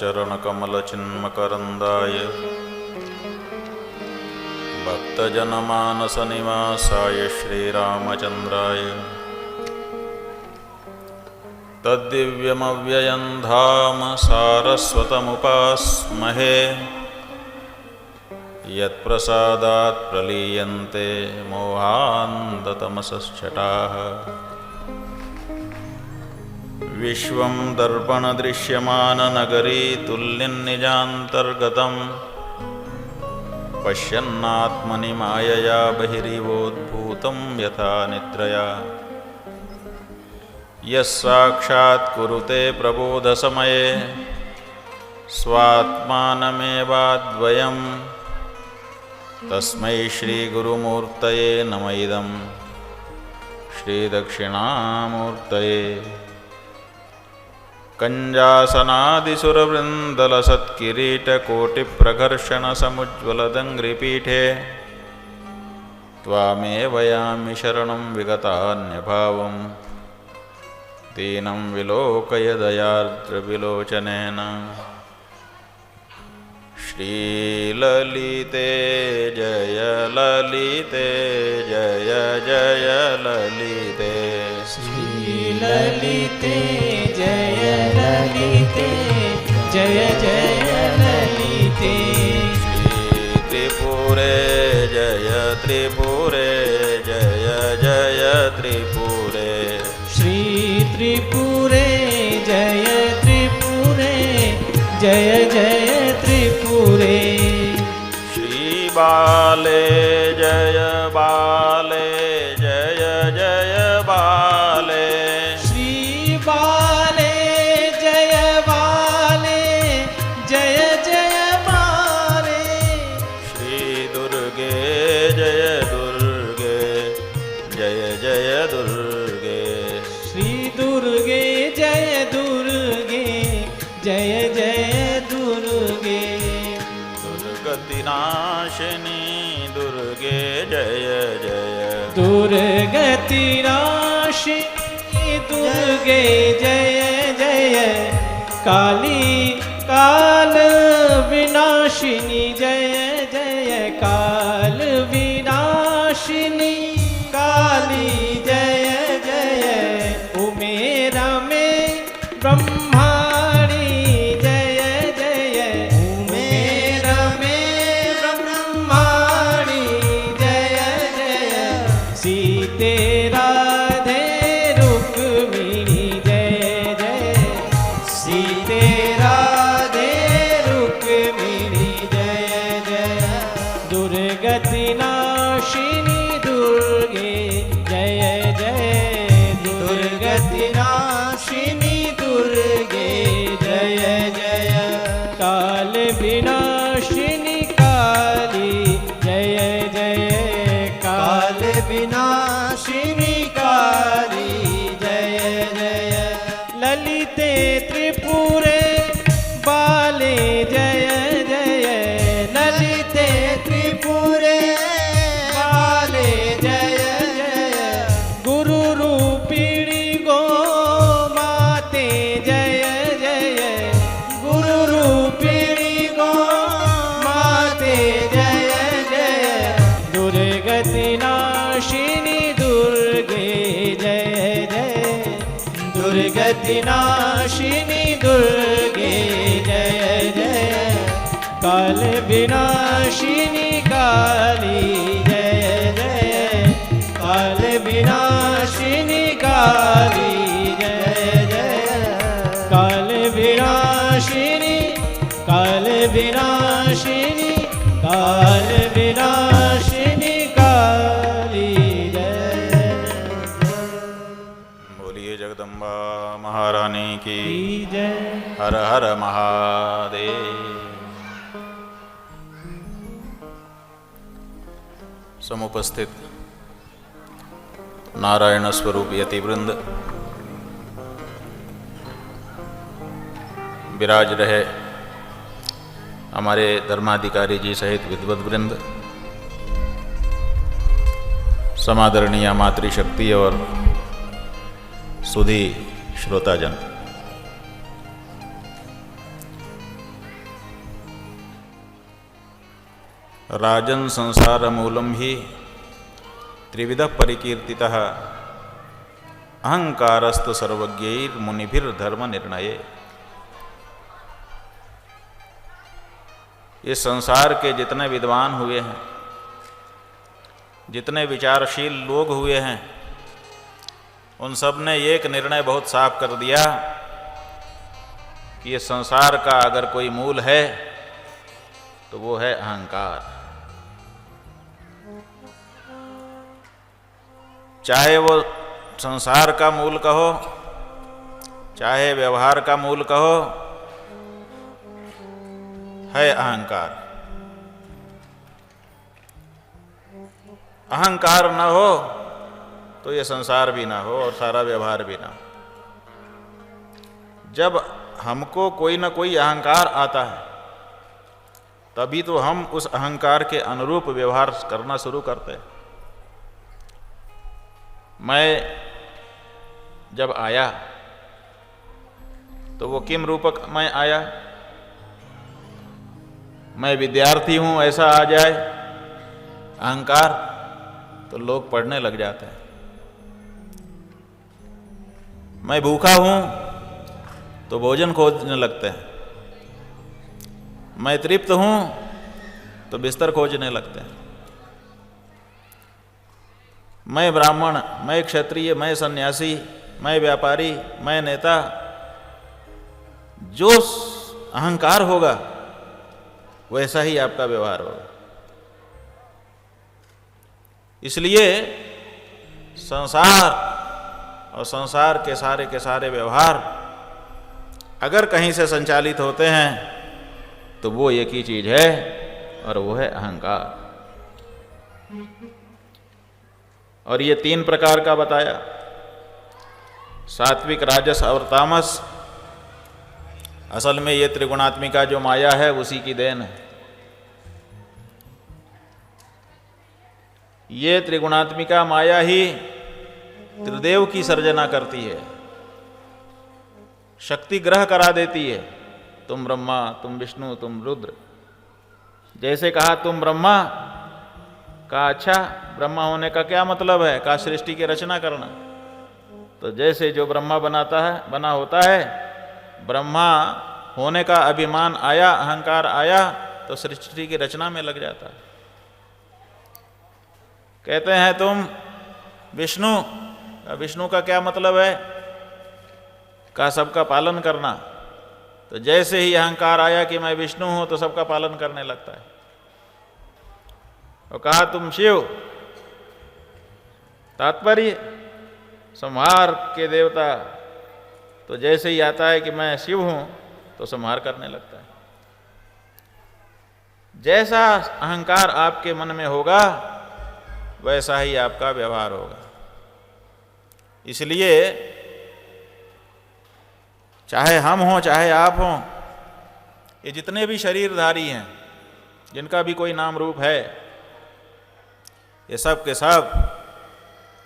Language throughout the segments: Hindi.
श्रीरामचन्द्रचरणकमलचिन्मकरन्दाय भक्तजनमानसनिवासाय श्रीरामचन्द्राय तद्दिव्यमव्ययं धाम सारस्वतमुपास्महे यत्प्रसादात् प्रलीयन्ते मोहान्धतमसश्चटाः। विश्वं दर्पणदृश्यमाननगरी तुल्यन्निजान्तर्गतं पश्यन्नात्मनि मायया बहिरिवोद्भूतं यथा निद्रया। यस्साक्षात् कुरुते प्रबोधसमये स्वात्मानमेवाद्वयं तस्मै श्रीगुरुमूर्तये नम इदं श्रीदक्षिणामूर्तये। कञ्जासनादिसुरवृन्दलसत्किरीटकोटिप्रघर्षणसमुज्ज्वलदङ्घ्रिपीठे त्वामेव यामि शरणं विगतान्यभावं दीनं विलोकय दयार्द्रविलोचनेन। श्रीललिते जय ललिते जय जय ललिते। श्रीललिते जय ललिते जय जय ललिते। श्रीत्रिपुरे जय त्रिपुरे जय जय त्रिपुरे। श्रीत्रिपुरे जय त्रिपुरे जय जय त्रिपुरे। श्रीबाले जय बाले जय जय बाले। श्रीबाले जय बाले जय जय बाले। श्रीदुर्गे जय दुर्गे जय जय दुर्गे। श्रीदुर्गे जय दुर्गे जय जय दुर्गे। दुर्गतिनाशिनी दुर्गे जय जय। दुर्गतिनाशिनी दुर्गे जय जय। काली काल विनाशिनी जय जय। काल विनाशिनी काली जय जय। उमेरा में ब्रह्माणी जय जय। उमेरा में ब्रह्माणी जय जय। सीते राधे रुक्मिणी जय जय। सीते राधे रुक्मिणी जय जय। दुर्गतिनाशिनी दुर्गे जय जय। दुर्गतिनाशिनी दुर्गे जय जय। काल विनाशिनी काली जय जय। काल विनाशिनी काली जय जय। ललिते त्रिपुरे बाले जय जय। ललिते त्रिपुरे बाले जय जय। गुरु रूपिणी गो माते जय जय। गुरु रूपिणी गो माते जय जय। दुर्गतिनाशिनी दुर्गे जय जय। दुर्गतिनाशिनी दुर्गे जय जय। काल विनाशिनी काली जय जय। काल विनाशिनी काली जय जय। काल विनाशिनी काल विनाशिनी काल विनाशिनी काली जय। बोलिए जगदम्बा महारानी की जय। हर हर महादेव। समुपस्थित नारायण स्वरूप यतिवृंद, विराज रहे हमारे धर्माधिकारी जी सहित विद्वत वृंद, समादरणीय मातृशक्ति और सुधी श्रोताजन। राजन संसार मूलम ही त्रिविध परिकीर्तितः अहंकारस्त सर्वज्ञैर मुनिभिर धर्म निर्णय। ये संसार के जितने विद्वान हुए हैं, जितने विचारशील लोग हुए हैं, उन सब ने एक निर्णय बहुत साफ कर दिया कि ये संसार का अगर कोई मूल है तो वो है अहंकार। चाहे वो संसार का मूल कहो, चाहे व्यवहार का मूल कहो, है अहंकार। अहंकार न हो तो ये संसार भी ना हो और सारा व्यवहार भी ना। जब हमको कोई ना कोई अहंकार आता है तभी तो हम उस अहंकार के अनुरूप व्यवहार करना शुरू करते हैं। मैं जब आया तो वो किम रूपक मैं आया? मैं विद्यार्थी हूं ऐसा आ जाए अहंकार तो लोग पढ़ने लग जाते हैं। मैं भूखा हूं तो भोजन खोजने लगते हैं। मैं तृप्त हूं तो बिस्तर खोजने लगते हैं। मैं ब्राह्मण, मैं क्षत्रिय, मैं सन्यासी, मैं व्यापारी, मैं नेता, जो अहंकार होगा वैसा ही आपका व्यवहार होगा। इसलिए संसार और संसार के सारे व्यवहार अगर कहीं से संचालित होते हैं तो वो एक ही चीज है और वो है अहंकार। और ये 3 प्रकार का बताया, सात्विक, राजस और तामस। असल में ये त्रिगुणात्मिका जो माया है उसी की देन है। ये त्रिगुणात्मिका माया ही त्रिदेव की सर्जना करती है, शक्ति ग्रह करा देती है। तुम ब्रह्मा, तुम विष्णु, तुम रुद्र। जैसे कहा तुम ब्रह्मा, कहा अच्छा ब्रह्मा होने का क्या मतलब है? कहा सृष्टि की रचना करना। तो जैसे जो ब्रह्मा बना होता है, ब्रह्मा होने का अभिमान आया, अहंकार आया तो सृष्टि की रचना में लग जाता है। कहते हैं तुम विष्णु, विष्णु का क्या मतलब है? कहा सबका पालन करना। तो जैसे ही अहंकार आया कि मैं विष्णु हूं तो सबका पालन करने लगता है। और कहा तुम शिव, तात्पर्य संहार के देवता। तो जैसे ही आता है कि मैं शिव हूं तो संहार करने लगता है। जैसा अहंकार आपके मन में होगा वैसा ही आपका व्यवहार होगा। इसलिए चाहे हम हों चाहे आप हों, ये जितने भी शरीरधारी हैं, जिनका भी कोई नाम रूप है, ये सब के सब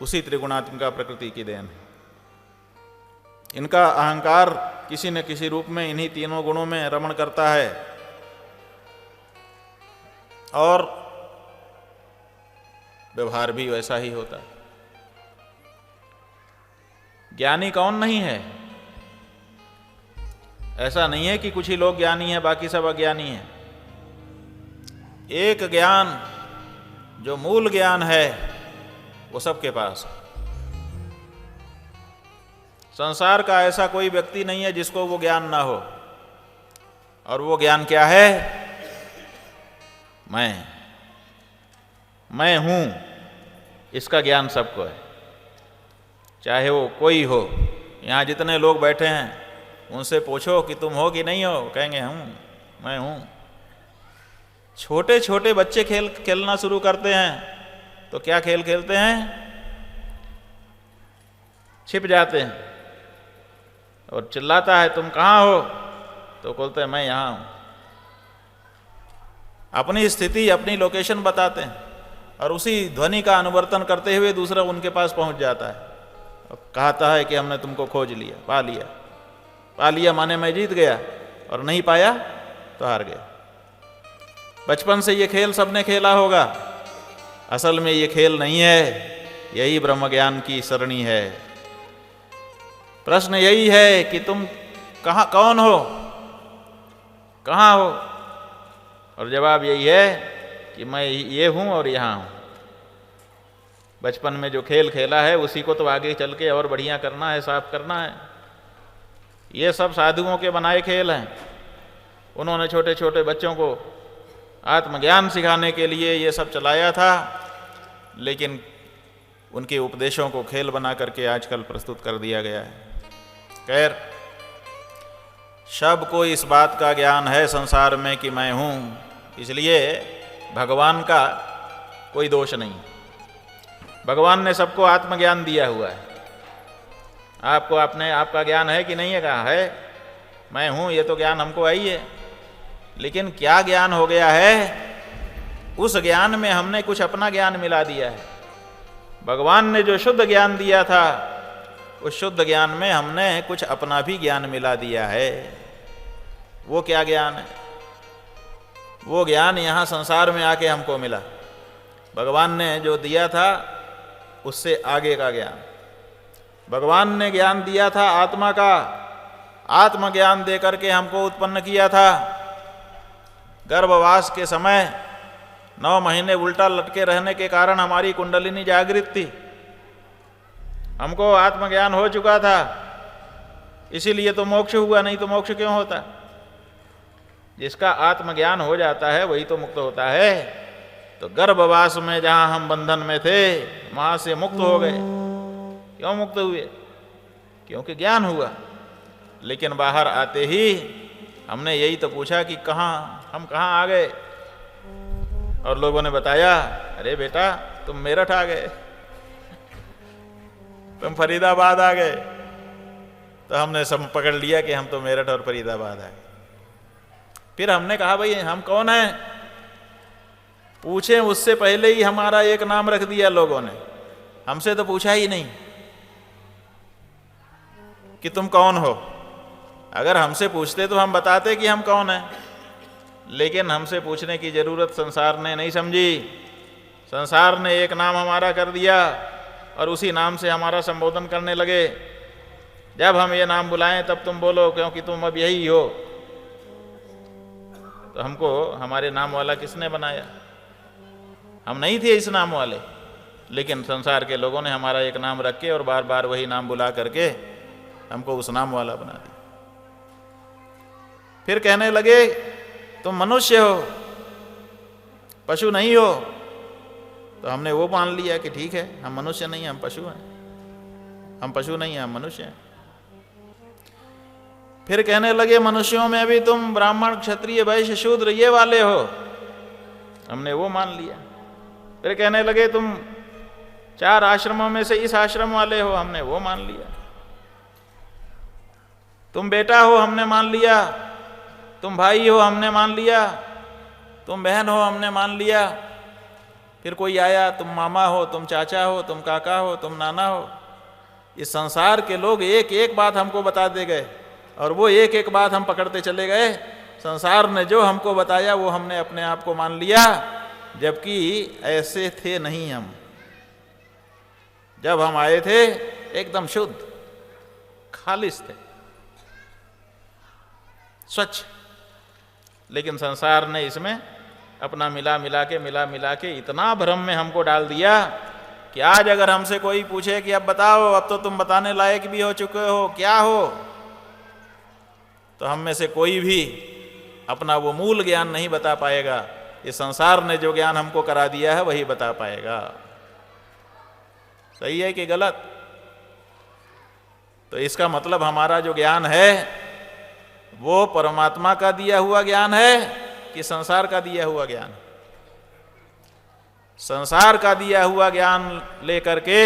उसी त्रिगुणात्मिका प्रकृति की देन है। इनका अहंकार किसी न किसी रूप में इन्हीं तीनों गुणों में रमण करता है। और व्यवहार भी वैसा ही होता है। ज्ञानी कौन नहीं है? ऐसा नहीं है कि कुछ ही लोग ज्ञानी हैं बाकी सब अज्ञानी हैं। एक ज्ञान जो मूल ज्ञान है वो सबके पास है। संसार का ऐसा कोई व्यक्ति नहीं है जिसको वो ज्ञान ना हो। और वो ज्ञान क्या है? मैं हूं, इसका ज्ञान सबको है, चाहे वो कोई हो। यहां जितने लोग बैठे हैं उनसे पूछो कि तुम हो कि नहीं हो, कहेंगे हूं, मैं हूं। छोटे छोटे बच्चे खेलना शुरू करते हैं तो क्या खेल खेलते हैं? छिप जाते हैं और चिल्लाता है तुम कहाँ हो? तो बोलते हैं मैं यहाँ हूं। अपनी स्थिति, अपनी लोकेशन बताते हैं और उसी ध्वनि का अनुवर्तन करते हुए दूसरा उनके पास पहुंच जाता है और कहता है कि हमने तुमको खोज लिया, पा लिया। पा लिया माने मैं जीत गया, और नहीं पाया तो हार गया। बचपन से ये खेल सबने खेला होगा, असल में ये खेल नहीं है, यही ब्रह्म ज्ञान की सरणी है। प्रश्न यही है कि तुम कौन हो, कहाँ हो? और जवाब यही है कि मैं ये हूँ और यहाँ हूँ। बचपन में जो खेल खेला है उसी को तो आगे चल के और बढ़िया करना है, साफ करना है। ये सब साधुओं के बनाए खेल हैं। उन्होंने छोटे छोटे बच्चों को आत्मज्ञान सिखाने के लिए ये सब चलाया था, लेकिन उनके उपदेशों को खेल बना करके आजकल प्रस्तुत कर दिया गया है। खैर, सबको इस बात का ज्ञान है संसार में कि मैं हूँ, इसलिए भगवान का कोई दोष नहीं। भगवान ने सबको आत्मज्ञान दिया हुआ है। आपको आपका ज्ञान है कि नहीं है? कहा है मैं हूँ, ये तो ज्ञान हमको आई है, लेकिन क्या ज्ञान हो गया है? उस ज्ञान में हमने कुछ अपना ज्ञान मिला दिया है। भगवान ने जो शुद्ध ज्ञान दिया था, उस शुद्ध ज्ञान में हमने कुछ अपना भी ज्ञान मिला दिया है। वो क्या ज्ञान है? वो ज्ञान यहाँ संसार में आके हमको मिला। भगवान ने जो दिया था उससे आगे का ज्ञान। भगवान ने ज्ञान दिया था आत्मा का, आत्मज्ञान दे करके हमको उत्पन्न किया था। गर्भवास के समय 9 महीने उल्टा लटके रहने के कारण हमारी कुंडलिनी जागृत थी। हमको आत्मज्ञान हो चुका था, इसीलिए तो मोक्ष हुआ, नहीं तो मोक्ष क्यों होता? जिसका आत्मज्ञान हो जाता है वही तो मुक्त होता है। तो गर्भवास में जहां हम बंधन में थे, वहां से मुक्त हो गए। क्यों मुक्त हुए? क्योंकि ज्ञान हुआ। लेकिन बाहर आते ही हमने यही तो पूछा कि हम कहाँ आ गए? और लोगों ने बताया, अरे बेटा तुम मेरठ आ गए, तुम फरीदाबाद आ गए। तो हमने सब पकड़ लिया कि हम तो मेरठ और फरीदाबाद आ गए। फिर हमने कहा भाई हम कौन हैं? पूछे उससे पहले ही हमारा एक नाम रख दिया लोगों ने। हमसे तो पूछा ही नहीं कि तुम कौन हो। अगर हमसे पूछते तो हम बताते कि हम कौन हैं, लेकिन हमसे पूछने की जरूरत संसार ने नहीं समझी। संसार ने एक नाम हमारा कर दिया और उसी नाम से हमारा संबोधन करने लगे। जब हम ये नाम बुलाएं तब तुम बोलो, क्योंकि तुम अब यही हो। तो हमको हमारे नाम वाला किसने बनाया? हम नहीं थे इस नाम वाले, लेकिन संसार के लोगों ने हमारा एक नाम रख के और बार बार वही नाम बुला करके हमको उस नाम वाला बना दिया। फिर कहने लगे तुम मनुष्य हो, पशु नहीं हो। तो हमने वो मान लिया कि ठीक है, हम मनुष्य नहीं, हम पशु हैं। हम पशु नहीं हैं, हम मनुष्य हैं। फिर कहने लगे मनुष्यों में भी तुम ब्राह्मण, क्षत्रिय, वैश्य, शूद्र ये वाले हो। हमने वो मान लिया। फिर कहने लगे तुम 4 आश्रमों में से इस आश्रम वाले हो। हमने वो मान लिया। तुम बेटा हो, हमने मान लिया। तुम भाई हो, हमने मान लिया। तुम बहन हो, हमने मान लिया। फिर कोई आया, तुम मामा हो, तुम चाचा हो, तुम काका हो, तुम नाना हो। इस संसार के लोग एक एक बात हमको बताते गए और वो एक एक बात हम पकड़ते चले गए। संसार ने जो हमको बताया वो हमने अपने आप को मान लिया, जबकि ऐसे थे नहीं हम। जब हम आए थे एकदम शुद्ध, खालिस थे, स्वच्छ। लेकिन संसार ने इसमें अपना मिला मिला के इतना भ्रम में हमको डाल दिया कि आज अगर हमसे कोई पूछे कि अब बताओ, अब तो तुम बताने लायक भी हो चुके हो, क्या हो, तो हम में से कोई भी अपना वो मूल ज्ञान नहीं बता पाएगा। इस संसार ने जो ज्ञान हमको करा दिया है वही बता पाएगा। सही है कि गलत? तो इसका मतलब हमारा जो ज्ञान है वो परमात्मा का दिया हुआ ज्ञान है कि संसार का दिया हुआ ज्ञान? संसार का दिया हुआ ज्ञान लेकर के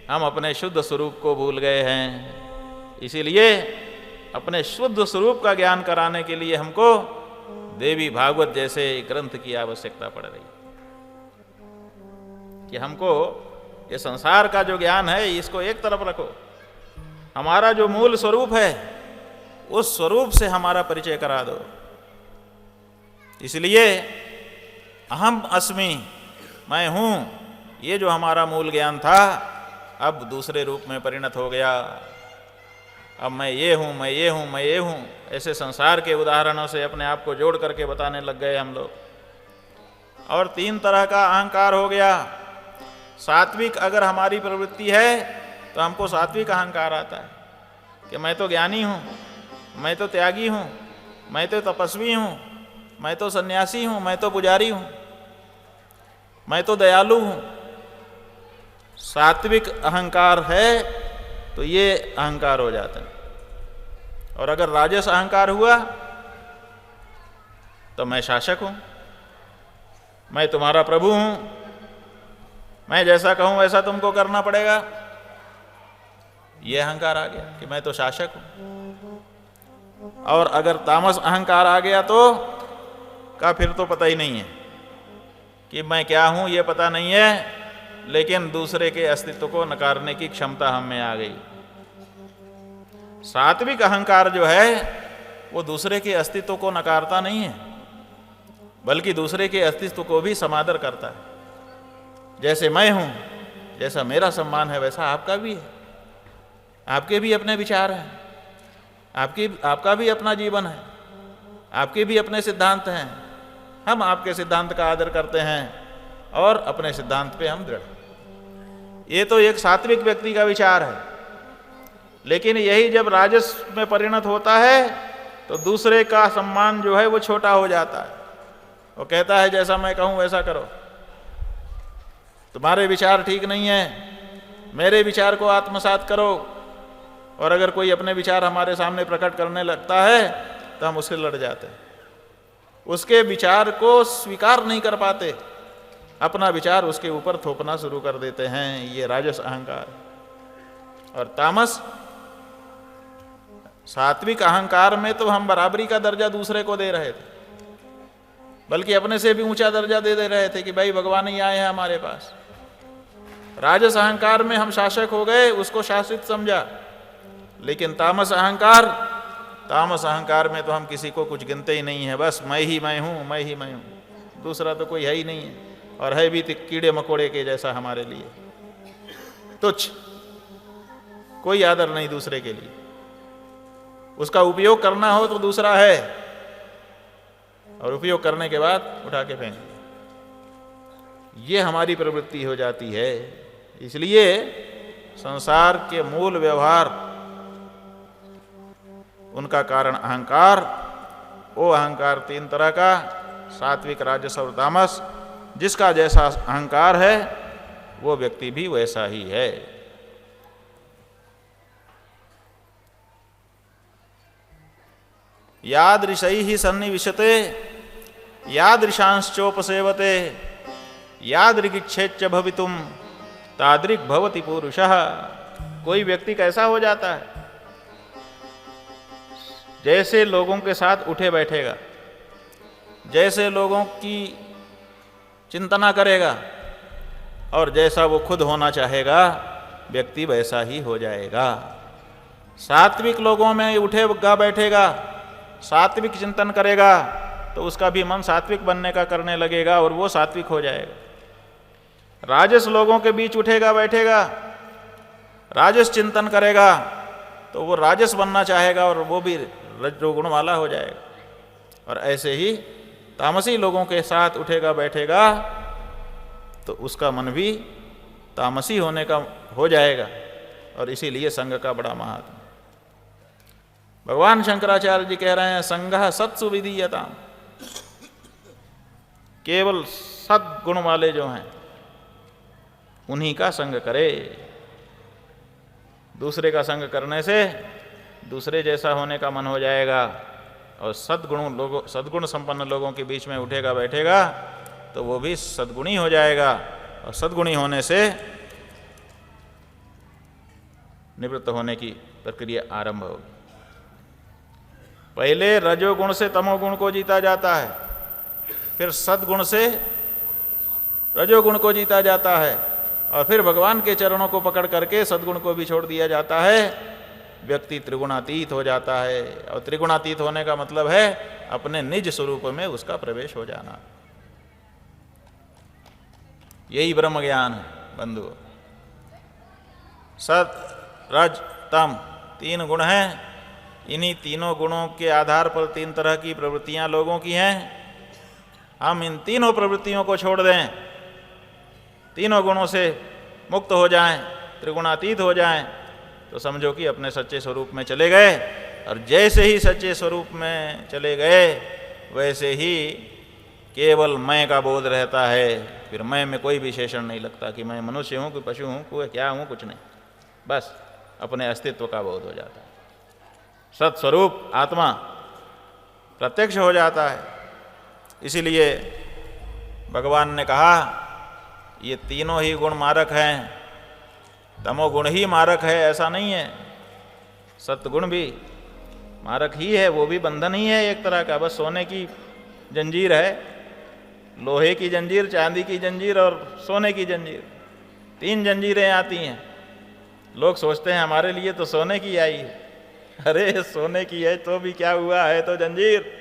हम अपने शुद्ध स्वरूप को भूल गए हैं। इसीलिए अपने शुद्ध स्वरूप का ज्ञान कराने के लिए हमको देवी भागवत जैसे ग्रंथ की आवश्यकता पड़ रही कि हमको ये संसार का जो ज्ञान है इसको एक तरफ रखो। हमारा जो मूल स्वरूप है उस स्वरूप से हमारा परिचय करा दो। इसलिए अहम अस्मि, मैं हूँ, ये जो हमारा मूल ज्ञान था अब दूसरे रूप में परिणत हो गया। अब मैं ये हूँ, मैं ये हूँ, मैं ये हूँ, ऐसे संसार के उदाहरणों से अपने आप को जोड़ करके बताने लग गए हम लोग। और 3 तरह का अहंकार हो गया। सात्विक अगर हमारी प्रवृत्ति है तो हमको सात्विक अहंकार आता है कि मैं तो ज्ञानी हूँ, मैं तो त्यागी हूँ, मैं तो तपस्वी हूँ, मैं तो सन्यासी हूँ, मैं तो पुजारी हूँ, मैं तो दयालु हूँ। सात्विक अहंकार है तो ये अहंकार हो जाता है। और अगर राजस अहंकार हुआ तो मैं शासक हूँ, मैं तुम्हारा प्रभु हूँ, मैं जैसा कहूँ वैसा तुमको करना पड़ेगा। ये अहंकार आ गया कि मैं तो शासक हूँ। और अगर तामस अहंकार आ गया तो का फिर तो पता ही नहीं है कि मैं क्या हूँ, ये पता नहीं है, लेकिन दूसरे के अस्तित्व को नकारने की क्षमता हम में आ गई। सात्विक अहंकार जो है वो दूसरे के अस्तित्व को नकारता नहीं है, बल्कि दूसरे के अस्तित्व को भी समादर करता है। जैसे मैं हूँ, जैसा मेरा सम्मान है वैसा आपका भी है, आपके भी अपने विचार हैं, आपका भी अपना जीवन है, आपके भी अपने सिद्धांत हैं। हम आपके सिद्धांत का आदर करते हैं और अपने सिद्धांत पे हम दृढ़। ये तो एक सात्विक व्यक्ति का विचार है। लेकिन यही जब राजस में परिणत होता है तो दूसरे का सम्मान जो है वो छोटा हो जाता है। वो कहता है जैसा मैं कहूँ वैसा करो, तुम्हारे विचार ठीक नहीं है, मेरे विचार को आत्मसात करो। और अगर कोई अपने विचार हमारे सामने प्रकट करने लगता है तो हम उससे लड़ जाते हैं, उसके विचार को स्वीकार नहीं कर पाते, अपना विचार उसके ऊपर थोपना शुरू कर देते हैं। ये राजस अहंकार। और तामस, सात्विक अहंकार में तो हम बराबरी का दर्जा दूसरे को दे रहे थे, बल्कि अपने से भी ऊंचा दर्जा दे रहे थे कि भाई भगवान ही आए हैं हमारे पास। राजस अहंकार में हम शासक हो गए, उसको शासित समझा। लेकिन तामस अहंकार में तो हम किसी को कुछ गिनते ही नहीं है, बस मैं ही मैं हूँ, मैं ही मैं हूँ, दूसरा तो कोई है ही नहीं है। और है भी कीड़े मकोड़े के जैसा हमारे लिए, तुच्छ, कोई आदर नहीं दूसरे के लिए। उसका उपयोग करना हो तो दूसरा है, और उपयोग करने के बाद उठा के फेंक दिया। ये हमारी प्रवृत्ति हो जाती है। इसलिए संसार के मूल व्यवहार, उनका कारण अहंकार। वो अहंकार 3 तरह का, सात्विक, राजस और तामस। जिसका जैसा अहंकार है वो व्यक्ति भी वैसा ही है। यादृशैः सन्निविशते यादृशांश्चोपसेवते यादृगिच्छेच्च भवितुम तादृक् भवति पुरुषः। कोई व्यक्ति कैसा हो जाता है, जैसे लोगों के साथ उठे बैठेगा, जैसे लोगों की चिंतना करेगा, और जैसा वो खुद होना चाहेगा व्यक्ति वैसा ही हो जाएगा। सात्विक लोगों में उठेगा बैठेगा, सात्विक चिंतन करेगा तो उसका भी मन सात्विक बनने का करने लगेगा और वो सात्विक हो जाएगा। राजस लोगों के बीच उठेगा बैठेगा, राजस चिंतन करेगा तो वो राजस बनना चाहेगा और वो भी रजोगुण वाला हो जाएगा। और ऐसे ही तामसी लोगों के साथ उठेगा बैठेगा तो उसका मन भी तामसी होने का हो जाएगा। और इसीलिए संघ का बड़ा महात्मा। भगवान शंकराचार्य जी कह रहे हैं, संघः सत्सु विधीयताम्। केवल सद्गुण वाले जो हैं उन्हीं का संग करे। दूसरे का संग करने से दूसरे जैसा होने का मन हो जाएगा, और सद्गुण संपन्न लोगों के बीच में उठेगा बैठेगा तो वो भी सद्गुणी हो जाएगा, और सद्गुणी होने से निवृत्त होने की प्रक्रिया आरंभ होगी। पहले रजोगुण से तमोगुण को जीता जाता है, फिर सद्गुण से रजोगुण को जीता जाता है, और फिर भगवान के चरणों को पकड़ करके सद्गुण को भी छोड़ दिया जाता है। व्यक्ति त्रिगुणातीत हो जाता है। और त्रिगुणातीत होने का मतलब है अपने निज स्वरूप में उसका प्रवेश हो जाना। यही ब्रह्म ज्ञान है बंधु। सत रज तम 3 गुण हैं। इन्हीं तीनों गुणों के आधार पर 3 तरह की प्रवृत्तियां लोगों की हैं। हम इन तीनों प्रवृत्तियों को छोड़ दें, तीनों गुणों से मुक्त हो जाएं, त्रिगुणातीत हो जाएं, तो समझो कि अपने सच्चे स्वरूप में चले गए। और जैसे ही सच्चे स्वरूप में चले गए वैसे ही केवल मैं का बोध रहता है। फिर मैं में कोई विशेषण नहीं लगता कि मैं मनुष्य हूँ, कोई पशु हूँ, कोई क्या हूँ, कुछ नहीं। बस अपने अस्तित्व का बोध हो जाता है। सत्स्वरूप आत्मा प्रत्यक्ष हो जाता है। इसीलिए भगवान ने कहा ये तीनों ही गुण मारक हैं। तमोगुण ही मारक है ऐसा नहीं है, सत्गुण भी मारक ही है। वो भी बंधन ही है एक तरह का। बस सोने की जंजीर है, लोहे की जंजीर, चांदी की जंजीर और सोने की जंजीर, 3 जंजीरें आती हैं। लोग सोचते हैं हमारे लिए तो सोने की आई है। अरे सोने की है तो भी क्या हुआ, है तो जंजीर,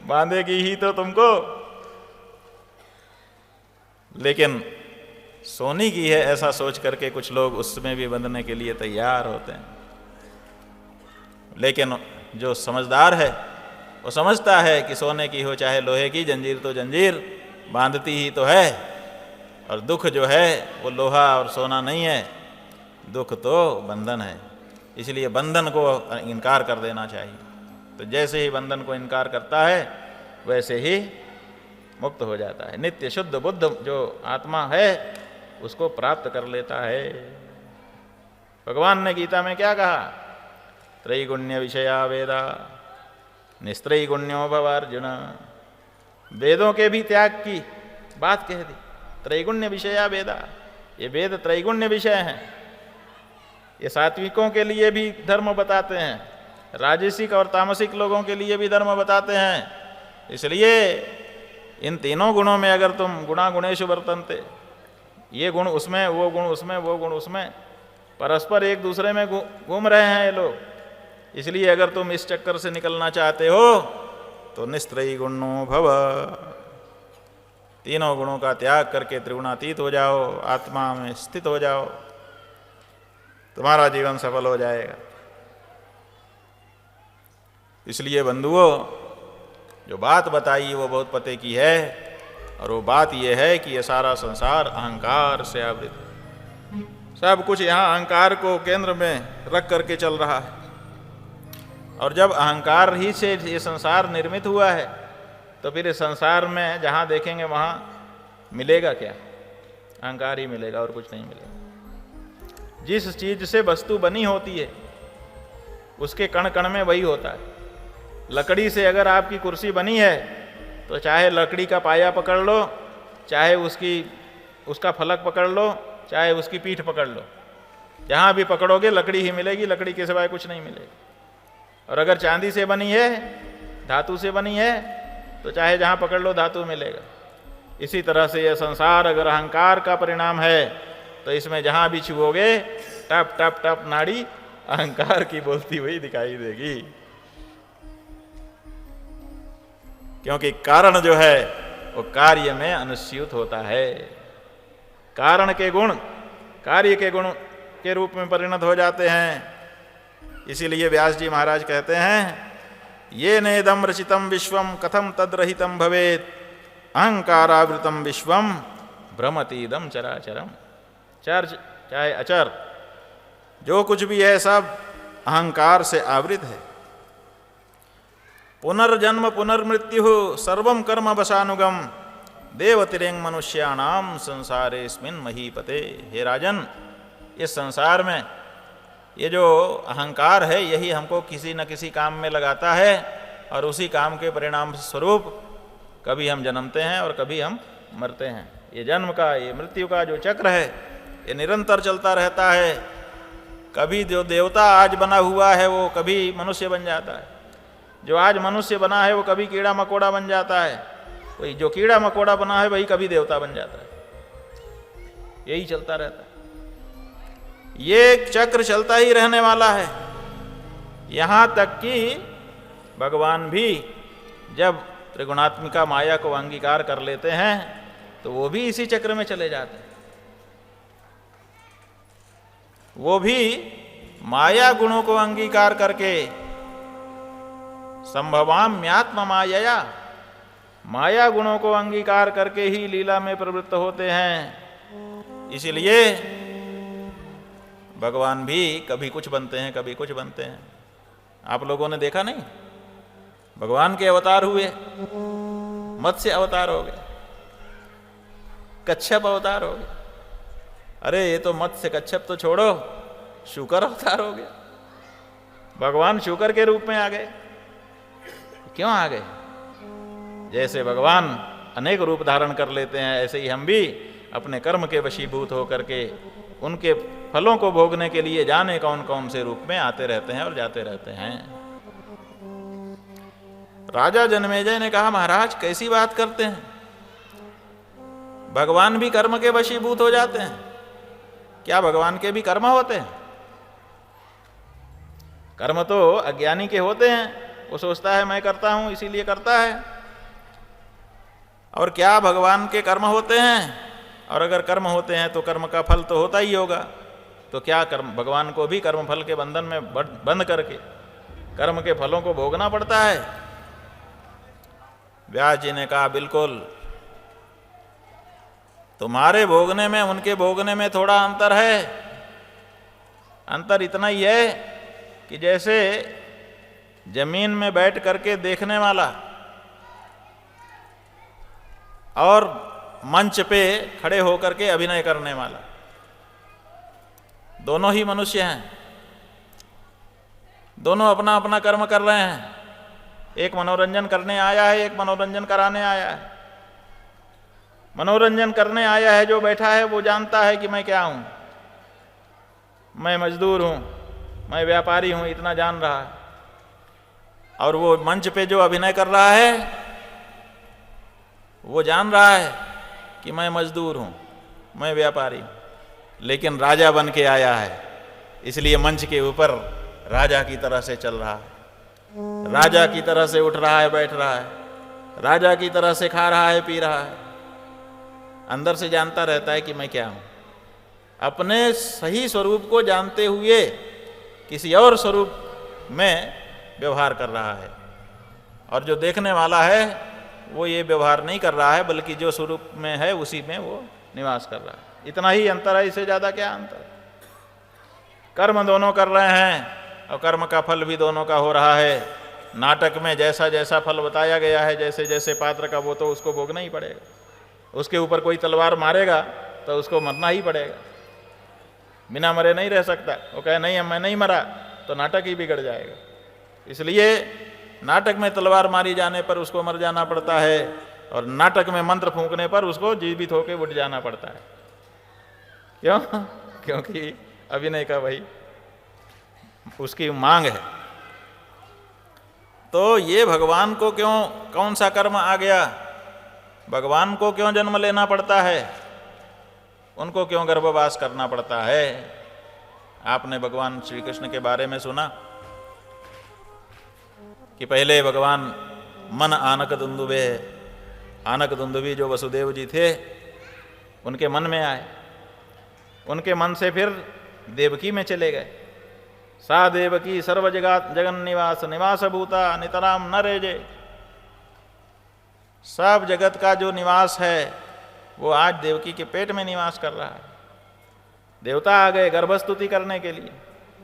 बांधेगी ही तो तुमको। लेकिन सोने की है ऐसा सोच करके कुछ लोग उसमें भी बंधने के लिए तैयार होते हैं। लेकिन जो समझदार है वो समझता है कि सोने की हो चाहे लोहे की, जंजीर तो जंजीर बांधती ही तो है। और दुख जो है वो लोहा और सोना नहीं है, दुख तो बंधन है। इसलिए बंधन को इनकार कर देना चाहिए। तो जैसे ही बंधन को इनकार करता है वैसे ही मुक्त हो जाता है। नित्य शुद्ध बुद्ध जो आत्मा है उसको प्राप्त कर लेता है। भगवान ने गीता में क्या कहा? त्रैगुण्य विषया वेदा निस्त्रैगुण्यो भव अर्जुन। वेदों के भी त्याग की बात कह दी। त्रैगुण्य विषया वेदा, ये वेद त्रैगुण्य विषय हैं। ये सात्विकों के लिए भी धर्म बताते हैं, राजसिक और तामसिक लोगों के लिए भी धर्म बताते हैं। इसलिए इन तीनों गुणों में अगर तुम गुणा गुणेषु वर्तन्ते, ये गुण उसमें, वो गुण उसमें, वो गुण उसमें, परस्पर एक दूसरे में घूम रहे हैं ये लोग। इसलिए अगर तुम इस चक्कर से निकलना चाहते हो तो निस्त्रैगुण्यो भव, तीनों गुणों का त्याग करके त्रिगुणातीत हो जाओ, आत्मा में स्थित हो जाओ, तुम्हारा जीवन सफल हो जाएगा। इसलिए बंधुओं, जो बात बताई वो बहुत पते की है। और वो बात ये है कि ये सारा संसार अहंकार से आवृत है। सब कुछ यहाँ अहंकार को केंद्र में रख करके चल रहा है। और जब अहंकार ही से ये संसार निर्मित हुआ है तो फिर इस संसार में जहाँ देखेंगे वहाँ मिलेगा क्या? अहंकार ही मिलेगा और कुछ नहीं मिलेगा। जिस चीज से वस्तु बनी होती है उसके कण कण में वही होता है। लकड़ी से अगर आपकी कुर्सी बनी है तो चाहे लकड़ी का पाया पकड़ लो, चाहे उसका फलक पकड़ लो, चाहे उसकी पीठ पकड़ लो, जहाँ भी पकड़ोगे लकड़ी ही मिलेगी, लकड़ी के सिवाय कुछ नहीं मिलेगा। और अगर चांदी से बनी है, धातु से बनी है, तो चाहे जहाँ पकड़ लो धातु मिलेगा। इसी तरह से यह संसार अगर अहंकार का परिणाम है तो इसमें जहाँ भी छुओगे टप टप टप नाड़ी अहंकार की बोलती हुई दिखाई देगी। क्योंकि कारण जो है वो कार्य में अनुस्यूत होता है। कारण के गुण कार्य के गुण के रूप में परिणत हो जाते हैं। इसीलिए व्यास जी महाराज कहते हैं, ये नेदम रचितम विश्वम कथम तद्रहितम भवेत, अहंकारावृतम विश्वम भ्रमतीदम चराचरम। चर चाहे अचर, जो कुछ भी है सब अहंकार से आवृत है। पुनर्जन्म पुनर्मृत्यु सर्वम कर्म वशानुगम देवतिरेंग मनुष्याणाम संसारेस्मिन् महीपते। हे राजन, इस संसार में ये जो अहंकार है यही हमको किसी न किसी काम में लगाता है और उसी काम के परिणाम स्वरूप कभी हम जन्मते हैं और कभी हम मरते हैं। ये जन्म का, ये मृत्यु का जो चक्र है ये निरंतर चलता रहता है। कभी जो देवता आज बना हुआ है वो कभी मनुष्य बन जाता है, जो आज मनुष्य बना है वो कभी कीड़ा मकोड़ा बन जाता है, कोई जो कीड़ा मकोड़ा बना है वही कभी देवता बन जाता है। यही चलता रहता है। ये चक्र चलता ही रहने वाला है। यहाँ तक कि भगवान भी जब त्रिगुणात्मिका माया को अंगीकार कर लेते हैं तो वो भी इसी चक्र में चले जाते हैं। वो भी माया गुणों को अंगीकार करके संभवाम्यात्म मायया, माया गुणों को अंगीकार करके ही लीला में प्रवृत्त होते हैं। इसलिए भगवान भी कभी कुछ बनते हैं, कभी कुछ बनते हैं। आप लोगों ने देखा नहीं, भगवान के अवतार हुए, मत्स्य अवतार हो गए, कच्छप अवतार हो गए। अरे ये तो मत्स्य कच्छप तो छोड़ो, शुकर अवतार हो गया। भगवान शुकर के रूप में आ गए। क्यों आ गए? जैसे भगवान अनेक रूप धारण कर लेते हैं, ऐसे ही हम भी अपने कर्म के वशीभूत होकर के उनके फलों को भोगने के लिए जाने कौन कौन से रूप में आते रहते हैं और जाते रहते हैं। राजा जन्मेजय ने कहा, महाराज कैसी बात करते हैं, भगवान भी कर्म के वशीभूत हो जाते हैं? क्या भगवान के भी कर्म होते हैं? कर्म तो अज्ञानी के होते हैं, वो सोचता है मैं करता हूं इसीलिए करता है। और क्या भगवान के कर्म होते हैं? और अगर कर्म होते हैं तो कर्म का फल तो होता ही होगा। तो क्या कर्म भगवान को भी कर्म फल के बंधन में बंद करके कर्म के फलों को भोगना पड़ता है? व्यास जी ने कहा, बिल्कुल, तुम्हारे भोगने में उनके भोगने में थोड़ा अंतर है। अंतर इतना ही है कि जैसे जमीन में बैठ करके देखने वाला और मंच पे खड़े होकर के अभिनय करने वाला, दोनों ही मनुष्य हैं, दोनों अपना अपना कर्म कर रहे हैं। एक मनोरंजन करने आया है, एक मनोरंजन कराने आया है। मनोरंजन करने आया है जो बैठा है वो जानता है कि मैं क्या हूं, मैं मजदूर हूं, मैं व्यापारी हूं, इतना जान रहा है। और वो मंच पे जो अभिनय कर रहा है वो जान रहा है कि मैं मजदूर हूं, मैं व्यापारी हूं, लेकिन राजा बन के आया है, इसलिए मंच के ऊपर राजा की तरह से चल रहा है, राजा की तरह से उठ रहा है, बैठ रहा है, राजा की तरह से खा रहा है, पी रहा है। अंदर से जानता रहता है कि मैं क्या हूं। अपने सही स्वरूप को जानते हुए किसी और स्वरूप में व्यवहार कर रहा है, और जो देखने वाला है वो ये व्यवहार नहीं कर रहा है, बल्कि जो स्वरूप में है उसी में वो निवास कर रहा है। इतना ही अंतर है, इससे ज्यादा क्या अंतर? कर्म दोनों कर रहे हैं और कर्म का फल भी दोनों का हो रहा है। नाटक में जैसा जैसा फल बताया गया है, जैसे जैसे पात्र का, वो तो उसको भोगना ही पड़ेगा। उसके ऊपर कोई तलवार मारेगा तो उसको मरना ही पड़ेगा, बिना मरे नहीं रह सकता। वो कहे नहीं मैं नहीं मरा तो नाटक ही बिगड़ जाएगा। इसलिए नाटक में तलवार मारी जाने पर उसको मर जाना पड़ता है, और नाटक में मंत्र फूंकने पर उसको जीवित होकर उठ जाना पड़ता है। क्यों? क्योंकि अभिनय का वही उसकी मांग है। तो ये भगवान को क्यों, कौन सा कर्म आ गया? भगवान को क्यों जन्म लेना पड़ता है? उनको क्यों गर्भवास करना पड़ता है? आपने भगवान श्री कृष्ण के बारे में सुना कि पहले भगवान मन आनक दुंदुभे, आनक दुंदुभी जो वसुदेव जी थे उनके मन में आए, उनके मन से फिर देवकी में चले गए। सा देवकी सर्व जगन निवास निवास भूता नितराम न रेजे। सब जगत का जो निवास है वो आज देवकी के पेट में निवास कर रहा है। देवता आ गए गर्भस्तुति करने के लिए,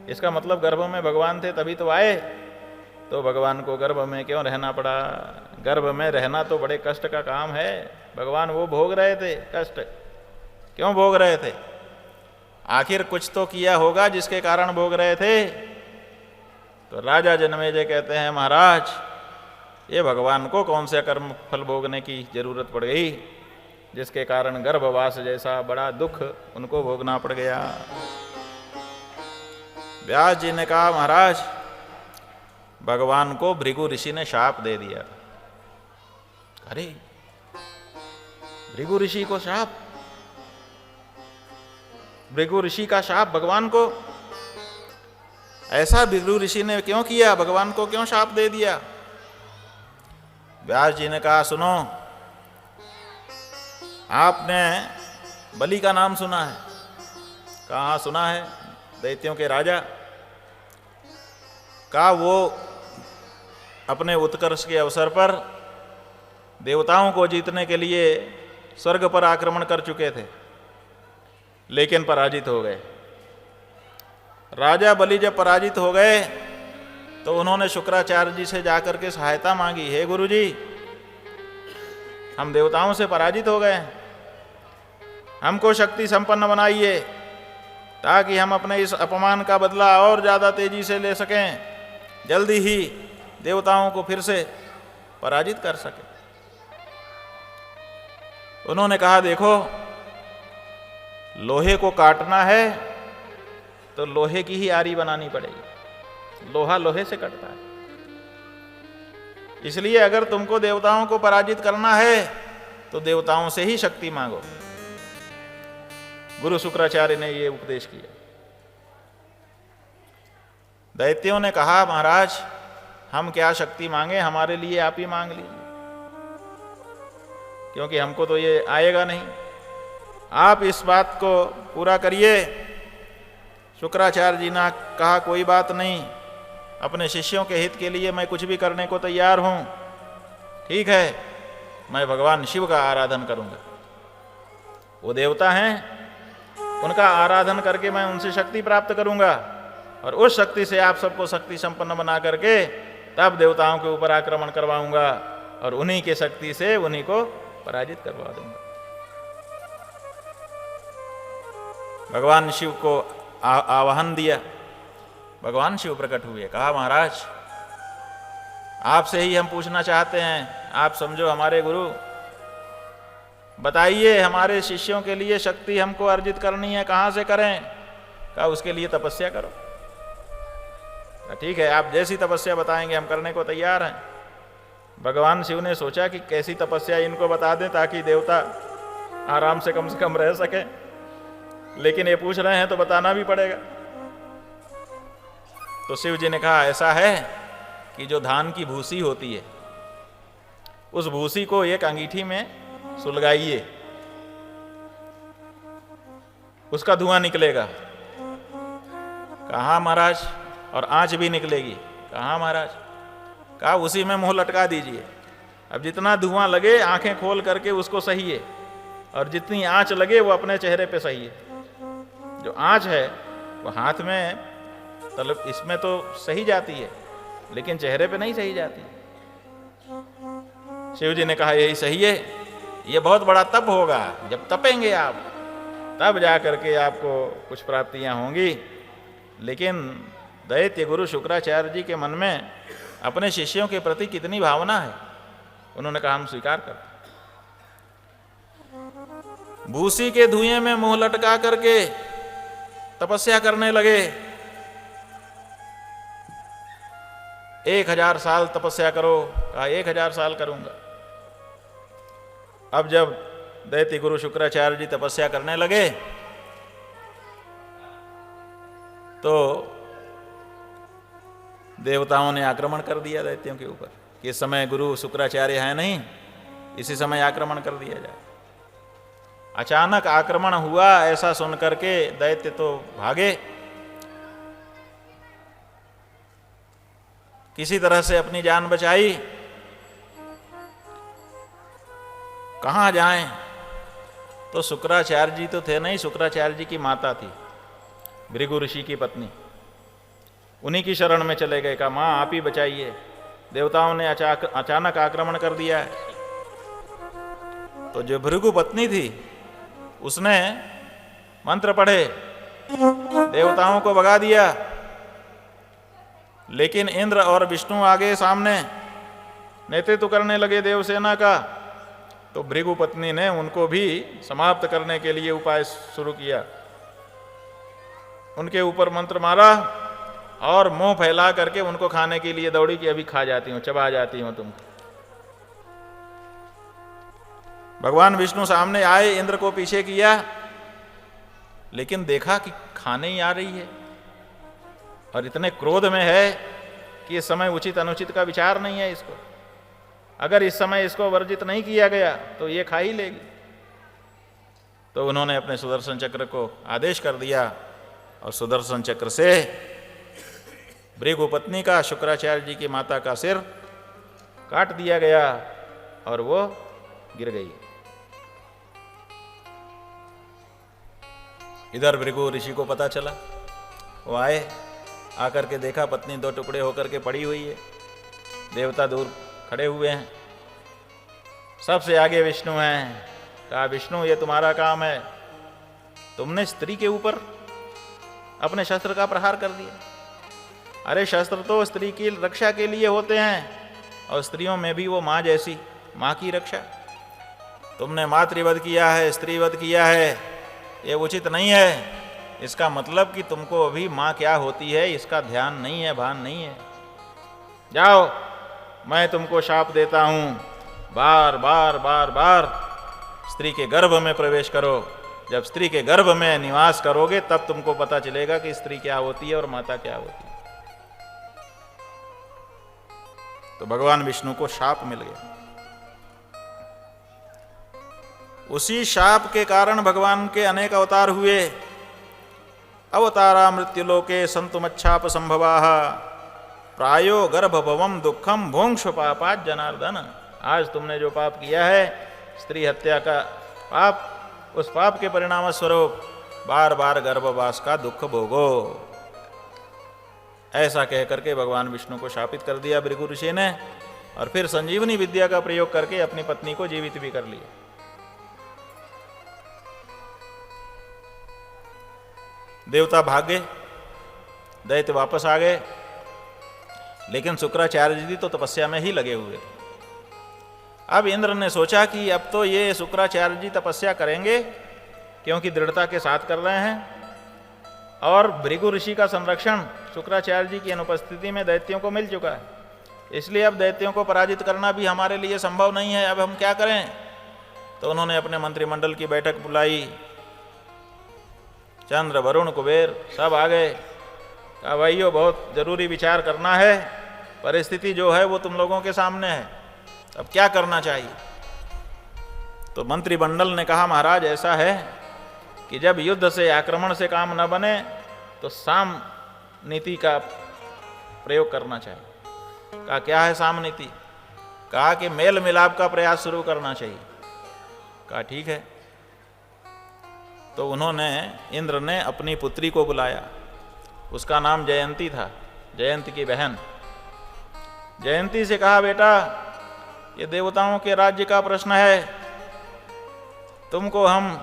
इसका मतलब गर्भ में भगवान थे तभी तो आए। तो भगवान को गर्भ में क्यों रहना पड़ा? गर्भ में रहना तो बड़े कष्ट का काम है। भगवान वो भोग रहे थे कष्ट, क्यों भोग रहे थे? आखिर कुछ तो किया होगा जिसके कारण भोग रहे थे। तो राजा जन्मेजय कहते हैं, महाराज ये भगवान को कौन सा कर्म फल भोगने की जरूरत पड़ गई, जिसके कारण गर्भवास जैसा बड़ा दुख उनको भोगना पड़ गया। व्यास जी ने कहा, महाराज भगवान को भृगु ऋषि ने शाप दे दिया। अरे भृगु ऋषि को शाप? भृगु ऋषि का शाप भगवान को? ऐसा भृगु ऋषि ने क्यों किया? भगवान को क्यों शाप दे दिया? व्यास जी ने कहा, सुनो, आपने बलि का नाम सुना है? कहाँ सुना है? दैत्यों के राजा। कहा वो अपने उत्कर्ष के अवसर पर देवताओं को जीतने के लिए स्वर्ग पर आक्रमण कर चुके थे, लेकिन पराजित हो गए। राजा बलि जब पराजित हो गए तो उन्होंने शुक्राचार्य जी से जाकर के सहायता मांगी, हे गुरु जी, हम देवताओं से पराजित हो गए, हमको शक्ति संपन्न बनाइए ताकि हम अपने इस अपमान का बदला और ज़्यादा तेजी से ले सकें, जल्दी ही देवताओं को फिर से पराजित कर सकें। उन्होंने कहा, देखो, लोहे को काटना है तो लोहे की ही आरी बनानी पड़ेगी, लोहा लोहे से कटता है। इसलिए अगर तुमको देवताओं को पराजित करना है तो देवताओं से ही शक्ति मांगो। गुरु शुक्राचार्य ने यह उपदेश किया। दैत्यों ने कहा, महाराज, हम क्या शक्ति मांगे, हमारे लिए आप ही मांग लीजिए, क्योंकि हमको तो ये आएगा नहीं, आप इस बात को पूरा करिए। शुक्राचार्य जी ने कहा, कोई बात नहीं, अपने शिष्यों के हित के लिए मैं कुछ भी करने को तैयार हूं। ठीक है, मैं भगवान शिव का आराधन करूंगा। वो देवता हैं, उनका आराधन करके मैं उनसे शक्ति प्राप्त करूंगा, और उस शक्ति से आप सबको शक्ति संपन्न बना करके तब देवताओं के ऊपर आक्रमण करवाऊंगा, और उन्हीं के शक्ति से उन्हीं को पराजित करवा दूंगा। भगवान शिव को आवाहन दिया। भगवान शिव प्रकट हुए। कहा, महाराज, आपसे ही हम पूछना चाहते हैं, आप समझो हमारे गुरु, बताइए हमारे शिष्यों के लिए शक्ति हमको अर्जित करनी है, कहाँ से करें? कहा, उसके लिए तपस्या करो। ठीक है, आप जैसी तपस्या बताएंगे हम करने को तैयार हैं। भगवान शिव ने सोचा कि कैसी तपस्या इनको बता दें ताकि देवता आराम से कम रह सके, लेकिन ये पूछ रहे हैं तो बताना भी पड़ेगा। तो शिव जी ने कहा, ऐसा है कि जो धान की भूसी होती है, उस भूसी को एक अंगीठी में सुलगाइए, उसका धुआं निकलेगा। कहा, महाराज, और आंच भी निकलेगी। कहा, महाराज? कहा, उसी में मुंह लटका दीजिए। अब जितना धुआं लगे आंखें खोल करके उसको सहिए, और जितनी आंच लगे वो अपने चेहरे पे सहिए। जो आंच है वो हाथ में, मतलब इसमें तो सही जाती है, लेकिन चेहरे पे नहीं सही जाती। शिव जी ने कहा, यही सही है, ये बहुत बड़ा तप होगा। जब तपेंगे आप, तब जा करके आपको कुछ प्राप्तियां होंगी। लेकिन दैत्य गुरु शुक्राचार्य जी के मन में अपने शिष्यों के प्रति कितनी भावना है। उन्होंने कहा, हम स्वीकार करते। भूसी के धुएं में मुंह लटका करके तपस्या करने लगे। 1000 साल तपस्या करो। कहा, 1000 साल करूंगा। अब जब दैत्य गुरु शुक्राचार्य जी तपस्या करने लगे तो देवताओं ने आक्रमण कर दिया दैत्यों के ऊपर कि इस समय गुरु शुक्राचार्य है नहीं, इसी समय आक्रमण कर दिया जाए। अचानक आक्रमण हुआ, ऐसा सुन करके दैत्य तो भागे। किसी तरह से अपनी जान बचाई। कहाँ जाएं? तो शुक्राचार्य जी तो थे नहीं, शुक्राचार्य जी की माता थी, भृगु ऋषि की पत्नी। उन्हीं की शरण में चले गए। कहा, माँ आप ही बचाइए, देवताओं ने अचानक आक्रमण कर दिया है। तो जो भृगु पत्नी थी उसने मंत्र पढ़े, देवताओं को भगा दिया। लेकिन इंद्र और विष्णु आगे सामने नेतृत्व करने लगे देवसेना का। तो भृगु पत्नी ने उनको भी समाप्त करने के लिए उपाय शुरू किया। उनके ऊपर मंत्र मारा और मुंह फैला करके उनको खाने के लिए दौड़ी कि अभी खा जाती हूं, चबा जाती हूं तुम। भगवान विष्णु सामने आए, इंद्र को पीछे किया, लेकिन देखा कि खाने ही आ रही है और इतने क्रोध में है कि इस समय उचित अनुचित का विचार नहीं है इसको। अगर इस समय इसको वर्जित नहीं किया गया तो ये खा ही लेगी। तो उन्होंने अपने सुदर्शन चक्र को आदेश कर दिया और सुदर्शन चक्र से भृगुपत्नी का, शुक्राचार्य जी की माता का सिर काट दिया गया और वो गिर गई। इधर भृगु ऋषि को पता चला, वो आए, आकर के देखा पत्नी 2 टुकड़े होकर के पड़ी हुई है, देवता दूर खड़े हुए हैं, सबसे आगे विष्णु हैं। कहा विष्णु ये तुम्हारा काम है, तुमने स्त्री के ऊपर अपने शस्त्र का प्रहार कर दिया। अरे शस्त्र तो स्त्री की रक्षा के लिए होते हैं और स्त्रियों में भी वो माँ जैसी, माँ की रक्षा। तुमने मातृवध किया है, स्त्रीवध किया है, ये उचित नहीं है। इसका मतलब कि तुमको अभी माँ क्या होती है इसका ध्यान नहीं है, भान नहीं है। जाओ, मैं तुमको शाप देता हूँ, बार बार बार बार स्त्री के गर्भ में प्रवेश करो। जब स्त्री के गर्भ में निवास करोगे तब तुमको पता चलेगा कि स्त्री क्या होती है और माता क्या होती है। तो भगवान विष्णु को शाप मिल गया। उसी शाप के कारण भगवान के अनेक अवतार हुए। अवतारा मृत्युलोके संतुमच्छाप संभवाः प्रायो गर्भभवम दुखम भोंक्ष पापात् जनार्दन। आज तुमने जो पाप किया है, स्त्री हत्या का पाप, उस पाप के परिणाम स्वरूप बार बार गर्भवास का दुख भोगो। ऐसा कह करके भगवान विष्णु को शापित कर दिया भृगु ऋषि ने, और फिर संजीवनी विद्या का प्रयोग करके अपनी पत्नी को जीवित भी कर लिया। देवता भाग गए, दैत्य वापस आ गए, लेकिन शुक्राचार्य जी तो तपस्या में ही लगे हुए थे। अब इंद्र ने सोचा कि अब तो ये शुक्राचार्य जी तपस्या करेंगे, क्योंकि दृढ़ता के साथ कर रहे हैं, और भृगु ऋषि का संरक्षण शुक्राचार्य जी की अनुपस्थिति में दैत्यों को मिल चुका है, इसलिए अब दैत्यों को पराजित करना भी हमारे लिए संभव नहीं है। अब हम क्या करें? तो उन्होंने अपने मंत्रिमंडल की बैठक बुलाई, चंद्र, वरुण, कुबेर सब आ गए। कहा भाइयों, बहुत जरूरी विचार करना है, परिस्थिति जो है वो तुम लोगों के सामने है, अब क्या करना चाहिए? तो मंत्रिमंडल ने कहा महाराज ऐसा है कि जब युद्ध से, आक्रमण से काम न बने तो साम नीति का प्रयोग करना चाहिए। कहा क्या है साम नीति? कहा कि मेल मिलाप का प्रयास शुरू करना चाहिए। कहा ठीक है। तो उन्होंने, इंद्र ने अपनी पुत्री को बुलाया, उसका नाम जयंती था, जयंती की बहन। जयंती से कहा बेटा, ये देवताओं के राज्य का प्रश्न है, तुमको हम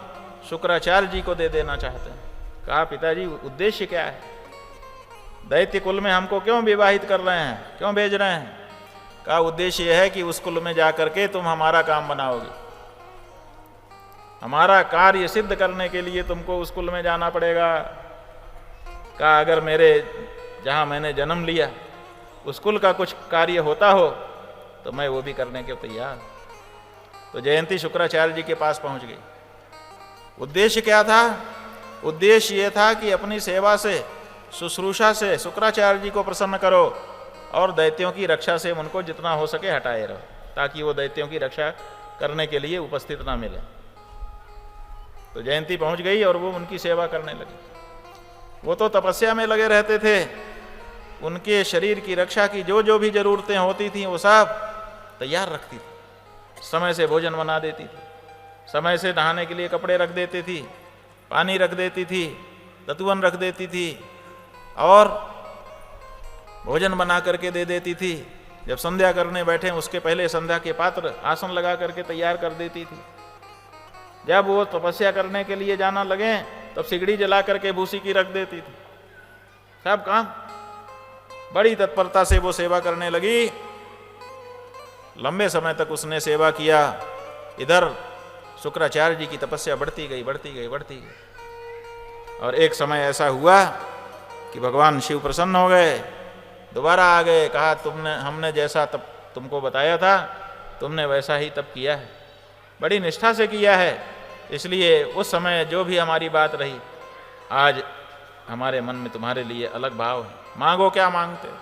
शुक्राचार्य जी को दे देना चाहते हैं। कहा पिताजी उद्देश्य क्या है? दैत्य कुल में हमको क्यों विवाहित कर रहे हैं, क्यों भेज रहे हैं? कहा उद्देश्य यह है कि उस कुल में जाकर के तुम हमारा काम बनाओगे, हमारा कार्य सिद्ध करने के लिए तुमको उस कुल में जाना पड़ेगा। कहा अगर मेरे जहाँ मैंने जन्म लिया उस कुल का कुछ कार्य होता हो तो मैं वो भी करने के तैयार। तो जयंती शुक्राचार्य जी के पास पहुंच गई। उद्देश्य क्या था? उद्देश्य ये था कि अपनी सेवा से, शुश्रूषा से शुक्राचार्य जी को प्रसन्न करो और दैत्यों की रक्षा से उनको जितना हो सके हटाए रहो, ताकि वो दैत्यों की रक्षा करने के लिए उपस्थित ना मिले। तो जयंती पहुंच गई और वो उनकी सेवा करने लगी। वो तो तपस्या में लगे रहते थे, उनके शरीर की रक्षा की जो जो भी जरूरतें होती थी वो सब तैयार रखती थी। समय से भोजन बना देती थी, समय से नहाने के लिए कपड़े रख देती थी, पानी रख देती थी, दतुवन रख देती थी और भोजन बना करके दे देती थी। जब संध्या करने बैठे उसके पहले संध्या के पात्र, आसन लगा करके तैयार कर देती थी। जब वो तपस्या करने के लिए जाना लगे तब सिगड़ी जला करके भूसी की रख देती थी। सब काम बड़ी तत्परता से वो सेवा करने लगी। लंबे समय तक उसने सेवा किया। इधर शुक्राचार्य जी की तपस्या बढ़ती गई, बढ़ती गई, बढ़ती गई, और एक समय ऐसा हुआ कि भगवान शिव प्रसन्न हो गए, दोबारा आ गए। कहा हमने जैसा तब तुमको बताया था तुमने वैसा ही तब किया है, बड़ी निष्ठा से किया है, इसलिए उस समय जो भी हमारी बात रही आज हमारे मन में तुम्हारे लिए अलग भाव है। मांगो, क्या मांगते हो?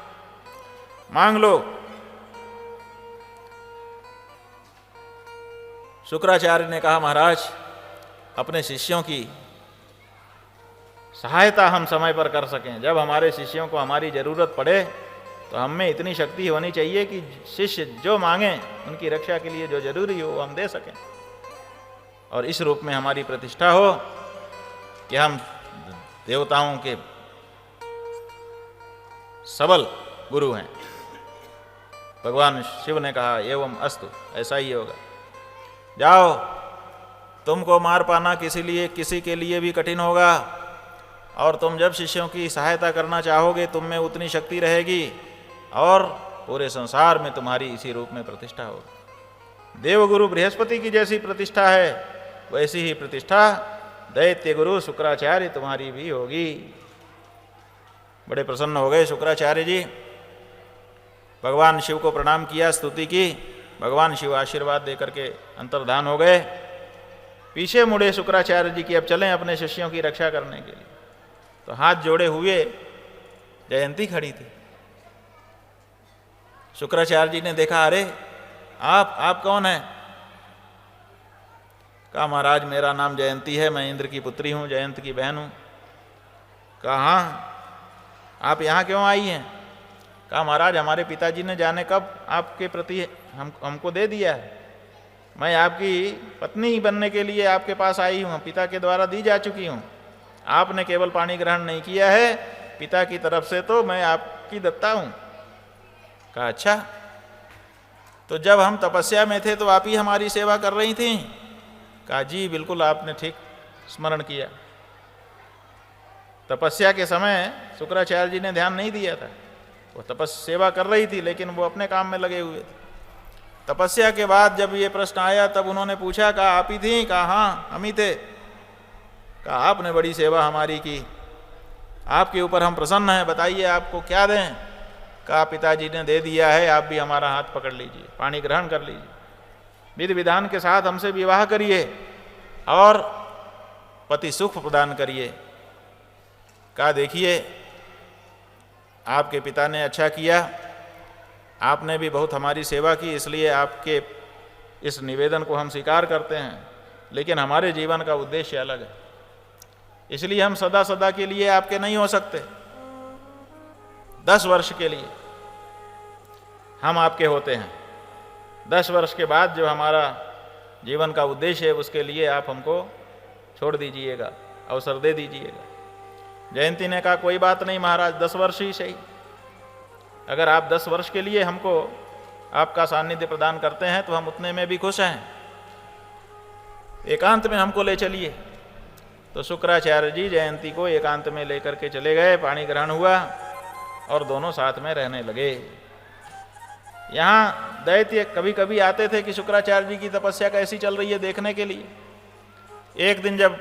मांग लो। शुक्राचार्य ने कहा, महाराज अपने शिष्यों की सहायता हम समय पर कर सकें, जब हमारे शिष्यों को हमारी ज़रूरत पड़े तो हम में इतनी शक्ति होनी चाहिए कि शिष्य जो मांगें उनकी रक्षा के लिए जो जरूरी हो हम दे सकें, और इस रूप में हमारी प्रतिष्ठा हो कि हम देवताओं के सबल गुरु हैं। भगवान शिव ने कहा, एवं अस्तु, ऐसा ही होगा। जाओ, तुमको मार पाना किसी के लिए भी कठिन होगा, और तुम जब शिष्यों की सहायता करना चाहोगे तुम में उतनी शक्ति रहेगी और पूरे संसार में तुम्हारी इसी रूप में प्रतिष्ठा होगी। देवगुरु बृहस्पति की जैसी प्रतिष्ठा है वैसी ही प्रतिष्ठा दैत्य गुरु शुक्राचार्य तुम्हारी भी होगी। बड़े प्रसन्न हो गए शुक्राचार्य जी, भगवान शिव को प्रणाम किया, स्तुति की। भगवान शिव आशीर्वाद देकर के अंतर्धान हो गए। पीछे मुड़े शुक्राचार्य जी की, अब चलें अपने शिष्यों की रक्षा करने के लिए। तो हाथ जोड़े हुए जयंती खड़ी थी। शुक्राचार्य जी ने देखा, अरे आप कौन हैं? कहा, महाराज मेरा नाम जयंती है, मैं इंद्र की पुत्री हूं, जयंत की बहन हूं। कहा, हाँ आप यहाँ क्यों आई हैं? कहा, महाराज हमारे पिताजी ने जाने कब आपके प्रति हमको दे दिया है, मैं आपकी पत्नी बनने के लिए आपके पास आई हूँ, पिता के द्वारा दी जा चुकी हूँ। आपने केवल पानी ग्रहण नहीं किया है, पिता की तरफ से तो मैं आपकी दत्ता हूँ। कहा, अच्छा, तो जब हम तपस्या में थे तो आप ही हमारी सेवा कर रही थी? कहा, जी बिल्कुल, आपने ठीक स्मरण किया। तपस्या के समय शुक्राचार्य जी ने ध्यान नहीं दिया था, वो सेवा कर रही थी लेकिन वो अपने काम में लगे हुए थे। तपस्या के बाद जब ये प्रश्न आया तब उन्होंने पूछा, कहा आप ही थी? कहा, हाँ हम ही थे। कहा, आपने बड़ी सेवा हमारी की, आपके ऊपर हम प्रसन्न हैं, बताइए आपको क्या दें? कहा, पिताजी ने दे दिया है, आप भी हमारा हाथ पकड़ लीजिए, पानी ग्रहण कर लीजिए, विधि विधान के साथ हमसे विवाह करिए और पति सुख प्रदान करिए। कहा, देखिए आपके पिता ने अच्छा किया, आपने भी बहुत हमारी सेवा की, इसलिए आपके इस निवेदन को हम स्वीकार करते हैं, लेकिन हमारे जीवन का उद्देश्य अलग है, इसलिए हम सदा सदा के लिए आपके नहीं हो सकते। 10 वर्ष के लिए हम आपके होते हैं, 10 वर्ष के बाद जो हमारा जीवन का उद्देश्य है उसके लिए आप हमको छोड़ दीजिएगा, अवसर दे दीजिएगा। जयंती ने कहा, कोई बात नहीं महाराज, 10 वर्ष ही सही, अगर आप 10 वर्ष के लिए हमको आपका सानिध्य प्रदान करते हैं तो हम उतने में भी खुश हैं, एकांत में हमको ले चलिए। तो शुक्राचार्य जी जयंती को एकांत में लेकर के चले गए, पानी ग्रहण हुआ और दोनों साथ में रहने लगे। यहाँ दैत्य कभी कभी आते थे कि शुक्राचार्य जी की तपस्या कैसी चल रही है देखने के लिए। एक दिन जब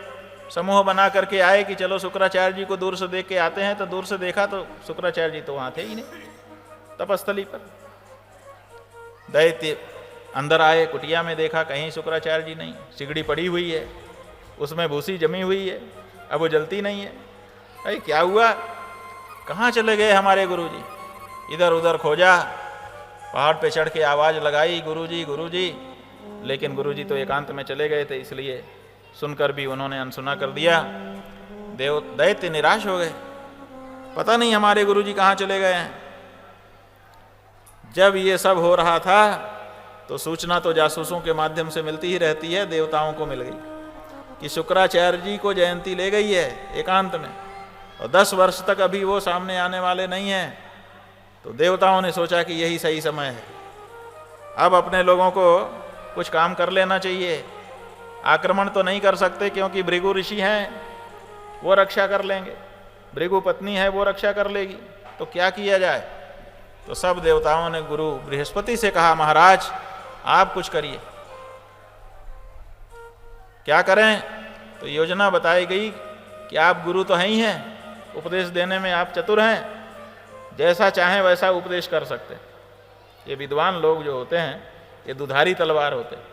समूह बना करके आए कि चलो शुक्राचार्य जी को दूर से देख के आते हैं, तो दूर से देखा तो शुक्राचार्य जी तो वहाँ थे ही नहीं तपस्थली पर। दैत्य अंदर आए, कुटिया में देखा कहीं शुक्राचार्य जी नहीं, सिगड़ी पड़ी हुई है, उसमें भूसी जमी हुई है, अब वो जलती नहीं है। अरे क्या हुआ, कहाँ चले गए हमारे गुरुजी? इधर उधर खोजा, पहाड़ पे चढ़ के आवाज़ लगाई, गुरुजी गुरुजी, लेकिन गुरुजी तो एकांत में चले गए थे, इसलिए सुनकर भी उन्होंने अनसुना कर दिया। दैत्य निराश हो गए, पता नहीं हमारे गुरुजी कहाँ चले गए हैं। जब ये सब हो रहा था तो सूचना तो जासूसों के माध्यम से मिलती ही रहती है, देवताओं को मिल गई कि शुक्राचार्य जी को जयंती ले गई है एकांत में, और 10 वर्ष तक अभी वो सामने आने वाले नहीं हैं। तो देवताओं ने सोचा कि यही सही समय है, अब अपने लोगों को कुछ काम कर लेना चाहिए। आक्रमण तो नहीं कर सकते क्योंकि भृगु ऋषि हैं, वो रक्षा कर लेंगे, भृगु पत्नी है वो रक्षा कर लेगी, तो क्या किया जाए? तो सब देवताओं ने गुरु बृहस्पति से कहा, महाराज आप कुछ करिए। क्या करें? तो योजना बताई गई कि आप गुरु तो हैं ही हैं, उपदेश देने में आप चतुर हैं, जैसा चाहें वैसा उपदेश कर सकते हैं। ये विद्वान लोग जो होते हैं ये दुधारी तलवार होते हैं।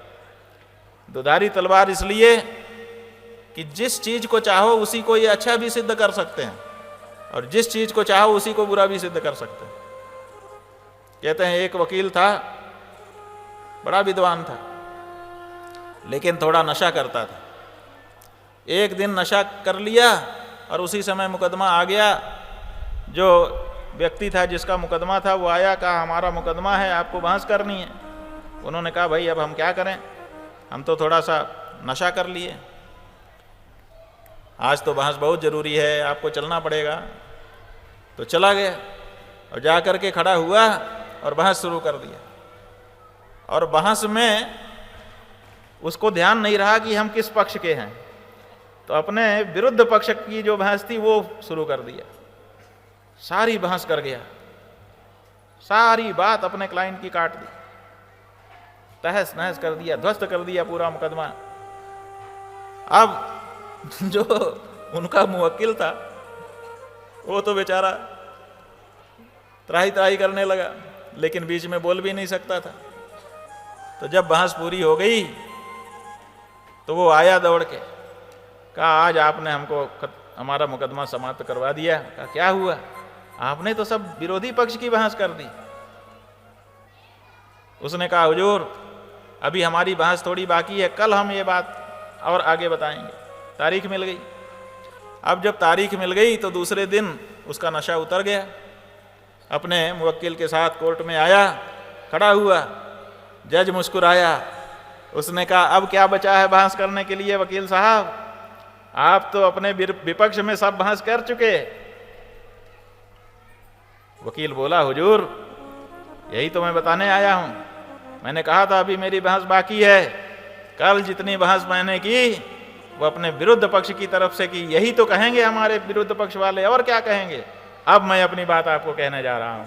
दुधारी तलवार इसलिए कि जिस चीज को चाहो उसी को ये अच्छा भी सिद्ध कर सकते हैं, और जिस चीज को चाहो उसी को बुरा भी सिद्ध कर सकते हैं। कहते हैं एक वकील था, बड़ा विद्वान था, लेकिन थोड़ा नशा करता था। एक दिन नशा कर लिया और उसी समय मुकदमा आ गया। जो व्यक्ति था जिसका मुकदमा था वो आया, कहा हमारा मुकदमा है, आपको बहस करनी है। उन्होंने कहा भाई अब हम क्या करें, हम तो थोड़ा सा नशा कर लिए, आज तो बहस बहुत ज़रूरी है, आपको चलना पड़ेगा। तो चला गया और जा कर के खड़ा हुआ और बहस शुरू कर दिया। और बहस में उसको ध्यान नहीं रहा कि हम किस पक्ष के हैं, तो अपने विरुद्ध पक्ष की जो बहस थी वो शुरू कर दिया। सारी बहस कर गया, सारी बात अपने क्लाइंट की काट दी, तहस नहस कर दिया, ध्वस्त कर दिया पूरा मुकदमा। अब जो उनका मुवक्किल था वो तो बेचारा त्राही त्राही करने लगा, लेकिन बीच में बोल भी नहीं सकता था। तो जब बहस पूरी हो गई तो वो आया दौड़ के, कहा आज आपने हमको हमारा मुकदमा समाप्त करवा दिया। कहा क्या हुआ, आपने तो सब विरोधी पक्ष की बहस कर दी। उसने कहा हुजूर अभी हमारी बहस थोड़ी बाकी है, कल हम ये बात और आगे बताएंगे। तारीख मिल गई। अब जब तारीख मिल गई तो दूसरे दिन उसका नशा उतर गया, अपने मुवक्किल के साथ कोर्ट में आया, खड़ा हुआ। जज मुस्कुराया, उसने कहा अब क्या बचा है बहस करने के लिए वकील साहब, आप तो अपने विपक्ष में सब बहस कर चुके। वकील बोला हुजूर यही तो मैं बताने आया हूं, मैंने कहा था अभी मेरी बहस बाकी है। कल जितनी बहस मैंने की वो अपने विरुद्ध पक्ष की तरफ से की, यही तो कहेंगे हमारे विरुद्ध पक्ष वाले, और क्या कहेंगे। अब मैं अपनी बात आपको कहने जा रहा हूं।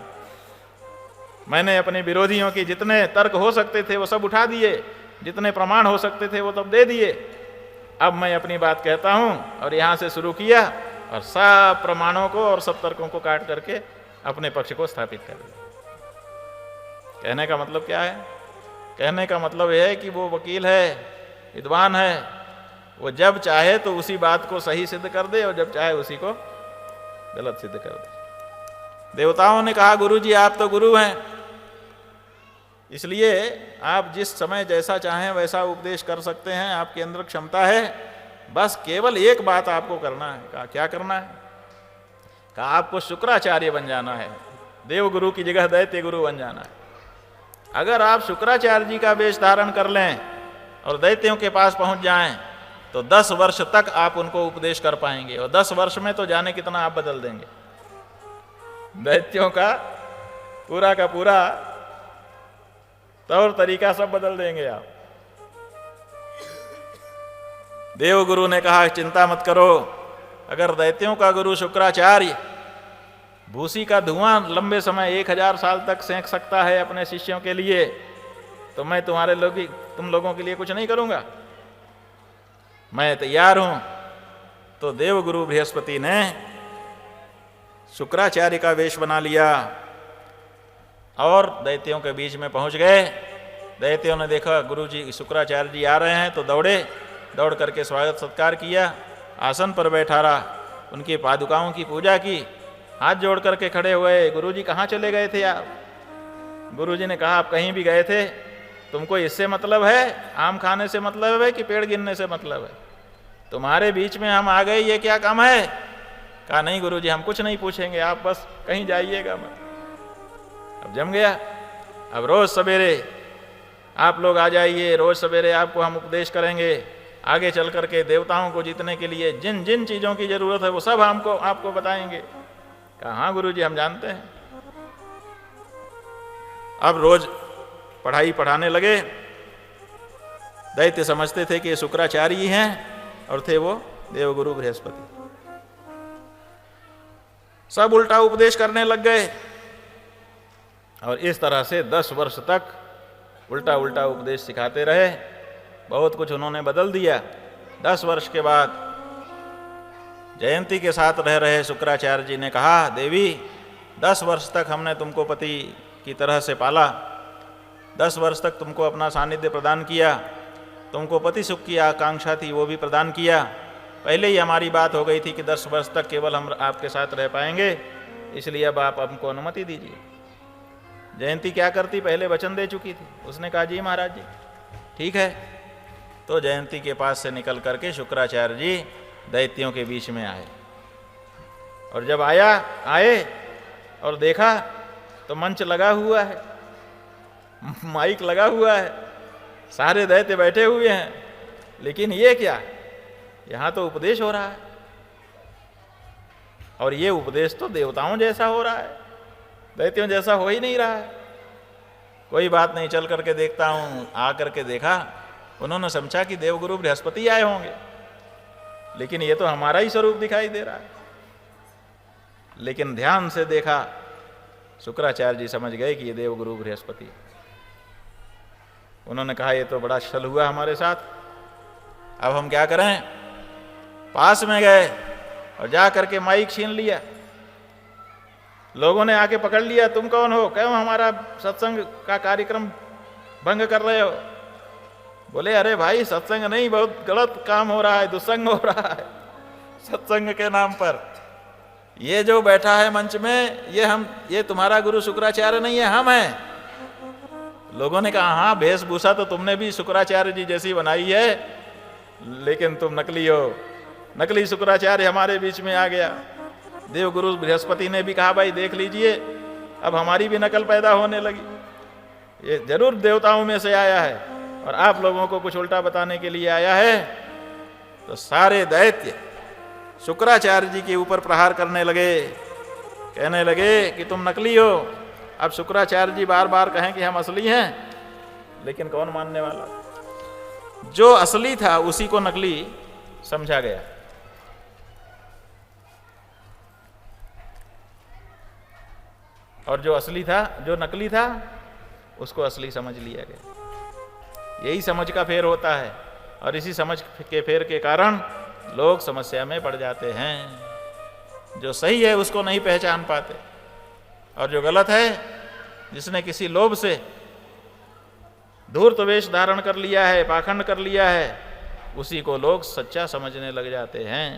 मैंने अपने विरोधियों की जितने तर्क हो सकते थे वो सब उठा दिए, जितने प्रमाण हो सकते थे वो सब दे दिए। अब मैं अपनी बात कहता हूं, और यहां से शुरू किया और सब प्रमाणों को और सब तर्कों को काट करके अपने पक्ष को स्थापित कर दिया। कहने का मतलब क्या है, कहने का मतलब यह है कि वो वकील है, विद्वान है, वो जब चाहे तो उसी बात को सही सिद्ध कर दे और जब चाहे उसी को गलत सिद्ध कर दे। देवताओं ने कहा गुरु जी आप तो गुरु हैं, इसलिए आप जिस समय जैसा चाहें वैसा उपदेश कर सकते हैं, आपके अंदर क्षमता है, बस केवल एक बात आपको करना है। कहा क्या करना है, कहा आपको शुक्राचार्य बन जाना है, देव गुरु की जगह दैत्य गुरु बन जाना है। अगर आप शुक्राचार्य जी का वेश धारण कर लें और दैत्यों के पास पहुंच जाएं तो 10 वर्ष तक आप उनको उपदेश कर पाएंगे, और 10 वर्ष में तो जाने कितना आप बदल देंगे। दैत्यों का पूरा तौर तरीका सब बदल देंगे आप। देव गुरु ने कहा चिंता मत करो, अगर दैत्यों का गुरु शुक्राचार्य भूसी का धुआं लंबे समय 1000 साल तक सेंक सकता है अपने शिष्यों के लिए, तो मैं तुम लोगों के लिए कुछ नहीं करूंगा, मैं तैयार हूं। तो देव गुरु बृहस्पति ने शुक्राचार्य का वेश बना लिया और दैत्यों के बीच में पहुंच गए। दैत्यों ने देखा गुरुजी शुक्राचार्य जी आ रहे हैं तो दौड़ करके स्वागत सत्कार किया, आसन पर बैठा रहा, उनकी पादुकाओं की पूजा की, हाथ जोड़ करके खड़े हुए। गुरुजी कहाँ चले गए थे आप? गुरुजी ने कहा आप कहीं भी गए थे, तुमको इससे मतलब है, आम खाने से मतलब है कि पेड़ गिनने से मतलब है? तुम्हारे बीच में हम आ गए, ये क्या काम है? कहा नहीं गुरुजी हम कुछ नहीं पूछेंगे, आप बस कहीं जाइएगा मत। अब जम गया। अब रोज सवेरे आप लोग आ जाइए, रोज सवेरे आपको हम उपदेश करेंगे, आगे चल करके देवताओं को जीतने के लिए जिन जिन चीजों की जरूरत है वो सब हमको आपको बताएंगे। कहा हाँ गुरुजी हम जानते हैं। अब रोज पढ़ाई पढ़ाने लगे। दैत्य समझते थे कि ये शुक्राचार्य ही हैं और थे वो देवगुरु बृहस्पति। सब उल्टा उपदेश करने लग गए और इस तरह से 10 वर्ष तक उल्टा उल्टा उपदेश सिखाते रहे। बहुत कुछ उन्होंने बदल दिया। 10 वर्ष के बाद जयंती के साथ रह रहे शुक्राचार्य जी ने कहा देवी 10 वर्ष तक हमने तुमको पति की तरह से पाला, 10 वर्ष तक तुमको अपना सानिध्य प्रदान किया, तुमको पति सुख की आकांक्षा थी वो भी प्रदान किया। पहले ही हमारी बात हो गई थी कि 10 वर्ष तक केवल हम आपके साथ रह पाएंगे, इसलिए अब आप हमको अनुमति दीजिए। जयंती क्या करती, पहले वचन दे चुकी थी। उसने कहा जी महाराज जी ठीक है। तो जयंती के पास से निकल करके शुक्राचार्य जी दैत्यों के बीच में आए। और जब आए और देखा तो मंच लगा हुआ है, माइक लगा हुआ है, सारे दैत्य बैठे हुए हैं, लेकिन ये क्या, यहाँ तो उपदेश हो रहा है और ये उपदेश तो देवताओं जैसा हो रहा है, दैत्यों जैसा हो ही नहीं रहा है। कोई बात नहीं, चल करके देखता हूँ। आ करके देखा, उन्होंने समझा कि देवगुरु बृहस्पति आए होंगे, लेकिन ये तो हमारा ही स्वरूप दिखाई दे रहा है। लेकिन ध्यान से देखा, शुक्राचार्य जी समझ गए कि ये देवगुरु बृहस्पति। उन्होंने कहा ये तो बड़ा छल हुआ हमारे साथ, अब हम क्या करें। पास में गए और जा करके माइक छीन लिया। लोगों ने आके पकड़ लिया, तुम कौन हो, क्यों हमारा सत्संग का कार्यक्रम भंग कर रहे हो। बोले अरे भाई सत्संग नहीं, बहुत गलत काम हो रहा है, दुस्संग हो रहा है सत्संग के नाम पर। ये जो बैठा है मंच में, ये तुम्हारा गुरु शुक्राचार्य नहीं है, हम हैं। लोगों ने कहा हाँ, वेशभूषा तो तुमने भी शुक्राचार्य जी जैसी बनाई है, लेकिन तुम नकली हो। नकली शुक्राचार्य हमारे बीच में आ गया। देवगुरु बृहस्पति ने भी कहा भाई देख लीजिए, अब हमारी भी नकल पैदा होने लगी। ये जरूर देवताओं में से आया है और आप लोगों को कुछ उल्टा बताने के लिए आया है। तो सारे दैत्य शुक्राचार्य जी के ऊपर प्रहार करने लगे, कहने लगे कि तुम नकली हो। अब शुक्राचार्य जी बार बार कहें कि हम असली हैं, लेकिन कौन मानने वाला। जो असली था उसी को नकली समझा गया। और जो असली था, जो नकली था, उसको असली समझ लिया गया। यही समझ का फेर होता है, और इसी समझ के फेर के कारण लोग समस्या में पड़ जाते हैं। जो सही है उसको नहीं पहचान पाते, और जो गलत है, जिसने किसी लोभ से धूर्त वेश धारण कर लिया है, पाखंड कर लिया है, उसी को लोग सच्चा समझने लग जाते हैं।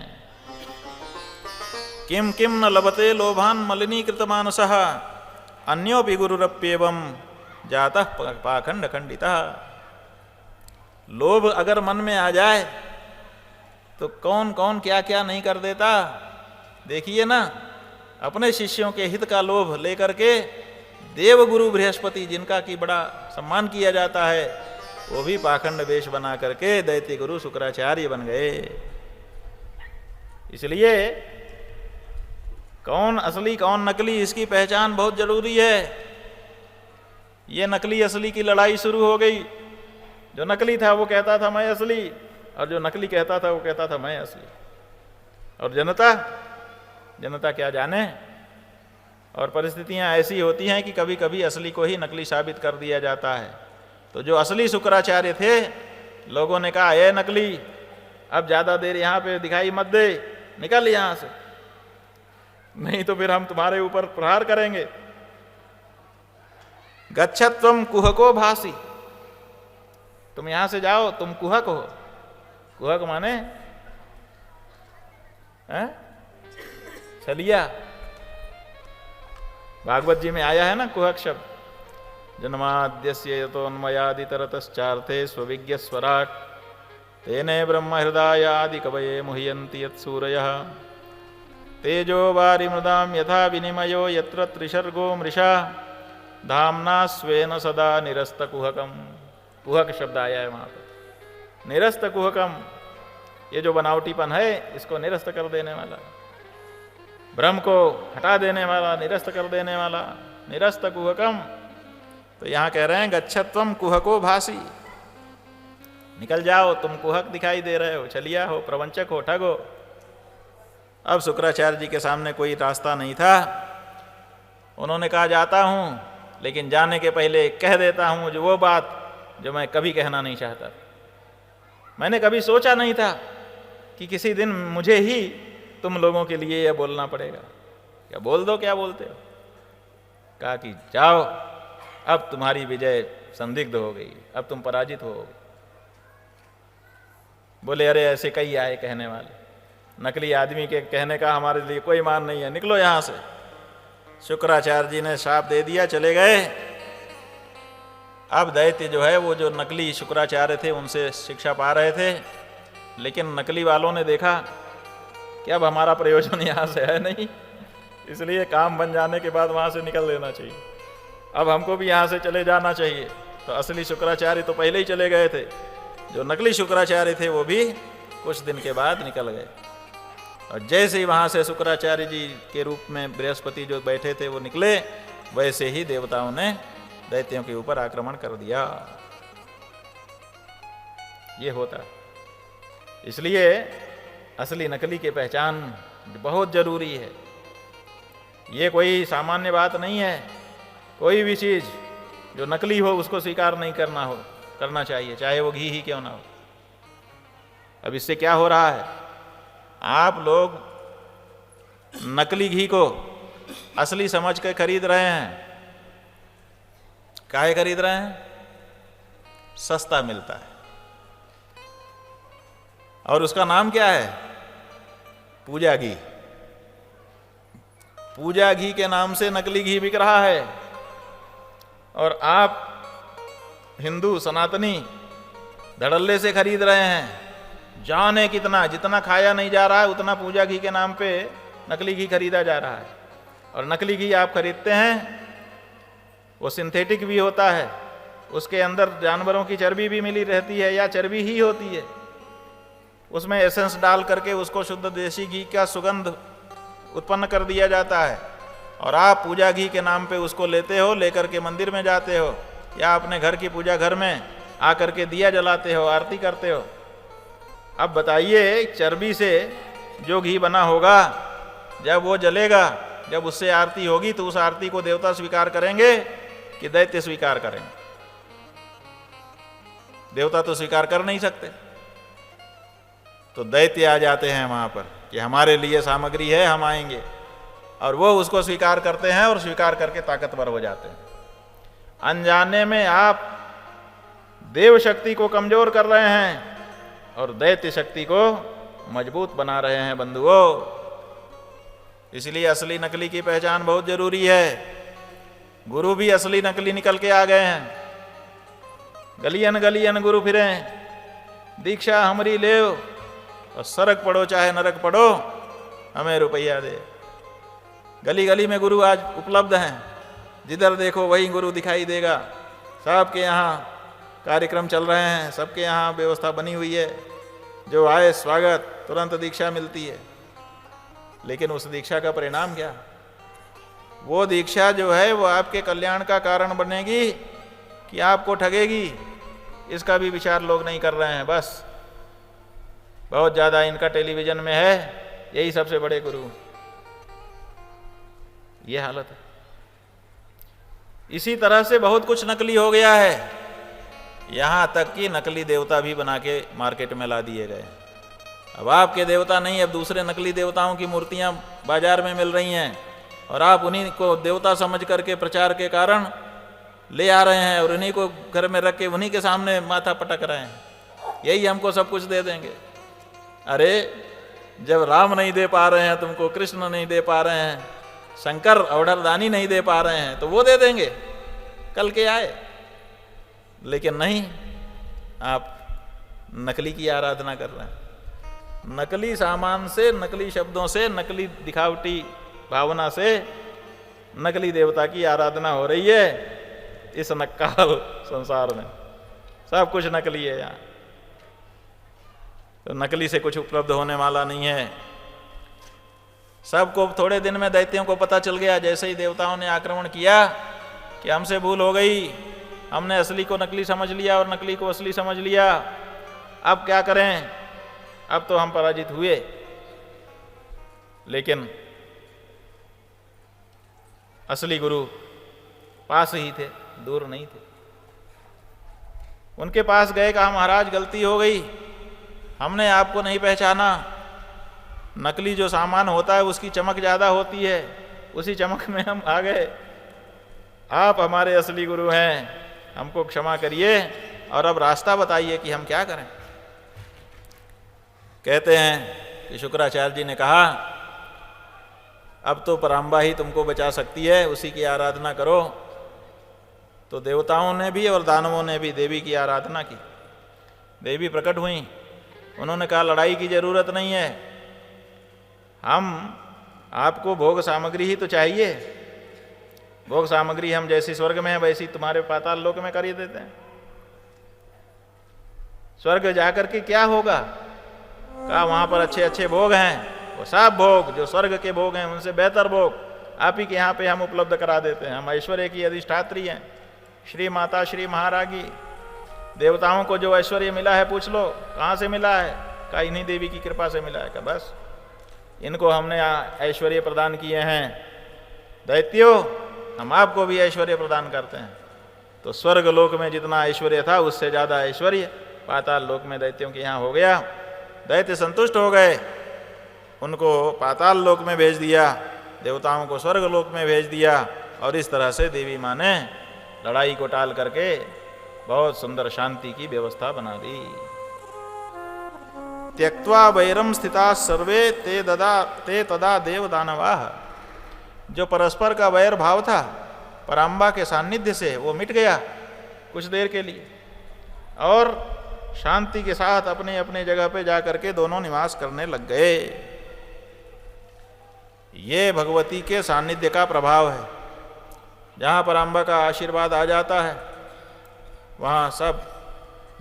किम किम न लभते लोभान मलिनीकृत मानसः अन्योपि गुरुरप्येवं जातः पाखंड खंडितः। लोभ अगर मन में आ जाए तो कौन कौन क्या क्या नहीं कर देता। देखिए ना, अपने शिष्यों के हित का लोभ लेकर के देवगुरु बृहस्पति, जिनका की बड़ा सम्मान किया जाता है, वो भी पाखंड वेश बना करके दैत्य गुरु शुक्राचार्य बन गए। इसलिए कौन असली कौन नकली, इसकी पहचान बहुत जरूरी है। ये नकली असली की लड़ाई शुरू हो गई। जो नकली था वो कहता था मैं असली, और जो नकली कहता था वो कहता था मैं असली। और जनता क्या जाने। और परिस्थितियां ऐसी होती हैं कि कभी कभी असली को ही नकली साबित कर दिया जाता है। तो जो असली शुक्राचार्य थे, लोगों ने कहा ए नकली, अब ज्यादा देर यहाँ पे दिखाई मत दे, निकल यहाँ से, नहीं तो फिर हम तुम्हारे ऊपर प्रहार करेंगे। गच्छत्वम कुहको भासी, तुम यहां से जाओ, तुम कुहक हो। कुहक माने छलिया। भागवत जी में आया है ना कुहक शब्द। जन्माद्यस्य यतोन्मयादितरतश्चार्थे स्वविज्ञ स्वराट तेने ब्रह्म हृदयादि कवये मुह्यन्ति यत्सूरयः तेजो वारि मृदां यथा विनिमयो यत्र त्रिशर्गो मृषा धाम्ना स्वेन सदा निरस्त कुहकम। कुहक शब्द आया है वहां पर। निरस्त कुहकम, ये जो बनावटीपन है इसको निरस्त कर देने वाला, भ्रम को हटा देने वाला, निरस्त कर देने वाला, निरस्त कुहकम। तो यहां कह रहे हैं गच्छत्वम कुहको भासी, निकल जाओ, तुम कुहक दिखाई दे रहे हो, छलिया हो, प्रवंचक हो, ठग हो। अब शुक्राचार्य जी के सामने कोई रास्ता नहीं था। उन्होंने कहा जाता हूं, लेकिन जाने के पहले कह देता हूं जो वो बात जो मैं कभी कहना नहीं चाहता। मैंने कभी सोचा नहीं था कि किसी दिन मुझे ही तुम लोगों के लिए यह बोलना पड़ेगा। क्या बोल दो, क्या बोलते हो। कहा कि जाओ, अब तुम्हारी विजय संदिग्ध हो गई, अब तुम पराजित हो। बोले अरे ऐसे कई आए कहने वाले, नकली आदमी के कहने का हमारे लिए कोई मान नहीं है, निकलो यहां से। शुक्राचार्य जी ने शाप दे दिया, चले गए। अब दैत्य जो है वो जो नकली शुक्राचार्य थे उनसे शिक्षा पा रहे थे, लेकिन नकली वालों ने देखा कि अब हमारा प्रयोजन यहाँ से है नहीं, इसलिए काम बन जाने के बाद वहाँ से निकल लेना चाहिए, अब हमको भी यहाँ से चले जाना चाहिए। तो असली शुक्राचार्य तो पहले ही चले गए थे, जो नकली शुक्राचार्य थे वो भी कुछ दिन के बाद निकल गए। और जैसे ही वहाँ से शुक्राचार्य जी के रूप में बृहस्पति जो बैठे थे वो निकले, वैसे ही देवताओं ने दैत्यों के ऊपर आक्रमण कर दिया। ये होता, इसलिए असली नकली की पहचान बहुत जरूरी है। ये कोई सामान्य बात नहीं है, कोई भी चीज जो नकली हो उसको स्वीकार नहीं करना चाहिए, चाहे वो घी ही क्यों ना हो। अब इससे क्या हो रहा है, आप लोग नकली घी को असली समझ के खरीद रहे हैं। काहे खरीद रहे हैं? सस्ता मिलता है, और उसका नाम क्या है? पूजा घी। पूजा घी के नाम से नकली घी बिक रहा है, और आप हिंदू सनातनी धड़ल्ले से खरीद रहे हैं। जाने कितना, जितना खाया नहीं जा रहा है उतना पूजा घी के नाम पे नकली घी खरीदा जा रहा है। और नकली घी आप खरीदते हैं वो सिंथेटिक भी होता है, उसके अंदर जानवरों की चर्बी भी मिली रहती है या चर्बी ही होती है, उसमें एसेंस डाल करके उसको शुद्ध देसी घी का सुगंध उत्पन्न कर दिया जाता है। और आप पूजा घी के नाम पे उसको लेते हो, लेकर के मंदिर में जाते हो या अपने घर की पूजा घर में आकर के दिया जलाते हो, आरती करते हो। अब बताइए, चर्बी से जो घी बना होगा जब वो जलेगा, जब उससे आरती होगी, तो उस आरती को देवता स्वीकार करेंगे कि दैत्य स्वीकार करेंगे? देवता तो स्वीकार कर नहीं सकते। तो दैत्य आ जाते हैं वहां पर कि हमारे लिए सामग्री है, हम आएंगे, और वो उसको स्वीकार करते हैं और स्वीकार करके ताकतवर हो जाते हैं। अनजाने में आप देव शक्ति को कमजोर कर रहे हैं और दैत्य शक्ति को मजबूत बना रहे हैं बंधुओं। इसलिए असली नकली की पहचान बहुत जरूरी है। गुरु भी असली नकली निकल के आ गए हैं। गलियन गलियन गुरु फिरे, दीक्षा हमारी ले, और सरक पड़ो चाहे नरक पड़ो, हमें रुपया दे। गली गली में गुरु आज उपलब्ध हैं, जिधर देखो वही गुरु दिखाई देगा। सबके यहाँ कार्यक्रम चल रहे हैं, सबके यहाँ व्यवस्था बनी हुई है, जो आए स्वागत, तुरंत दीक्षा मिलती है। लेकिन उस दीक्षा का परिणाम क्या? वो दीक्षा जो है वो आपके कल्याण का कारण बनेगी कि आपको ठगेगी, इसका भी विचार लोग नहीं कर रहे हैं। बस बहुत ज़्यादा इनका टेलीविजन में है, यही सबसे बड़े गुरु। ये हालत है। इसी तरह से बहुत कुछ नकली हो गया है, यहाँ तक कि नकली देवता भी बना के मार्केट में ला दिए गए। अब आपके देवता नहीं, अब दूसरे नकली देवताओं की मूर्तियां बाजार में मिल रही हैं, और आप उन्हीं को देवता समझ करके प्रचार के कारण ले आ रहे हैं, और उन्हीं को घर में रख के उन्हीं के सामने माथा पटक रहे हैं, यही हमको सब कुछ दे देंगे। अरे जब राम नहीं दे पा रहे हैं तुमको, कृष्ण नहीं दे पा रहे हैं, शंकर अवधरदानी नहीं दे पा रहे हैं, तो वो दे देंगे कल के आए। लेकिन नहीं, आप नकली की आराधना कर रहे हैं। नकली सामान से, नकली शब्दों से, नकली दिखावटी भावना से नकली देवता की आराधना हो रही है इस नक्काल संसार में। सब कुछ नकली है यहाँ, तो नकली से कुछ उपलब्ध होने वाला नहीं है। सबको थोड़े दिन में दैत्यों को पता चल गया, जैसे ही देवताओं ने आक्रमण किया कि हमसे भूल हो गई, हमने असली को नकली समझ लिया और नकली को असली समझ लिया, अब क्या करें, अब तो हम पराजित हुए। लेकिन असली गुरु पास ही थे, दूर नहीं थे। उनके पास गए, कहा महाराज गलती हो गई, हमने आपको नहीं पहचाना। नकली जो सामान होता है उसकी चमक ज़्यादा होती है, उसी चमक में हम आ गए। आप हमारे असली गुरु हैं, हमको क्षमा करिए और अब रास्ता बताइए कि हम क्या करें। कहते हैं कि शुक्राचार्य जी ने कहा, अब तो पराम्बा ही तुमको बचा सकती है, उसी की आराधना करो। तो देवताओं ने भी और दानवों ने भी देवी की आराधना की। देवी प्रकट हुई, उन्होंने कहा लड़ाई की जरूरत नहीं है, हम आपको भोग सामग्री ही तो चाहिए, भोग सामग्री हम जैसी स्वर्ग में है वैसी तुम्हारे पाताल लोक में कर ही देते हैं। स्वर्ग जाकर के क्या होगा? कहा वहां पर अच्छे अच्छे भोग हैं, वो सब भोग जो स्वर्ग के भोग हैं उनसे बेहतर भोग आप ही के यहाँ पे हम उपलब्ध करा देते हैं। हम ऐश्वर्य की अधिष्ठात्री हैं, श्री माता श्री महारागी। देवताओं को जो ऐश्वर्य मिला है पूछ लो कहाँ से मिला है? कहा इन्हीं देवी की कृपा से मिला है। कहा बस इनको हमने ऐश्वर्य प्रदान किए हैं, दैत्यों हम आपको भी ऐश्वर्य प्रदान करते हैं। तो स्वर्ग लोक में जितना ऐश्वर्य था उससे ज़्यादा ऐश्वर्य पाताल लोक में दैत्यों के यहाँ हो गया। दैत्य संतुष्ट हो गए, उनको पाताल लोक में भेज दिया, देवताओं को स्वर्ग लोक में भेज दिया। और इस तरह से देवी माँ ने लड़ाई को टाल करके बहुत सुंदर शांति की व्यवस्था बना दी। त्यक्त्वा वैरम स्थिता सर्वे ते तदा देव दानवाः। जो परस्पर का वैर भाव था पराम्बा के सान्निध्य से वो मिट गया कुछ देर के लिए, और शांति के साथ अपने अपने जगह पे जा करके दोनों निवास करने लग गए। ये भगवती के सान्निध्य का प्रभाव है। जहाँ पराम्बा का आशीर्वाद आ जाता है वहाँ सब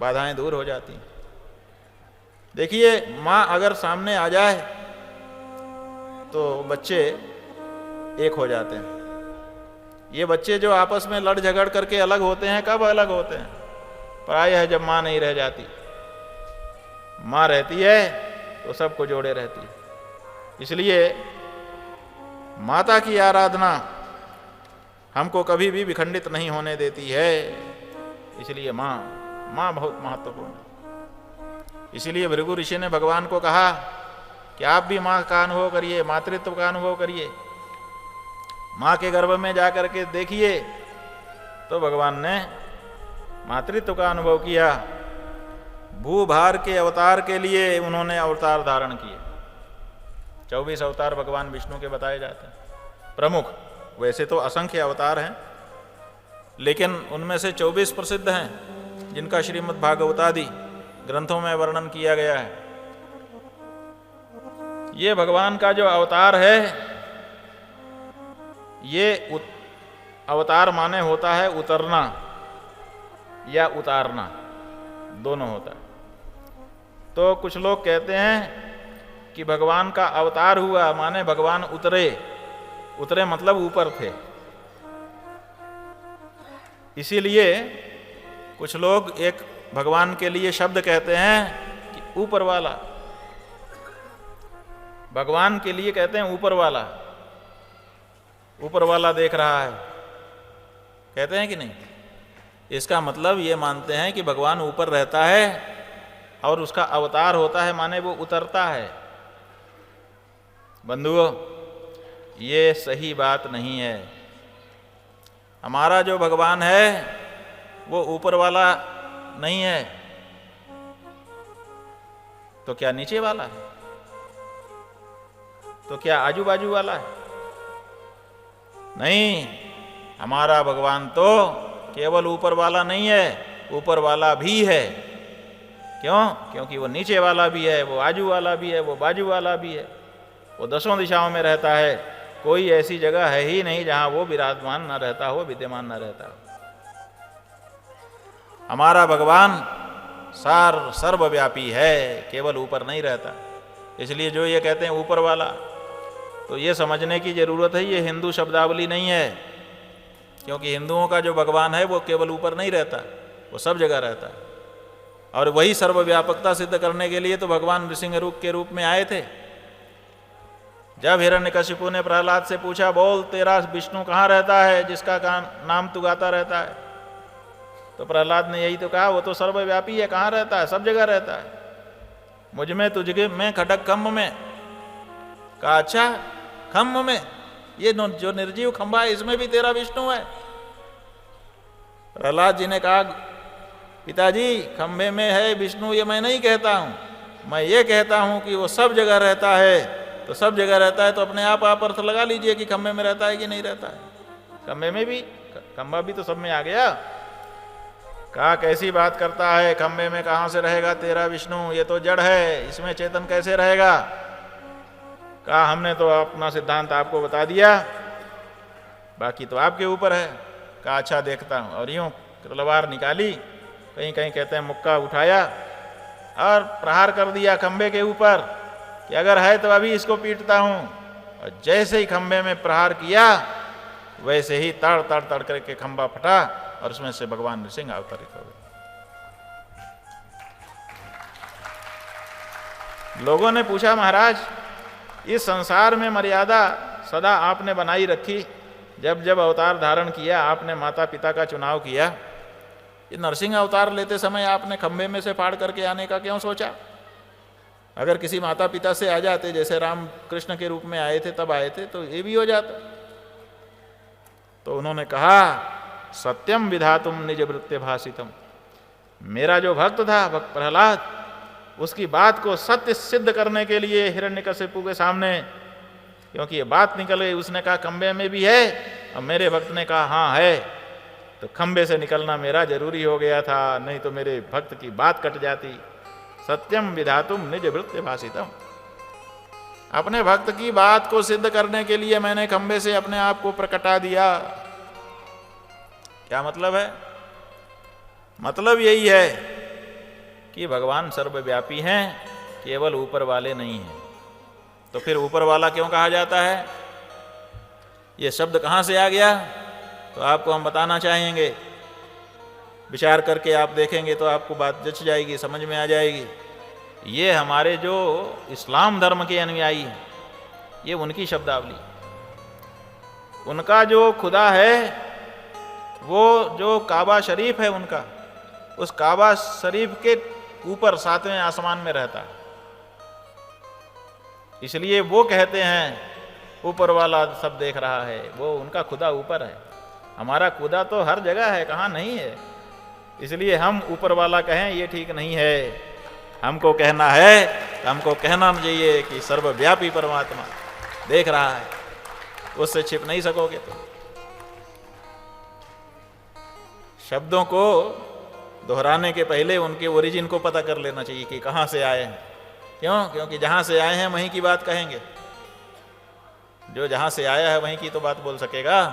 बाधाएं दूर हो जाती हैं। देखिए माँ अगर सामने आ जाए तो बच्चे एक हो जाते हैं। ये बच्चे जो आपस में लड़ झगड़ करके अलग होते हैं, कब अलग होते हैं? प्रायः जब माँ नहीं रह जाती। माँ रहती है तो सबको जोड़े रहती है। इसलिए माता की आराधना हमको कभी भी विखंडित नहीं होने देती है। इसलिए माँ बहुत महत्वपूर्ण है। इसीलिए भृगु ऋषि ने भगवान को कहा कि आप भी माँ का अनुभव करिए, मातृत्व का अनुभव करिए, माँ के गर्भ में जा करके देखिए। तो भगवान ने मातृत्व का अनुभव किया। भूभार के अवतार के लिए उन्होंने अवतार धारण किए। 24 अवतार भगवान विष्णु के बताए जाते हैं प्रमुख। वैसे तो असंख्य अवतार हैं, लेकिन उनमें से 24 प्रसिद्ध हैं जिनका श्रीमद् भागवतादि ग्रंथों में वर्णन किया गया है। ये भगवान का जो अवतार है, ये अवतार माने होता है उतरना या उतारना, दोनों होता है। तो कुछ लोग कहते हैं कि भगवान का अवतार हुआ माने भगवान उतरे। उतरे मतलब ऊपर थे। इसीलिए कुछ लोग एक भगवान के लिए शब्द कहते हैं कि ऊपर वाला। भगवान के लिए कहते हैं ऊपर वाला। ऊपर वाला देख रहा है, कहते हैं कि नहीं? इसका मतलब ये मानते हैं कि भगवान ऊपर रहता है और उसका अवतार होता है माने वो उतरता है। बंधुओं, ये सही बात नहीं है। हमारा जो भगवान है वो ऊपर वाला नहीं है, तो क्या नीचे वाला है? तो क्या आजू बाजू वाला है? नहीं, हमारा भगवान तो केवल ऊपर वाला नहीं है, ऊपर वाला भी है। क्यों? क्योंकि वो नीचे वाला भी है, वो आजू वाला भी है, वो बाजू वाला भी है। वो दसों दिशाओं में रहता है। कोई ऐसी जगह है ही नहीं जहां वो विराजमान न रहता हो, विद्यमान न रहता हो। हमारा भगवान सर्वव्यापी है, केवल ऊपर नहीं रहता। इसलिए जो ये कहते हैं ऊपर वाला, तो ये समझने की जरूरत है ये हिंदू शब्दावली नहीं है। क्योंकि हिंदुओं का जो भगवान है वो केवल ऊपर नहीं रहता, वो सब जगह रहता है। और वही सर्वव्यापकता सिद्ध करने के लिए तो भगवान नृसिंह रूप के रूप में आए थे। जब हिरण्यकशिपु ने प्रहलाद से पूछा, बोल तेरा विष्णु कहाँ रहता है जिसका नाम तू गाता रहता है? तो प्रहलाद ने यही तो कहा, वो तो सर्वव्यापी है, कहाँ रहता है? सब जगह रहता है। मुझ में, तुझ में, खटक खम्भ में। कहा अच्छा, खम्भ में? ये जो निर्जीव खंभा है इसमें भी तेरा विष्णु है? प्रहलाद जी ने कहा, पिताजी खंभे में है विष्णु ये मैं नहीं कहता हूं, मैं ये कहता हूं कि वो सब जगह रहता है। तो सब जगह रहता है तो अपने आप अर्थ लगा लीजिए कि खंभे में रहता है कि नहीं रहता है। खंभे में भी खंबा भी तो सब में आ गया। कहा कैसी बात करता है, खंबे में कहां से रहेगा तेरा विष्णु, ये तो जड़ है, इसमें चेतन कैसे रहेगा। कहा हमने तो अपना सिद्धांत आपको बता दिया, बाकी तो आपके ऊपर है। कहा अच्छा देखता हूं, और यूं तलवार निकाली, कहीं कहीं कहते हैं मुक्का उठाया और प्रहार कर दिया खंबे के ऊपर कि अगर है तो अभी इसको पीटता हूं। और जैसे ही खंबे में प्रहार किया वैसे ही तड़ तड़ तड़ करके खंबा फटा और उसमें से भगवान नृसिंह अवतरित हो गए। लोगों ने पूछा महाराज इस संसार में मर्यादा सदा आपने बनाई रखी, जब जब अवतार धारण किया आपने माता पिता का चुनाव किया, ये नरसिंह अवतार लेते समय आपने खंबे में से फाड़ करके आने का क्यों सोचा। अगर किसी माता पिता से आ जाते, जैसे राम कृष्ण के रूप में आए थे तब आए थे, तो ये भी हो जाता। तो उन्होंने कहा सत्यम विधातुम निज वृत्ति भाषितम, मेरा जो भक्त था भक्त प्रहलाद, उसकी बात को सत्य सिद्ध करने के लिए हिरण्यकशिपु के सामने, क्योंकि ये बात निकल गई, उसने कहा खंबे में भी है और मेरे भक्त ने कहा हाँ है, तो खंबे से निकलना मेरा जरूरी हो गया था, नहीं तो मेरे भक्त की बात कट जाती। सत्यम विधातुम निज वृत्ति भाषितम, अपने भक्त की बात को सिद्ध करने के लिए मैंने खंबे से अपने आप को प्रकटा दिया। क्या मतलब है? मतलब यही है कि भगवान सर्वव्यापी हैं, केवल ऊपर वाले नहीं हैं। तो फिर ऊपर वाला क्यों कहा जाता है? ये शब्द कहाँ से आ गया? तो आपको हम बताना चाहेंगे। विचार करके आप देखेंगे तो आपको बात जच जाएगी, समझ में आ जाएगी। ये हमारे जो इस्लाम धर्म के अनुयायी हैं, ये उनकी शब्दावली। उनका जो खुदा है वो जो काबा शरीफ है उनका, उस काबा शरीफ के ऊपर 7वें आसमान में रहता है। इसलिए वो कहते हैं ऊपर वाला सब देख रहा है, वो उनका खुदा ऊपर है। हमारा खुदा तो हर जगह है, कहाँ नहीं है। इसलिए हम ऊपर वाला कहें ये ठीक नहीं है। हमको कहना है, हमको कहना चाहिए कि सर्वव्यापी परमात्मा देख रहा है, उससे छिप नहीं सकोगे। तो शब्दों को दोहराने के पहले उनके ओरिजिन को पता कर लेना चाहिए कि कहाँ से आए हैं। क्यों? क्योंकि जहाँ से आए हैं वहीं की बात कहेंगे। जो जहाँ से आया है वहीं की तो बात बोल सकेगा।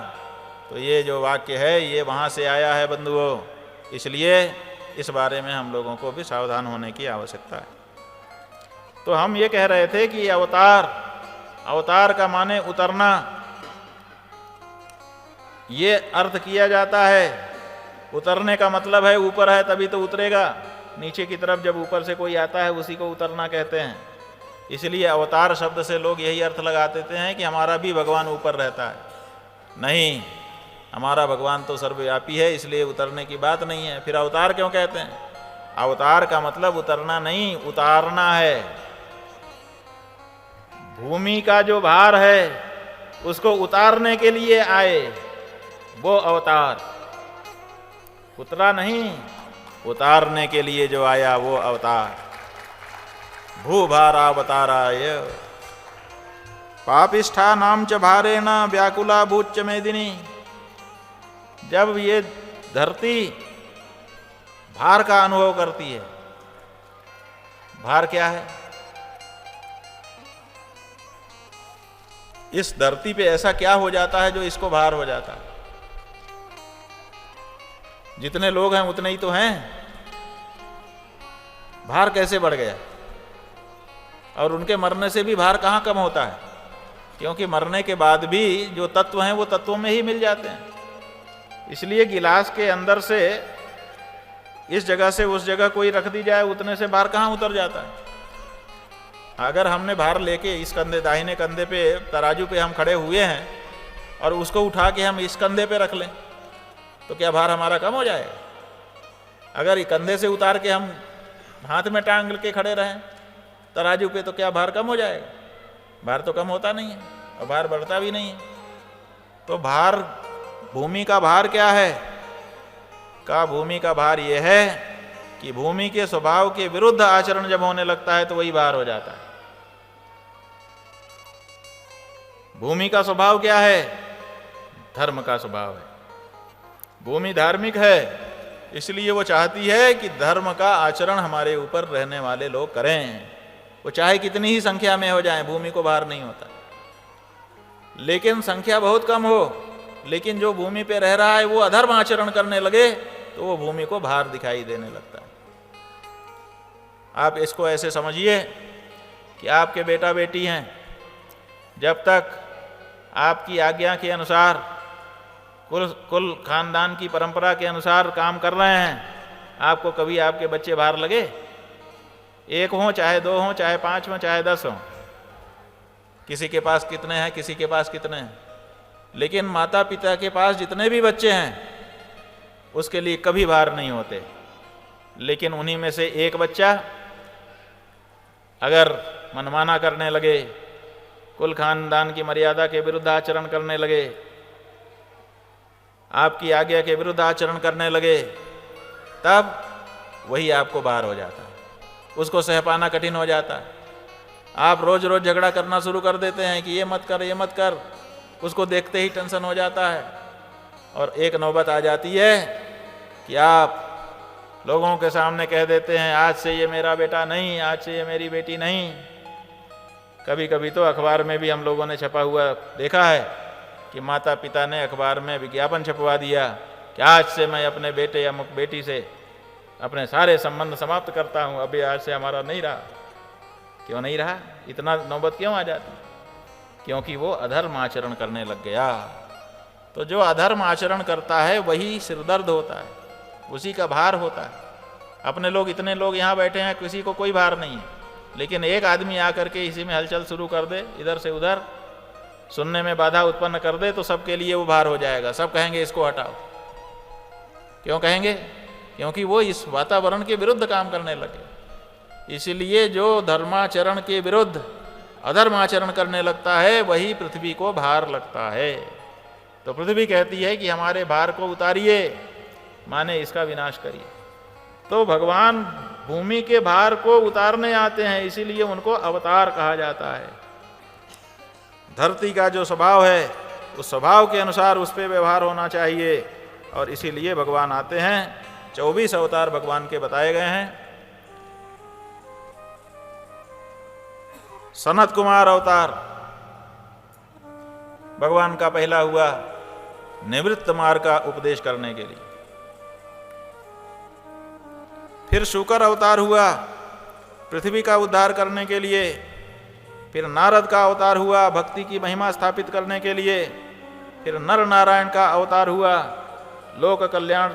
तो ये जो वाक्य है ये वहाँ से आया है बंधुओं, इसलिए इस बारे में हम लोगों को भी सावधान होने की आवश्यकता है। तो हम ये कह रहे थे कि अवतार, अवतार का माने उतरना, ये अर्थ किया जाता है। उतरने का मतलब है ऊपर है तभी तो उतरेगा। नीचे की तरफ जब ऊपर से कोई आता है उसी को उतरना कहते हैं। इसलिए अवतार शब्द से लोग यही अर्थ लगा देते हैं कि हमारा भी भगवान ऊपर रहता है। नहीं, हमारा भगवान तो सर्वव्यापी है, इसलिए उतरने की बात नहीं है। फिर अवतार क्यों कहते हैं? अवतार का मतलब उतरना नहीं, उतारना है। भूमि का जो भार है उसको उतारने के लिए आए, वो अवतार। उतरा नहीं, उतारने के लिए जो आया वो अवतार। भूभारावताराय पापिष्ठा नाम च भारेण व्याकुला भूच मेदिनी। जब ये धरती भार का अनुभव करती है, भार क्या है? इस धरती पे ऐसा क्या हो जाता है जो इसको भार हो जाता है? जितने लोग हैं उतने ही तो हैं, भार कैसे बढ़ गया? और उनके मरने से भी भार कहाँ कम होता है? क्योंकि मरने के बाद भी जो तत्व हैं वो तत्वों में ही मिल जाते हैं। इसलिए गिलास के अंदर से इस जगह से उस जगह कोई रख दी जाए, उतने से भार कहाँ उतर जाता है? अगर हमने भार लेके इस कंधे, दाहिने कंधे पे तराजू पे हम खड़े हुए हैं और उसको उठा के हम इस कंधे पे रख लें तो क्या भार हमारा कम हो जाएगा? अगर ये कंधे से उतार के हम हाथ में टांग के खड़े रहें तराजू पे तो क्या भार कम हो जाएगा? भार तो कम होता नहीं है और भार बढ़ता भी नहीं है। तो भार, भूमि का भार क्या है? का भूमि का भार यह है कि भूमि के स्वभाव के विरुद्ध आचरण जब होने लगता है तो वही भार हो जाता है। भूमि का स्वभाव क्या है? धर्म का स्वभाव है। भूमि धार्मिक है, इसलिए वो चाहती है कि धर्म का आचरण हमारे ऊपर रहने वाले लोग करें। वो चाहे कितनी ही संख्या में हो जाए, भूमि को भार नहीं होता। लेकिन संख्या बहुत कम हो, लेकिन जो भूमि पे रह रहा है वो अधर्म आचरण करने लगे तो वो भूमि को भार दिखाई देने लगता है। आप इसको ऐसे समझिए कि आपके बेटा बेटी हैं, जब तक आपकी आज्ञा के अनुसार कुल खानदान की परंपरा के अनुसार काम कर रहे हैं, आपको कभी आपके बच्चे भार लगे? एक हों चाहे दो हों चाहे 5 हों चाहे 10 हों, किसी के पास कितने हैं किसी के पास कितने हैं, लेकिन माता पिता के पास जितने भी बच्चे हैं उसके लिए कभी भार नहीं होते। लेकिन उन्हीं में से एक बच्चा अगर मनमाना करने लगे, कुल खानदान की मर्यादा के विरुद्ध आचरण करने लगे, आपकी आज्ञा के विरुद्ध आचरण करने लगे, तब वही आपको भार हो जाता है, उसको सह पाना कठिन हो जाता है। आप रोज रोज झगड़ा करना शुरू कर देते हैं कि ये मत कर ये मत कर, उसको देखते ही टेंशन हो जाता है। और एक नौबत आ जाती है कि आप लोगों के सामने कह देते हैं आज से ये मेरा बेटा नहीं, आज से ये मेरी बेटी नहीं। कभी कभी तो अखबार में भी हम लोगों ने छपा हुआ देखा है कि माता पिता ने अखबार में विज्ञापन छपवा दिया कि आज से मैं अपने बेटे या बेटी से अपने सारे संबंध समाप्त करता हूँ, अभी आज से हमारा नहीं रहा। क्यों नहीं रहा? इतना नौबत क्यों आ जाती? क्योंकि वो अधर्म आचरण करने लग गया। तो जो अधर्म आचरण करता है वही सिरदर्द होता है, उसी का भार होता है। अपने लोग इतने लोग यहाँ बैठे हैं, किसी को कोई भार नहीं है, लेकिन एक आदमी आकर के इसी में हलचल शुरू कर दे, इधर से उधर सुनने में बाधा उत्पन्न कर दे, तो सबके लिए वो भार हो जाएगा। सब कहेंगे इसको हटाओ। क्यों कहेंगे? क्योंकि वो इस वातावरण के विरुद्ध काम करने लगे। इसलिए जो धर्माचरण के विरुद्ध अधर्म आचरण करने लगता है वही पृथ्वी को भार लगता है। तो पृथ्वी कहती है कि हमारे भार को उतारिए, माने इसका विनाश करिए। तो भगवान भूमि के भार को उतारने आते हैं, इसीलिए उनको अवतार कहा जाता है। धरती का जो स्वभाव है उस स्वभाव के अनुसार उस पर व्यवहार होना चाहिए, और इसीलिए भगवान आते हैं। 24 अवतार भगवान के बताए गए हैं। सनत कुमार अवतार भगवान का पहला हुआ निवृत्त मार्ग का उपदेश करने के लिए। फिर शुकर अवतार हुआ पृथ्वी का उद्धार करने के लिए। फिर नारद का अवतार हुआ भक्ति की महिमा स्थापित करने के लिए। फिर नर नारायण का अवतार हुआ लोक कल्याण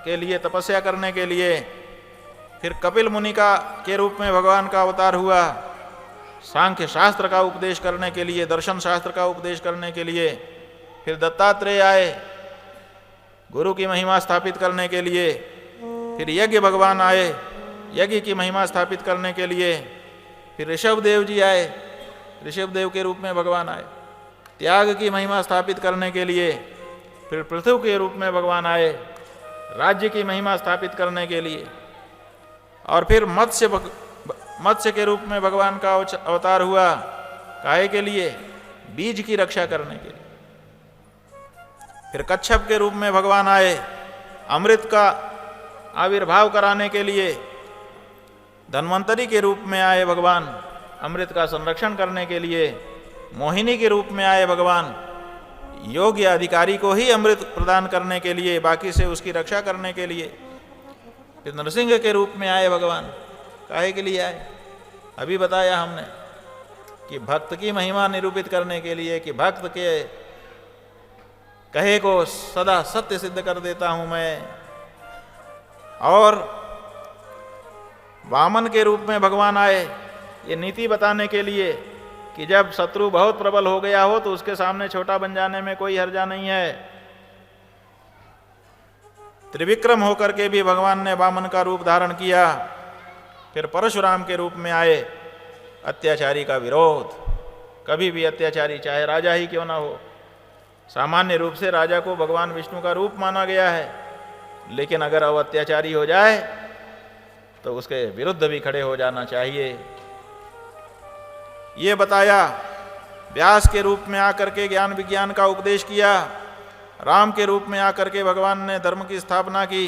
के लिए, तपस्या करने के लिए। फिर कपिल मुनि का के रूप में भगवान का अवतार हुआ सांख्य शास्त्र का उपदेश करने के लिए, दर्शन शास्त्र का उपदेश करने के लिए। फिर दत्तात्रेय आए गुरु की महिमा स्थापित करने के लिए। फिर यज्ञ भगवान आए यज्ञ की महिमा स्थापित करने के लिए। फिर ऋषभ देव जी आए, ऋषभ देव के रूप में भगवान आए त्याग की महिमा स्थापित करने के लिए। फिर पृथु के रूप में भगवान आए राज्य की महिमा स्थापित करने के लिए। और फिर मत्स्य के रूप में भगवान का अवतार हुआ काहे के लिए? बीज की रक्षा करने के लिए। फिर कच्छप के रूप में भगवान आए अमृत का आविर्भाव कराने के लिए। धन्वंतरी के रूप में आए भगवान अमृत का संरक्षण करने के लिए। मोहिनी के रूप में आए भगवान योग्य अधिकारी को ही अमृत प्रदान करने के लिए, बाकी से उसकी रक्षा करने के लिए। फिर नरसिंह के रूप में आए भगवान, काहे के लिए आए? अभी बताया हमने कि भक्त की महिमा निरूपित करने के लिए, कि भक्त के कहे को सदा सत्य सिद्ध कर देता हूं मैं। और वामन के रूप में भगवान आए ये नीति बताने के लिए कि जब शत्रु बहुत प्रबल हो गया हो तो उसके सामने छोटा बन जाने में कोई हर्जा नहीं है। त्रिविक्रम होकर के भी भगवान ने वामन का रूप धारण किया। फिर परशुराम के रूप में आए अत्याचारी का विरोध। कभी भी अत्याचारी चाहे राजा ही क्यों ना हो, सामान्य रूप से राजा को भगवान विष्णु का रूप माना गया है, लेकिन अगर वो अत्याचारी हो जाए तो उसके विरुद्ध भी खड़े हो जाना चाहिए। ये बताया। व्यास के रूप में आकर के ज्ञान विज्ञान का उपदेश किया। राम के रूप में आकर के भगवान ने धर्म की स्थापना की,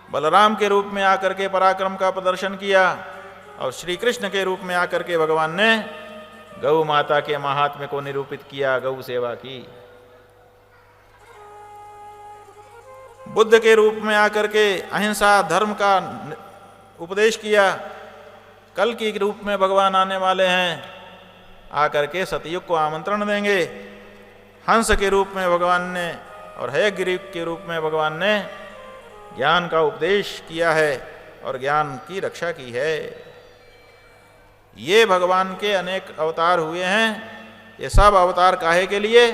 बलराम के रूप में आकर के पराक्रम का प्रदर्शन किया, और श्री कृष्ण के रूप में आकर के भगवान ने गौ माता के महात्म्य को निरूपित किया, गौ सेवा की। बुद्ध के रूप में आकर के अहिंसा धर्म का उपदेश किया। कल के रूप में भगवान आने वाले हैं, आकर के सतयुग को आमंत्रण देंगे। हंस के रूप में भगवान ने और हयग्रीव के रूप में भगवान ने ज्ञान का उपदेश किया है और ज्ञान की रक्षा की है। ये भगवान के अनेक अवतार हुए हैं। ये सब अवतार काहे के लिए?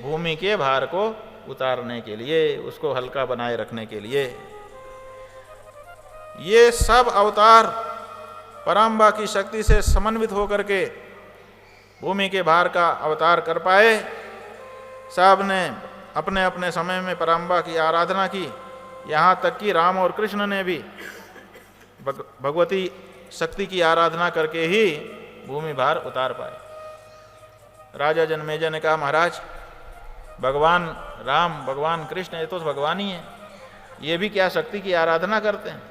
भूमि के भार को उतारने के लिए, उसको हल्का बनाए रखने के लिए। ये सब अवतार पराम्बा की शक्ति से समन्वित होकर के भूमि के भार का अवतार कर पाए। सब ने अपने अपने समय में पराम्बा की आराधना की। यहाँ तक कि राम और कृष्ण ने भी भगवती शक्ति की आराधना करके ही भूमि भार उतार पाए। राजा जनमेजय ने कहा, महाराज भगवान राम, भगवान कृष्ण ये तो भगवान ही है, ये भी क्या शक्ति की आराधना करते हैं?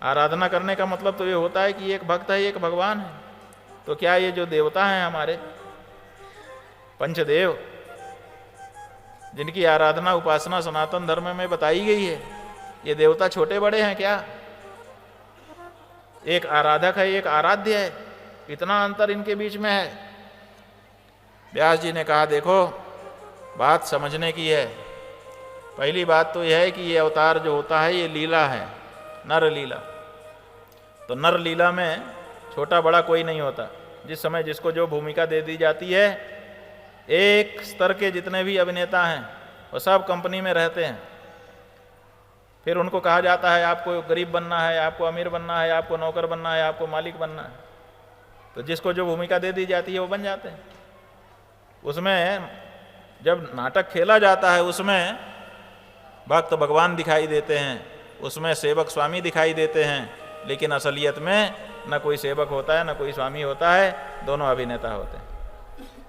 आराधना करने का मतलब तो ये होता है कि एक भक्त है, एक भगवान है। तो क्या ये जो देवता हैं हमारे पंचदेव, जिनकी आराधना उपासना सनातन धर्म में बताई गई है, ये देवता छोटे बड़े हैं क्या? एक आराधक है, एक आराध्य है, इतना अंतर इनके बीच में है। व्यास जी ने कहा, देखो बात समझने की है। पहली बात तो यह है कि ये अवतार जो होता है ये लीला है, नर लीला। तो नर लीला में छोटा बड़ा कोई नहीं होता। जिस समय जिसको जो भूमिका दे दी जाती है, एक स्तर के जितने भी अभिनेता हैं वो सब कंपनी में रहते हैं। फिर उनको कहा जाता है आपको गरीब बनना है, आपको अमीर बनना है, आपको नौकर बनना है, आपको मालिक बनना है। तो जिसको जो भूमिका दे दी जाती है वो बन जाते हैं। उसमें जब नाटक खेला जाता है उसमें भक्त भगवान दिखाई देते हैं, उसमें सेवक स्वामी दिखाई देते हैं, लेकिन असलियत में न कोई सेवक होता है न कोई स्वामी होता है, दोनों अभिनेता होते हैं।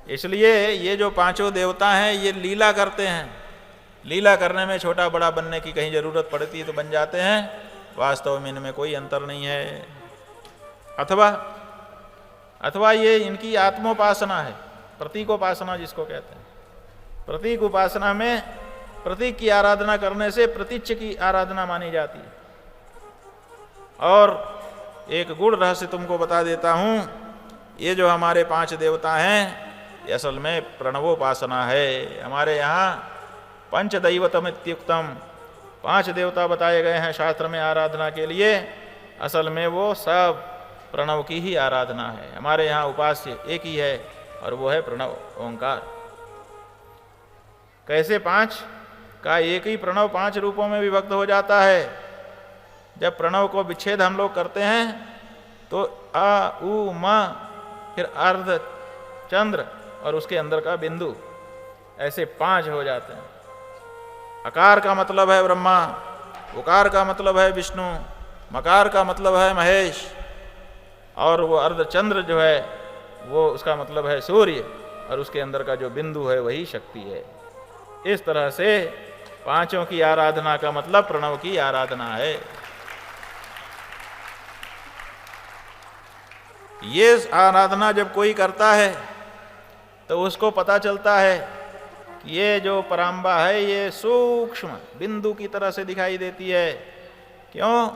इसलिए ये जो पांचों देवता हैं ये लीला करते हैं। लीला करने में छोटा बड़ा बनने की कहीं जरूरत पड़ती है तो बन जाते हैं, वास्तव में इनमें कोई अंतर नहीं है। अथवा ये इनकी आत्मोपासना है, प्रतीकोपासना जिसको कहते हैं। प्रतीक उपासना में प्रतीक की आराधना करने से प्रतीच्य की आराधना मानी जाती है। और एक गुड़ रहस्य तुमको बता देता हूं, ये जो हमारे पांच देवता हैं ये असल में प्रणवोपासना है। हमारे यहाँ पंचदैवतम इत्युक्तम, पांच देवता बताए गए हैं शास्त्र में आराधना के लिए। असल में वो सब प्रणव की ही आराधना है। हमारे यहाँ उपास्य एक ही है और वो है प्रणव, ओंकार। कैसे पांच का? एक ही प्रणव पांच रूपों में विभक्त हो जाता है। जब प्रणव को विच्छेद हम लोग करते हैं तो आ उ म, फिर अर्ध चंद्र और उसके अंदर का बिंदु, ऐसे पांच हो जाते हैं। अकार का मतलब है ब्रह्मा, उकार का मतलब है विष्णु, मकार का मतलब है महेश, और वो अर्धचंद्र जो है वो उसका मतलब है सूर्य, और उसके अंदर का जो बिंदु है वही शक्ति है। इस तरह से पांचों की आराधना का मतलब प्रणव की आराधना है। ये आराधना जब कोई करता है तो उसको पता चलता है कि ये जो पराम्बा है ये सूक्ष्म बिंदु की तरह से दिखाई देती है। क्यों?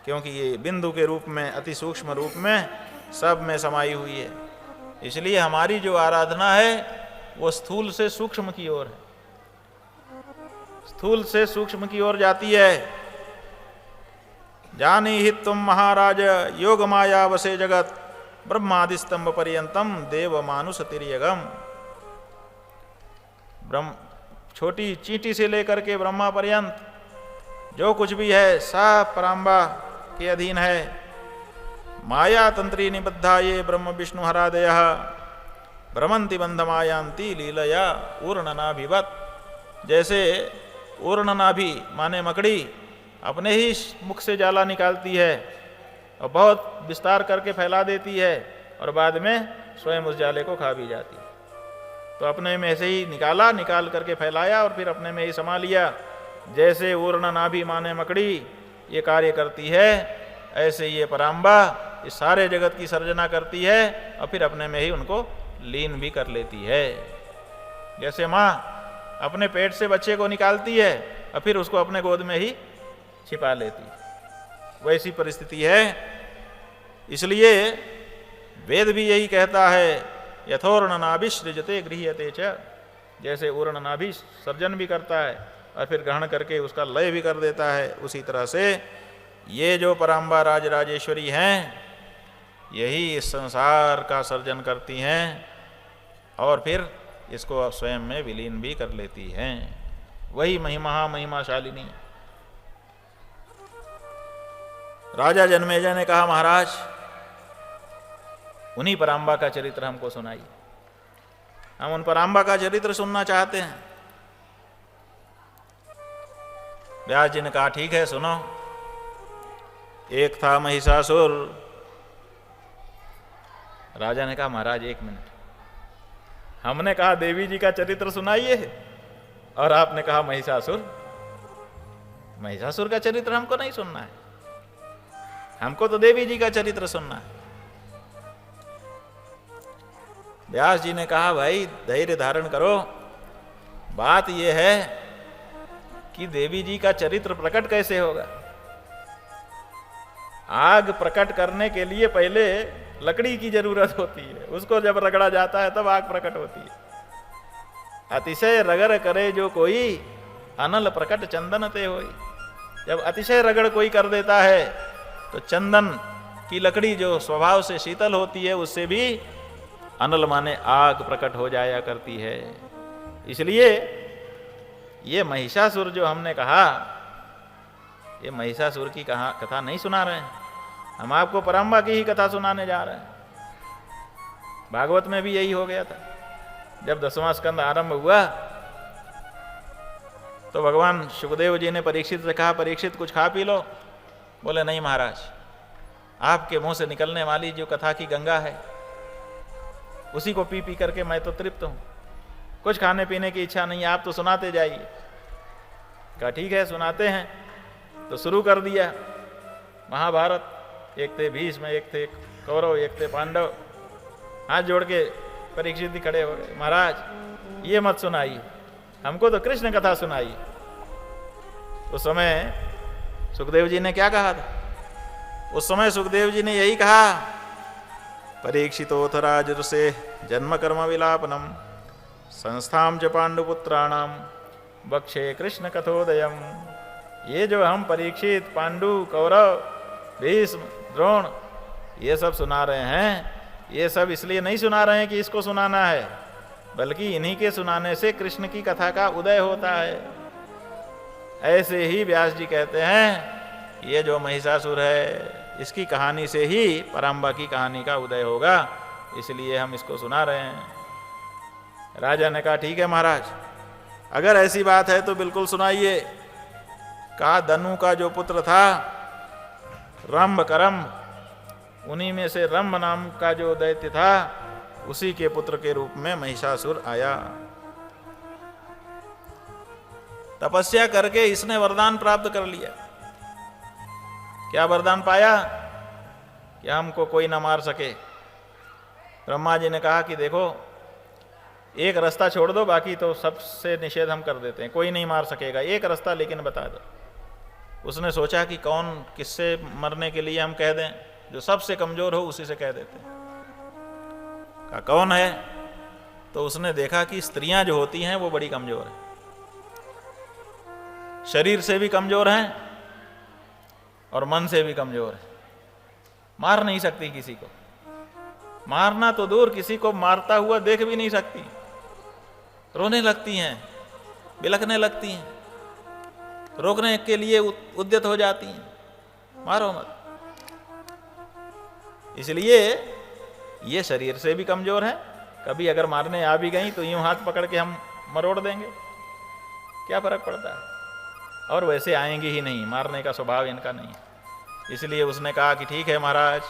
क्योंकि ये बिंदु के रूप में, अति सूक्ष्म रूप में सब में समाई हुई है। इसलिए हमारी जो आराधना है वो स्थूल से सूक्ष्म की ओर है, स्थूल से सूक्ष्म की ओर जाती है। जानी ही तुम महाराज योग माया वसे जगत, ब्रह्मादि स्तंभ पर्यंतम देव मानुष तिर्यगम। छोटी चींटी से लेकर के ब्रह्मा पर्यंत जो कुछ भी है सब पराम्बा के अधीन है। माया तंत्री निबद्धा ये ब्रह्म विष्णु हरादय भ्रमंति बंधमायांति लीलया ऊर्णनाभिवत। जैसे ऊर्णनाभि माने मकड़ी अपने ही मुख से जाला निकालती है और बहुत विस्तार करके फैला देती है और बाद में स्वयं उस जाले को खा भी जाती है। इस तरह से पराम्बा की आराधना करने से पराम्बा की शक्ति की आराधना होती है। जैसे ऊर्णनाभि माने मकड़ी अपने ही मुख से जाला निकालती है और बहुत विस्तार करके फैला देती है और बाद में स्वयं उस जाले को खा भी जाती है। तो अपने में ऐसे ही निकाल करके फैलाया और फिर अपने में ही समा लिया। जैसे ऊर्ण नाभि माने मकड़ी ये कार्य करती है, ऐसे ये पराम्बा इस सारे जगत की सर्जना करती है और फिर अपने में ही उनको लीन भी कर लेती है। जैसे माँ अपने पेट से बच्चे को निकालती है और फिर उसको अपने गोद में ही छिपा लेती है, वैसी परिस्थिति है। इसलिए वेद भी यही कहता है, यथोर्ण नाभि सृजते गृह्यते च, जैसे ऊर्ण नाभि सर्जन भी करता है और फिर ग्रहण करके उसका लय भी कर देता है, उसी तरह से ये जो पराम्बा राजराजेश्वरी हैं यही इस संसार का सर्जन करती हैं और फिर इसको स्वयं में विलीन भी कर लेती हैं। वही महिमाशालिनी। राजा जन्मेजय ने कहा, महाराज उन्हीं पराम्बा का चरित्र हमको सुनाइए, हम उन पराम्बा का चरित्र सुनना चाहते हैं। व्यास जी ने कहा, ठीक है सुनो। एक था महिषासुर। राजा ने कहा, महाराज एक मिनट, हमने कहा देवी जी का चरित्र सुनाइए और आपने कहा महिषासुर। महिषासुर का चरित्र हमको नहीं सुनना है, हमको तो देवी जी का चरित्र सुनना है। व्यास जी ने कहा, भाई धैर्य धारण करो, बात यह है कि देवी जी का चरित्र प्रकट कैसे होगा। आग प्रकट करने के लिए पहले लकड़ी की जरूरत होती है, उसको जब रगड़ा जाता है तब आग प्रकट होती है। अतिशय रगड़ करे जो कोई, अनल प्रकट चंदन ते होई। जब अतिशय रगड़ कोई कर देता है तो चंदन की लकड़ी जो स्वभाव से शीतल होती है उससे भी अनल माने आग प्रकट हो जाया करती है। इसलिए ये महिषासुर जो हमने कहा, ये महिषासुर की कथा नहीं सुना रहे हैं, हम आपको पराम्बा की ही कथा सुनाने जा रहे हैं। भागवत में भी यही हो गया था। जब 10वां स्कंद आरंभ हुआ तो भगवान सुखदेव जी ने परीक्षित से कहा, परीक्षित कुछ खा पी लो। बोले, नहीं महाराज, आपके मुंह से निकलने वाली जो कथा की गंगा है उसी को पी पी करके मैं तो तृप्त हूं, कुछ खाने पीने की इच्छा नहीं है, आप तो सुनाते जाइए। कहा ठीक है सुनाते हैं। तो शुरू कर दिया महाभारत। एक थे भीष्म, एक थे कौरव, एक थे पांडव। हाथ जोड़ के परीक्षित भी खड़े हो गए, महाराज ये मत सुनाइए, हमको तो कृष्ण कथा सुनाइए। उस समय सुखदेव जी ने क्या कहा था? उस समय सुखदेव जी ने यही कहा, परीक्षितोऽथ राजर्षे जन्म कर्म विलापनम संस्थाम च पांडुपुत्राणाम बक्षे कृष्ण कथोदयम। ये जो हम परीक्षित, पांडु, कौरव, भीष्म, द्रोण ये सब सुना रहे हैं, ये सब इसलिए नहीं सुना रहे हैं कि इसको सुनाना है, बल्कि इन्हीं के सुनाने से कृष्ण की कथा का उदय होता है। ऐसे ही व्यास जी कहते हैं ये जो महिषासुर है इसकी कहानी से ही पराम्बा की कहानी का उदय होगा, इसलिए हम इसको सुना रहे हैं। राजा ने कहा ठीक है महाराज, अगर ऐसी बात है तो बिल्कुल सुनाइए। कहा दनु का जो पुत्र था रंभ करम्भ, उन्हीं में से रंभ नाम का जो दैत्य था उसी के पुत्र के रूप में महिषासुर आया। तपस्या करके इसने वरदान प्राप्त कर लिया। क्या वरदान पाया? कि हमको कोई ना मार सके। ब्रह्मा जी ने कहा कि देखो एक रास्ता छोड़ दो, बाकी तो सबसे निषेध हम कर देते हैं, कोई नहीं मार सकेगा, एक रास्ता लेकिन बता दो। उसने सोचा कि कौन किससे मरने के लिए हम कह दें, जो सबसे कमजोर हो उसी से कह देते हैं। कहा कौन है? तो उसने देखा कि स्त्रियां जो होती हैं वो बड़ी कमजोर हैं, शरीर से भी कमजोर हैं और मन से भी कमजोर है, मार नहीं सकती किसी को। मारना तो दूर, किसी को मारता हुआ देख भी नहीं सकती, रोने लगती हैं, बिलखने लगती हैं, रोकने के लिए उद्यत हो जाती हैं, मारो मत। इसलिए ये शरीर से भी कमजोर है, कभी अगर मारने आ भी गई तो यूं हाथ पकड़ के हम मरोड़ देंगे, क्या फर्क पड़ता है। और वैसे आएंगी ही नहीं, मारने का स्वभाव इनका नहीं है। इसलिए उसने कहा कि ठीक है महाराज,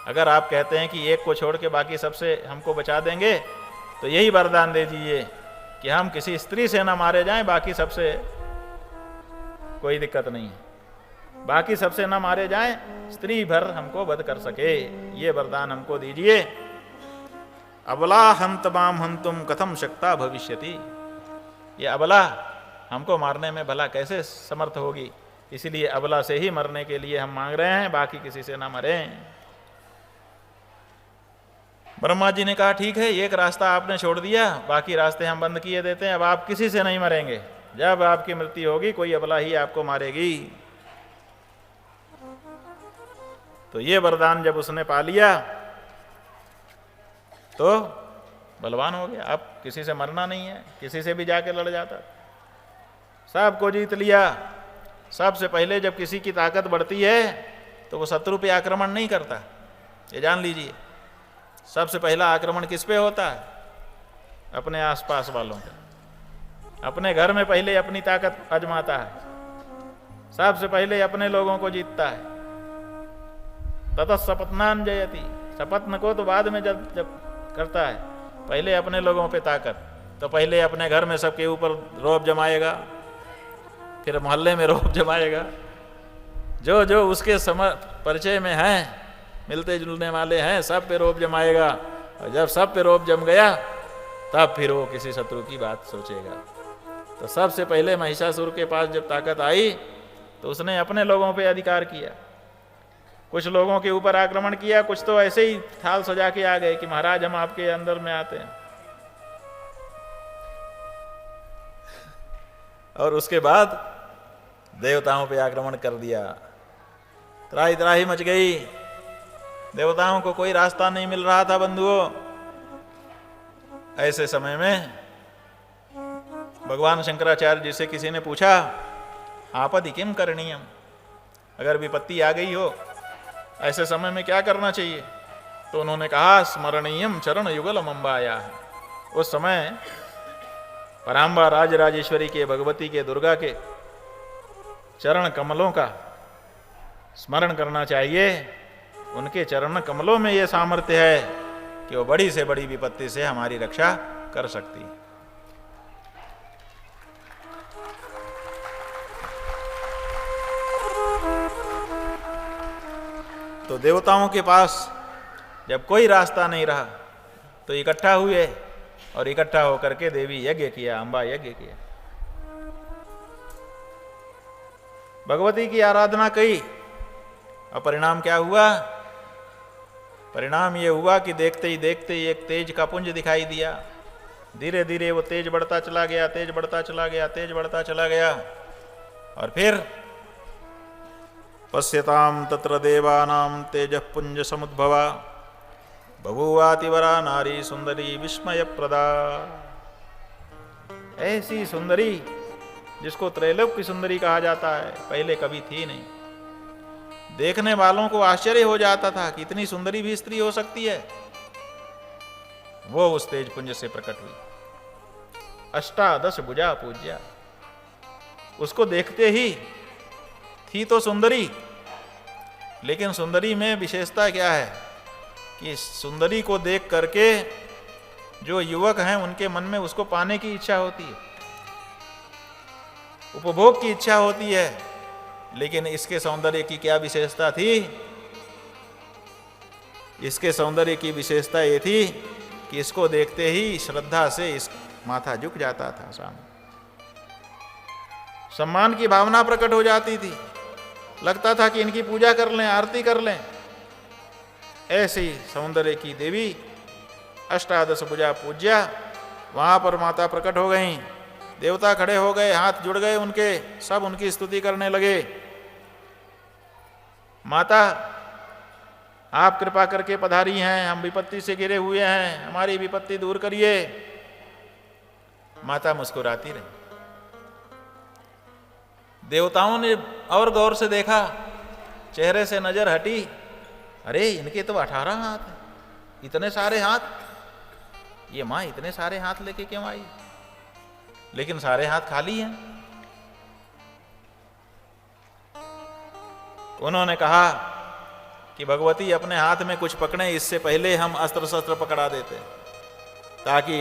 अगर आप कहते हैं कि एक को छोड़ के बाकी सबसे हमको बचा देंगे तो यही वरदान दे दीजिए कि हम किसी स्त्री से न मारे जाएं, बाकी सबसे कोई दिक्कत नहीं है, बाकी सबसे न मारे जाएं, स्त्री भर हमको वध कर सके, ये वरदान हमको दीजिए। अबला हंत माम हंतुम कथम शक्ता भविष्यति, ये अबला हमको मारने में भला कैसे समर्थ होगी, इसलिए अबला से ही मरने के लिए हम मांग रहे हैं, बाकी किसी से ना मरें। ब्रह्मा जी ने कहा ठीक है, एक रास्ता आपने छोड़ दिया, बाकी रास्ते हम बंद किए देते हैं, अब आप किसी से नहीं मरेंगे, जब आपकी मृत्यु होगी कोई अबला ही आपको मारेगी। तो ये वरदान जब उसने पा लिया तो बलवान हो गया, अब किसी से मरना नहीं है, किसी से भी जाके लड़ जाता, सबको जीत लिया। सबसे पहले जब किसी की ताकत बढ़ती है तो वो शत्रु पे आक्रमण नहीं करता, ये जान लीजिए। सबसे पहला आक्रमण किस पे होता है? अपने आसपास वालों पे। अपने घर में पहले अपनी ताकत आजमाता है, सबसे पहले अपने लोगों को जीतता है। ततः सपत्नान जयति, सपत्न को तो बाद में जब करता है, पहले अपने लोगों पे ताकत, तो पहले अपने घर में सबके ऊपर रौब जमाएगा, फिर मोहल्ले में रौब जमाएगा, जो जो उसके परिचय में हैं, मिलते जुलने वाले हैं, सब पे रौब जमाएगा। और जब सब पे रौब जम गया तब फिर वो किसी शत्रु की बात सोचेगा। तो सबसे पहले महिषासुर के पास जब ताकत आई तो उसने अपने लोगों पे अधिकार किया, कुछ लोगों के ऊपर आक्रमण किया, कुछ तो ऐसे ही थाल सजा के आ गए कि महाराज हम आपके अंदर में आते हैं। और उसके बाद देवताओं पे आक्रमण कर दिया, त्राही त्राही मच गई, देवताओं को कोई रास्ता नहीं मिल रहा था बंधुओं। ऐसे समय में भगवान शंकराचार्य जी से किसी ने पूछा आपदि किम करणीयम, अगर विपत्ति आ गई हो ऐसे समय में क्या करना चाहिए? तो उन्होंने कहा स्मरणीयम चरण युगलम अम्बाया। उस समय पराम्बा राजराजेश्वरी के, भगवती के, दुर्गा के चरण कमलों का स्मरण करना चाहिए। उनके चरण कमलों में यह सामर्थ्य है कि वो बड़ी से बड़ी विपत्ति से हमारी रक्षा कर सकती है। तो देवताओं के पास जब कोई रास्ता नहीं रहा तो इकट्ठा हुए और इकट्ठा होकर के देवी यज्ञ किया, अम्बा यज्ञ किया, भगवती की आराधना की। और परिणाम क्या हुआ? परिणाम ये हुआ कि देखते ही देखते ही एक तेज का पुंज दिखाई दिया। धीरे धीरे वो तेज बढ़ता चला गया, तेज बढ़ता चला गया, तेज बढ़ता चला गया। और फिर पश्यताम तत्र देवानां तेजः पुंज समुद्भवा बभूवातिवरा नारी सुंदरी विस्मय प्रदा। ऐसी सुंदरी जिसको त्रैलोक्य की सुंदरी कहा जाता है, पहले कभी थी नहीं। देखने वालों को आश्चर्य हो जाता था कि इतनी सुंदरी भी स्त्री हो सकती है। वो उस तेज पुंज से प्रकट हुई। अष्टादश भुजा पूज्या, उसको देखते ही थी तो सुंदरी, लेकिन सुंदरी में विशेषता क्या है कि सुंदरी को देख करके जो युवक हैं उनके मन में उसको पाने की इच्छा होती है, उपभोग की इच्छा होती है। लेकिन इसके सौंदर्य की क्या विशेषता थी? इसके सौंदर्य की विशेषता ये थी कि इसको देखते ही श्रद्धा से इस माथा झुक जाता था, सामने सम्मान की भावना प्रकट हो जाती थी। लगता था कि इनकी पूजा कर लें, आरती कर लें। ऐसी सौंदर्य की देवी अष्टादश भुजा पूज्या, वहां पर माता प्रकट हो गईं। देवता खड़े हो गए, हाथ जुड़ गए उनके, सब उनकी स्तुति करने लगे। माता आप कृपा करके पधारी हैं, हम विपत्ति से घिरे हुए हैं, हमारी विपत्ति दूर करिए। माता मुस्कुराती रही। देवताओं ने और गौर से देखा, चेहरे से नजर हटी, अरे इनके तो 18 हाथ हैं, इतने सारे हाथ, ये माँ इतने सारे हाथ लेके क्यों आई? लेकिन सारे हाथ खाली हैं। उन्होंने कहा कि भगवती अपने हाथ में कुछ पकड़े, इससे पहले हम अस्त्र शस्त्र पकड़ा देते। ताकि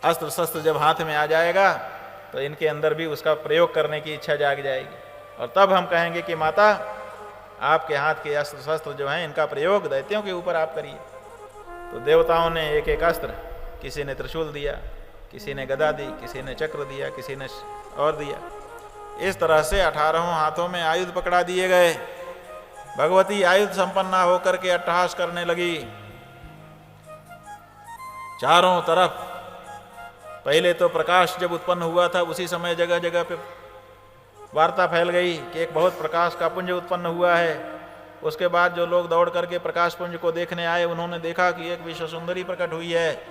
अस्त्र शस्त्र जब हाथ में आ जाएगा तो इनके अंदर भी उसका प्रयोग करने की इच्छा जाग जाएगी, और तब हम कहेंगे कि माता आपके हाथ के अस्त्र शस्त्र जो हैं इनका प्रयोग दैत्यों के ऊपर आप करिए। तो देवताओं ने एक एक अस्त्र, किसी ने त्रिशूल दिया, किसी ने गदा दी, किसी ने चक्र दिया, किसी ने और दिया। इस तरह से 18 हाथों में आयुध पकड़ा दिए गए। भगवती आयुध संपन्ना होकर के अट्टहास करने लगी। चारों तरफ पहले तो प्रकाश जब उत्पन्न हुआ था उसी समय जगह जगह पे वार्ता फैल गई कि एक बहुत प्रकाश का पुंज उत्पन्न हुआ है। उसके बाद जो लोग दौड़ करके प्रकाश पुंज को देखने आए उन्होंने देखा कि एक विश्व सुंदरी प्रकट हुई है।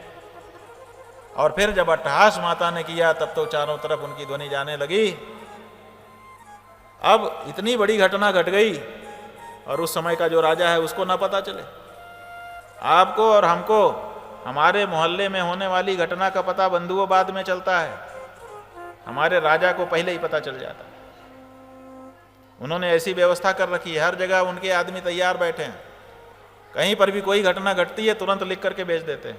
और फिर जब अट्टहास माता ने किया तब तो चारों तरफ उनकी ध्वनि जाने लगी। अब इतनी बड़ी घटना घट गई और उस समय का जो राजा है उसको ना पता चले। आपको और हमको हमारे मोहल्ले में होने वाली घटना का पता बंधुओं बाद में चलता है, हमारे राजा को पहले ही पता चल जाता है। उन्होंने ऐसी व्यवस्था कर रखी है, हर जगह उनके आदमी तैयार बैठे हैं। कहीं पर भी कोई घटना घटती है तुरंत लिख करके भेज देते हैं,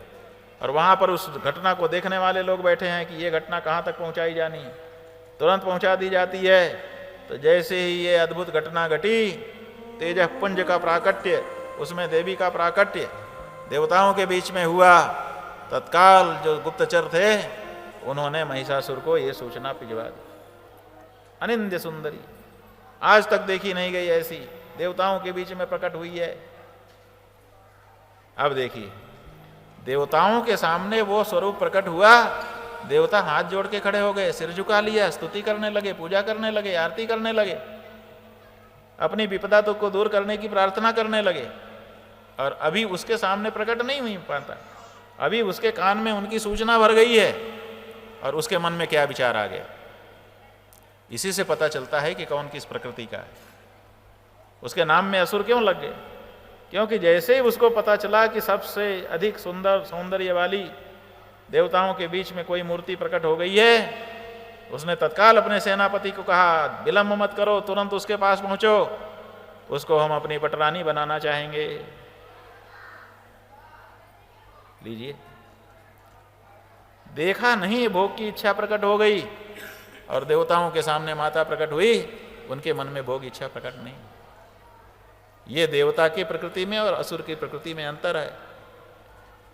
और वहाँ पर उस घटना को देखने वाले लोग बैठे हैं कि ये घटना कहाँ तक पहुँचाई जानी है, तुरंत पहुँचा दी जाती है। तो जैसे ही ये अद्भुत घटना घटी, तेजः पुंज का प्राकट्य, उसमें देवी का प्राकट्य देवताओं के बीच में हुआ, तत्काल जो गुप्तचर थे उन्होंने महिषासुर को ये सूचना भिजवा दी। अनिंद्य सुंदरी आज तक देखी नहीं गई ऐसी, देवताओं के बीच में प्रकट हुई है। अब देखिए, देवताओं के सामने वो स्वरूप प्रकट हुआ, देवता हाथ जोड़ के खड़े हो गए, सिर झुका लिया, स्तुति करने लगे, पूजा करने लगे, आरती करने लगे, अपनी विपदा तो को दूर करने की प्रार्थना करने लगे। और अभी उसके सामने प्रकट नहीं हुई पाता, अभी उसके कान में उनकी सूचना भर गई है और उसके मन में क्या विचार आ गया। इसी से पता चलता है कि कौन किस प्रकृति का है। उसके नाम में असुर क्यों लग गए? क्योंकि जैसे ही उसको पता चला कि सबसे अधिक सुंदर सौंदर्य वाली देवताओं के बीच में कोई मूर्ति प्रकट हो गई है, उसने तत्काल अपने सेनापति को कहा, विलंब मत करो, तुरंत उसके पास पहुंचो, उसको हम अपनी पटरानी बनाना चाहेंगे। लीजिए, देखा नहीं, भोग की इच्छा प्रकट हो गई, और देवताओं के सामने माता प्रकट हुई, उनके मन में भोग इच्छा प्रकट नहीं। ये देवता की प्रकृति में और असुर की प्रकृति में अंतर है।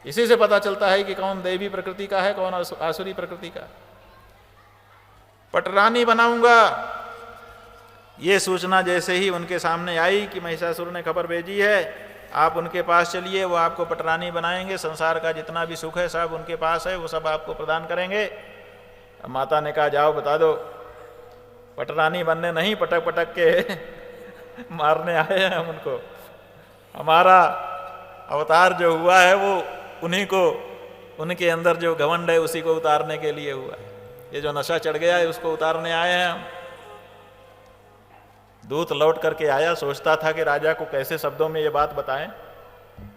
इसी से पता चलता है कि कौन देवी प्रकृति का है, कौन आसुरी प्रकृति का। पटरानी बनाऊंगा, ये सूचना जैसे ही उनके सामने आई कि महिषासुर ने खबर भेजी है, आप उनके पास चलिए, वो आपको पटरानी बनाएंगे, संसार का जितना भी सुख है सब उनके पास है, वो सब आपको प्रदान करेंगे। माता ने कहा, जाओ बता दो, पटरानी बनने नहीं, पटक पटक के मारने आए हैं हम उनको। हमारा अवतार जो हुआ है वो उन्हीं को, उनके अंदर जो घमंड है उसी को उतारने के लिए हुआ है। ये जो नशा चढ़ गया है उसको उतारने आए हैं हम। दूत लौट करके आया, सोचता था कि राजा को कैसे शब्दों में ये बात बताएं,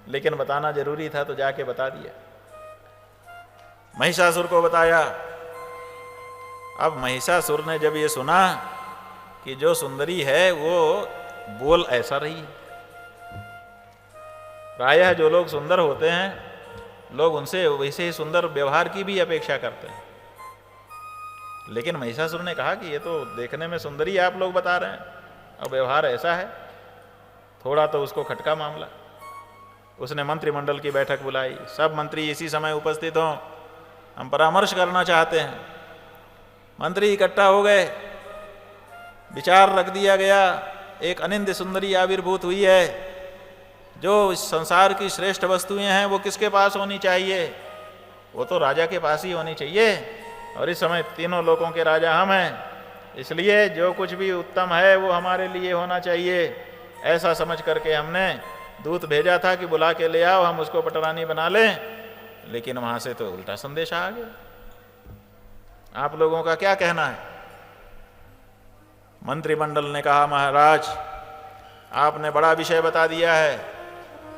लेकिन बताना जरूरी था तो जाके बता दिया, महिषासुर को बताया। अब महिषासुर ने जब ये सुना कि जो सुंदरी है वो बोल ऐसा रही है, प्रायः जो लोग सुंदर होते हैं लोग उनसे वैसे ही सुंदर व्यवहार की भी अपेक्षा करते हैं, लेकिन महिषासुर ने कहा कि ये तो देखने में सुंदरी आप लोग बता रहे हैं और व्यवहार ऐसा है। थोड़ा तो उसको खटका मामला। उसने मंत्रिमंडल की बैठक बुलाई, सब मंत्री इसी समय उपस्थित हों, हम परामर्श करना चाहते हैं। मंत्री इकट्ठा हो गए, विचार रख दिया गया, एक अनिंद्य सुंदरी आविर्भूत हुई है, जो इस संसार की श्रेष्ठ वस्तुएं हैं वो किसके पास होनी चाहिए? वो तो राजा के पास ही होनी चाहिए, और इस समय तीनों लोकों के राजा हम हैं, इसलिए जो कुछ भी उत्तम है वो हमारे लिए होना चाहिए। ऐसा समझ करके हमने दूत भेजा था कि बुला के ले आओ, हम उसको पटरानी बना लें, लेकिन वहाँ से तो उल्टा संदेश आ गया। आप लोगों का क्या कहना है? मंत्रिमंडल ने कहा, महाराज आपने बड़ा विषय बता दिया है,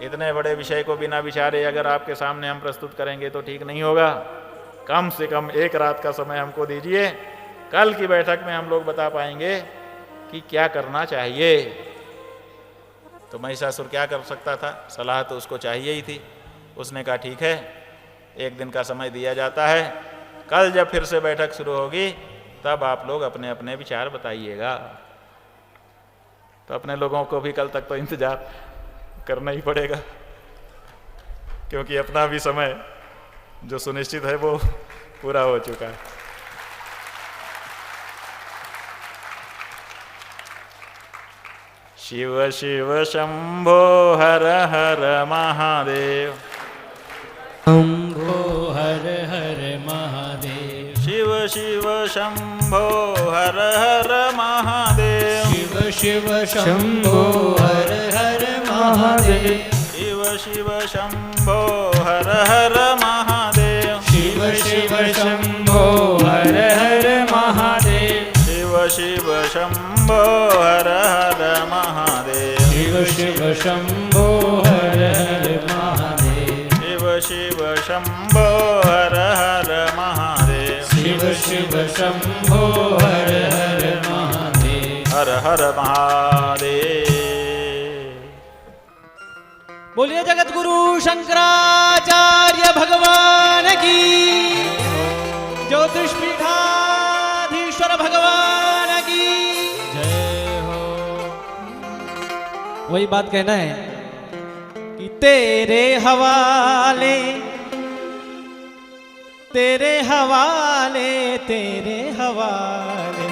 इतने बड़े विषय को बिना विचारे अगर आपके सामने हम प्रस्तुत करेंगे तो ठीक नहीं होगा। कम से कम एक रात का समय हमको दीजिए, कल की बैठक में हम लोग बता पाएंगे कि क्या करना चाहिए। तो महिषासुर क्या कर सकता था, सलाह तो उसको चाहिए ही थी। उसने कहा ठीक है, 1 दिन का समय दिया जाता है। कल जब फिर से बैठक शुरू होगी तब आप लोग अपने अपने विचार बताइएगा। तो अपने लोगों को भी कल तक तो इंतजार करना ही पड़ेगा, क्योंकि अपना भी समय जो सुनिश्चित है वो पूरा हो चुका है। शिव शिव शंभो हर हर महादेव, शंभो हर हर महादेव, शिव शिव शंभो हर हर महादेव, शिव शिव शंभो हर हर महादेव, शिव शिव शंभो हर हर महादेव, शिव शिव शंभो हर हर महादेव, शिव शिव शंभो हर हर महादेव, शिव शिव शंभो हर हर महादेव, शिव शिव शंभो हर हर महादेव, शिव शिव शंभो हर हर महादेव, हर हर महादेव। बोलिए जगत गुरु शंकराचार्य भगवान की, ज्योतिषपीठाधीश्वर भगवान की जय हो। वही बात कहना है कि तेरे हवाले, तेरे हवाले, तेरे हवाले।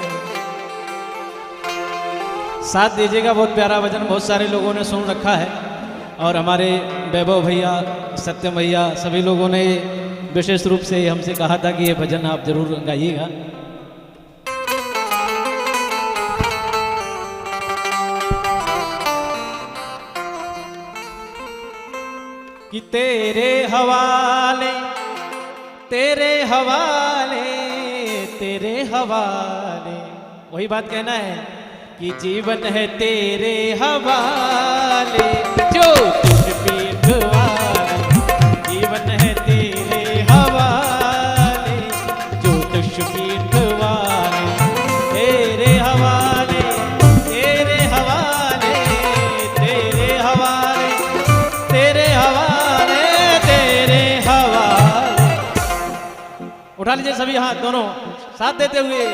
साथ दीजिएगा, बहुत प्यारा भजन बहुत सारे लोगों ने सुन रखा है और हमारे वैभव भैया, सत्यम भैया, सभी लोगों ने विशेष रूप से हमसे कहा था कि ये भजन आप जरूर गाइएगा। कि तेरे हवाले, तेरे हवाले, तेरे हवाले। वही बात कहना है कि जीवन है तेरे हवाले, जो तुझ पीठ वाले। जीवन है तेरे हवाले, जो तुझ पीठ वाले। तेरे हवाले, तेरे हवाले, तेरे हवाले, तेरे हवाले, तेरे हवाले। उठा लीजिए सभी हाथ दोनों साथ देते हुए।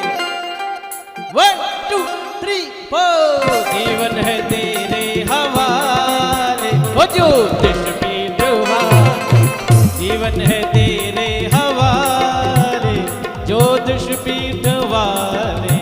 1 2 3 4। जीवन है तेरे हवाले, ओ ज्योतिष पीठ वाले। जीवन है तेरे हवाले, ज्योतिष पीठ वाले।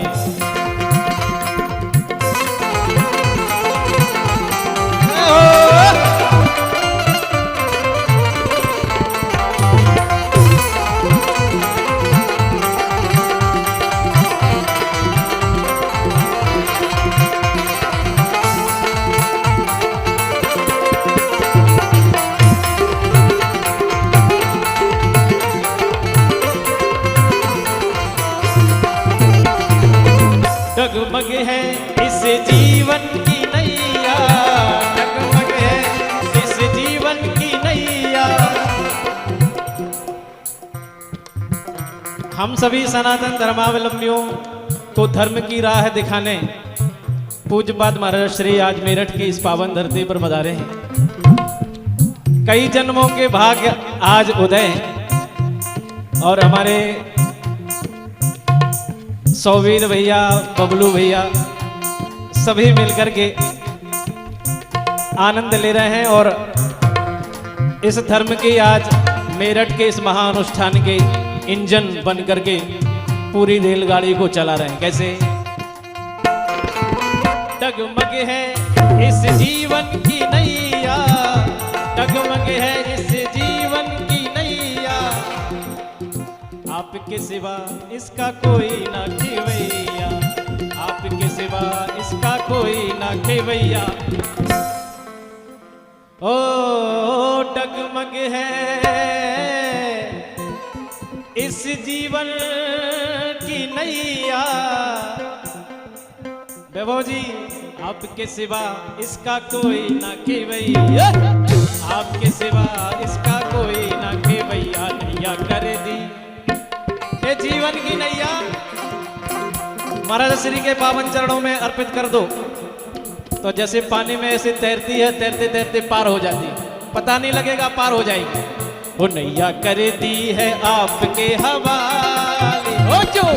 डगमग है इस जीवन की नैया, डगमग है इस जीवन की नैया। हम सभी सनातन धर्मावलंबियों को धर्म की राह दिखाने पूज्यपाद महाराज श्री आज मेरठ की इस पावन धरती पर पधारे हैं। कई जन्मों के भाग्य आज उदय और हमारे सौवीर भैया, बबलू भैया सभी मिलकर के आनंद ले रहे हैं और इस धर्म के आज मेरठ के इस महाअनुष्ठान के इंजन बन करके पूरी रेलगाड़ी को चला रहे हैं। कैसे? डगमग है इस जीवन की नैया, डगमग है इस जीवन की नैया। आपके सिवा इसका कोई ना खेवैया, आपके सिवा इसका कोई ना खेवैया। ओ डगमग है इस जीवन की नैया। वैभव जी, आपके सिवा इसका कोई ना खेवैया, आपके सिवा इसका कोई ना खेवैया। नैया कर दी ये जीवन की नैया महाराज श्री के पावन चरणों में अर्पित कर दो, तो जैसे पानी में ऐसे तैरती है, तैरते तैरते पार हो जाती है, पता नहीं लगेगा पार हो जाएगी। वो नैया कर दी है आपके हवाले, ओ जो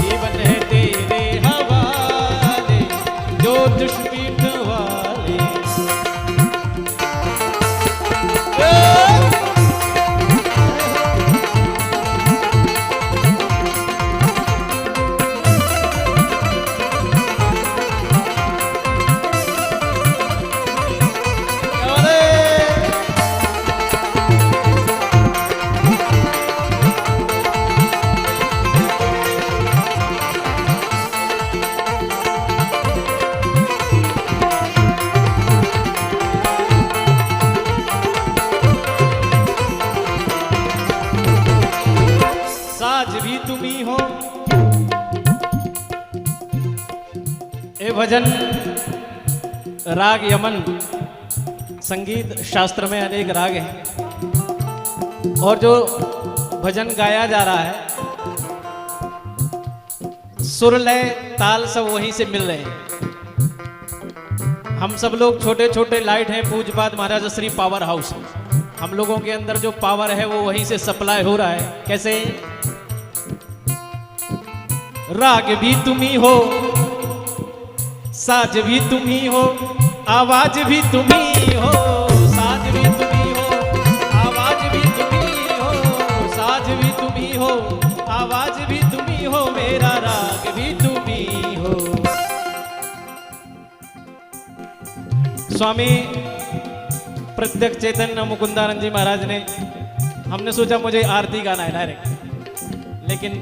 जीवन है तेरे हवाले, जो दुष्पीठ वाले। साज भी तुम्ही हो, ए भजन राग यमन, संगीत शास्त्र में अनेक राग हैं और जो भजन गाया जा रहा है सुर लय ताल सब वहीं से मिल रहे हैं। हम सब लोग छोटे छोटे लाइट हैं पूज्यपाद महाराज श्री पावर हाउस, हम लोगों के अंदर जो पावर है वो वहीं से सप्लाई हो रहा है। कैसे? राग भी तुम्ही हो, साज भी तुम्ही हो, आवाज भी तुम्ही हो, साज भी तुम्ही हो, आवाज भी तुम्ही हो, साज भी तुम्ही हो, आवाज भी तुम्ही हो, मेरा राग भी तुम्ही हो। स्वामी प्रत्यक्ष चैतन्य मुकुंदानंद जी महाराज ने, हमने सोचा मुझे आरती गाना है डायरेक्ट, लेकिन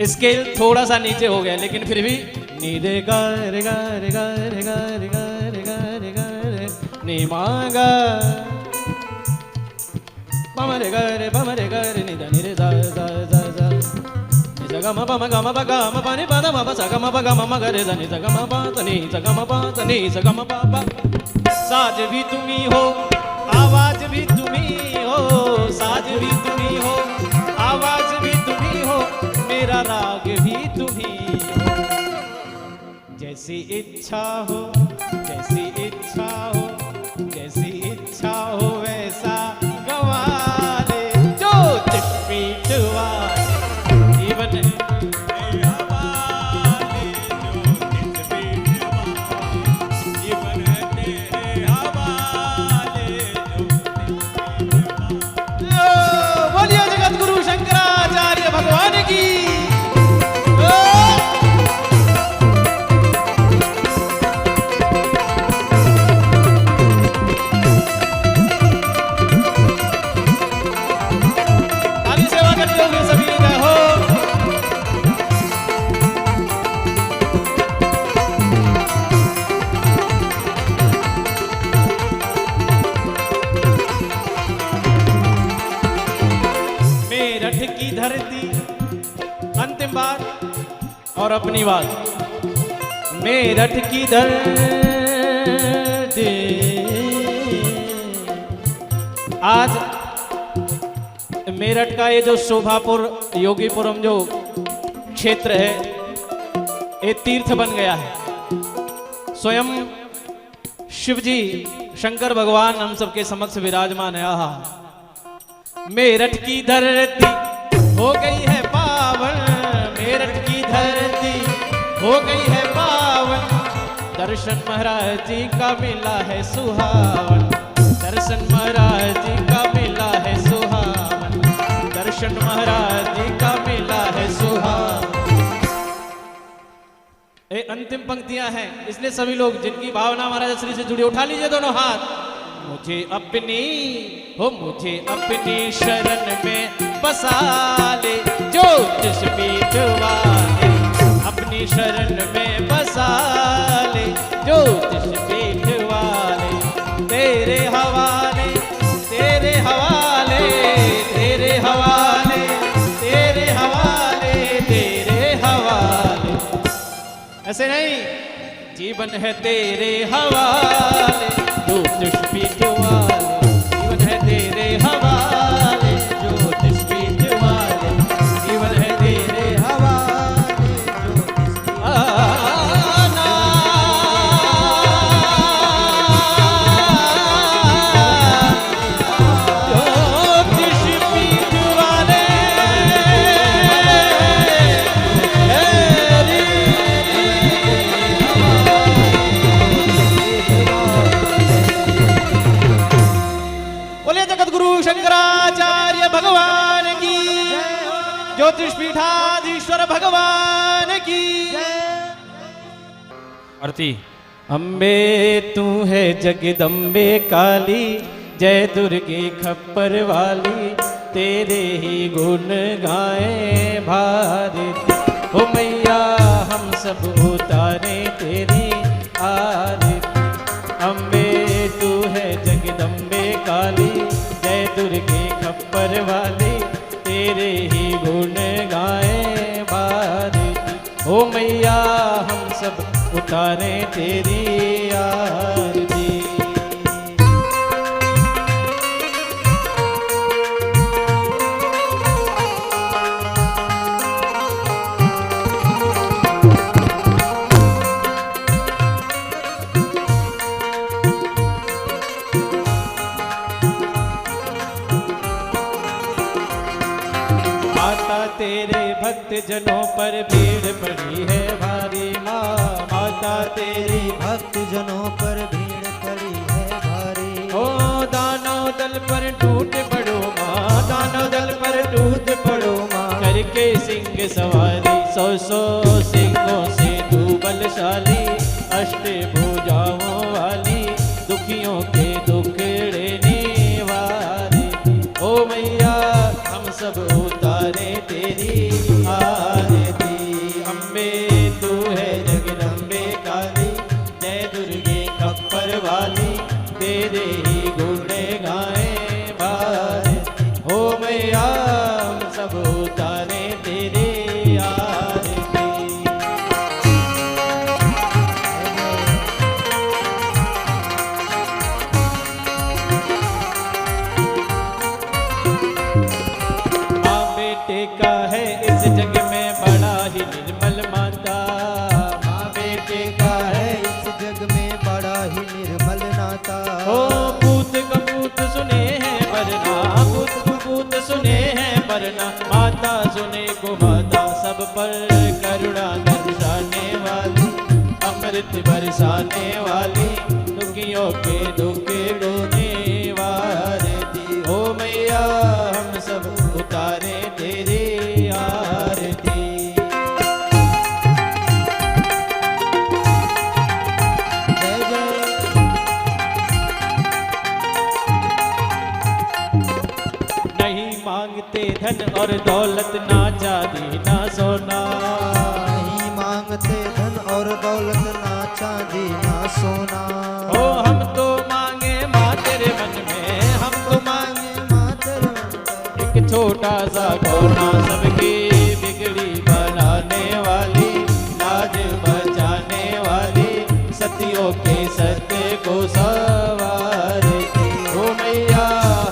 स्केल थोड़ा सा नीचे हो गया, लेकिन फिर भी नी रे गा रे गा रे गा रे गा रे गा रे गा रे गा रे नी मा गा पम रे गा रे पम रे गा रे नी दा नी रे दा दा दा दा नी सा गा म गा म गा म पा नी पा दा म पा सा गा म गा म गा रे दा नी सा गा म पा ता नी सा गा म पा ता नी सा गा म पा पा। साज भी तुम्ही हो, आवाज भी तुम्ही हो, साज भी तुम्ही हो, आवाज भी तुम्ही हो, मेरा राग भी तुम्ही हो। जैसी इच्छा हो, जैसी इच्छा हो, जैसी इच्छा हो वैसा गवाले, जो चिटपीट वाले जीवन है हवाले, जो चिटपीट वाले जीवन है तेरे हवाले, जो बोलिए जगत गुरु शंकराचार्य भगवान की। मेरठ की धरती, अंतिम बात और अपनी बात। मेरठ की धरती, आज मेरठ का ये जो शोभापुर योगीपुरम जो क्षेत्र है ये तीर्थ बन गया है। स्वयं शिवजी शंकर भगवान हम सबके समक्ष विराजमान है। आहा, मेरठ की धरती हो गई है पावन, मेरठ की धरती हो गई है पावन, दर्शन महाराज जी का मिला है सुहावन, दर्शन महाराज जी का मिला है सुहावन, दर्शन महाराज जी का मिला है सुहावन। ये अंतिम पंक्तियां हैं, इसलिए सभी लोग जिनकी भावना महाराज श्री से जुड़ी उठा लीजिए दोनों हाथ। मुझे अपनी शरण में बसा ले, ज्योतिष पीठ वाले, अपनी शरण में बसा ले, ज्योतिष पीठ वाले, तेरे हवाले, तेरे हवाले, तेरे हवाले, तेरे हवाले, तेरे हवाले। ऐसे नहीं, जीवन है तेरे हवाले, ज्योतिष पीठ वाले, जीवन है तेरे हवाले, ज्योतिष पीठ वाले, जीवन है तेरे हवाले, ज्योतिष। आना शंकराचार्य भगवान की, ज्योतिष पीठाधीश्वर भगवान की आरती। अम्बे तू है जगदम्बे काली, जय दुर्गे खप्पर वाली, तेरे ही गुण गाए भारती। ओ मैया हम सब उतारे तेरी आरती। अम्बे तू है जगदम्बे काली, जय दुर्गे खप्पर वाली, तेरे ही गुण गाए भारती। ओ मैया हम सब उतारे तेरी आरती। तेरे भक्त जनों पर भीड़ पड़ी है भारी माँ, माता तेरी भक्त जनों पर भीड़ पड़ी है भारी। ओ दानव दल पर टूट पड़ो माँ, दानव दल पर टूट पड़ो माँ, करके सिंह सवारी, सौ सौ सिंहों से तू बलशाली, अष्ट भुजाओं वाली, दुखियों के दुखड़े निवारी। ओ मैया हम सब उतारे तेरी आरती। अम्बे तू है जगदम्बे काली, जय दुर्गे खप्पर वाली, तेरे ही गुण गाए भारती। हो मैया हम सब उतारे तेरी आरती। का है इस जग में बड़ा ही निर्मल माता, माँ बेटे का है इस जग में बड़ा ही निर्मल नाता। ओ पूत कपूत सुने हैं वरना, पूत कपूत सुने हैं वरना, माता सुने को माता, सब पर करुणा दर्शाने वाली, अमृत बरसाने वाली, दुखियों के दुख डोने वारती। ओ मैया हम सब उतारे तेरी आरती। जय जय। नहीं मांगते धन और दौलत, ना चांदी ना सोना, नहीं मांगते धन और दौलत, ना चांदी ना सोना। ओ हम तो मांगे माँ तेरे मन में, हम तो मांगे माँ तेरे मन में एक छोटा सा कोना, सबकी बिगड़ी बनाने वाली, लाज बचाने वाली, सतियों के सत्य को सवारती। ओ मैया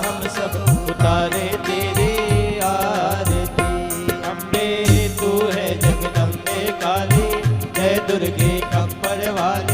हम सब उतारे तेरी आरती। अम्बे तू है जगदम्बे काली, जय दुर्गे खप्पर वाली,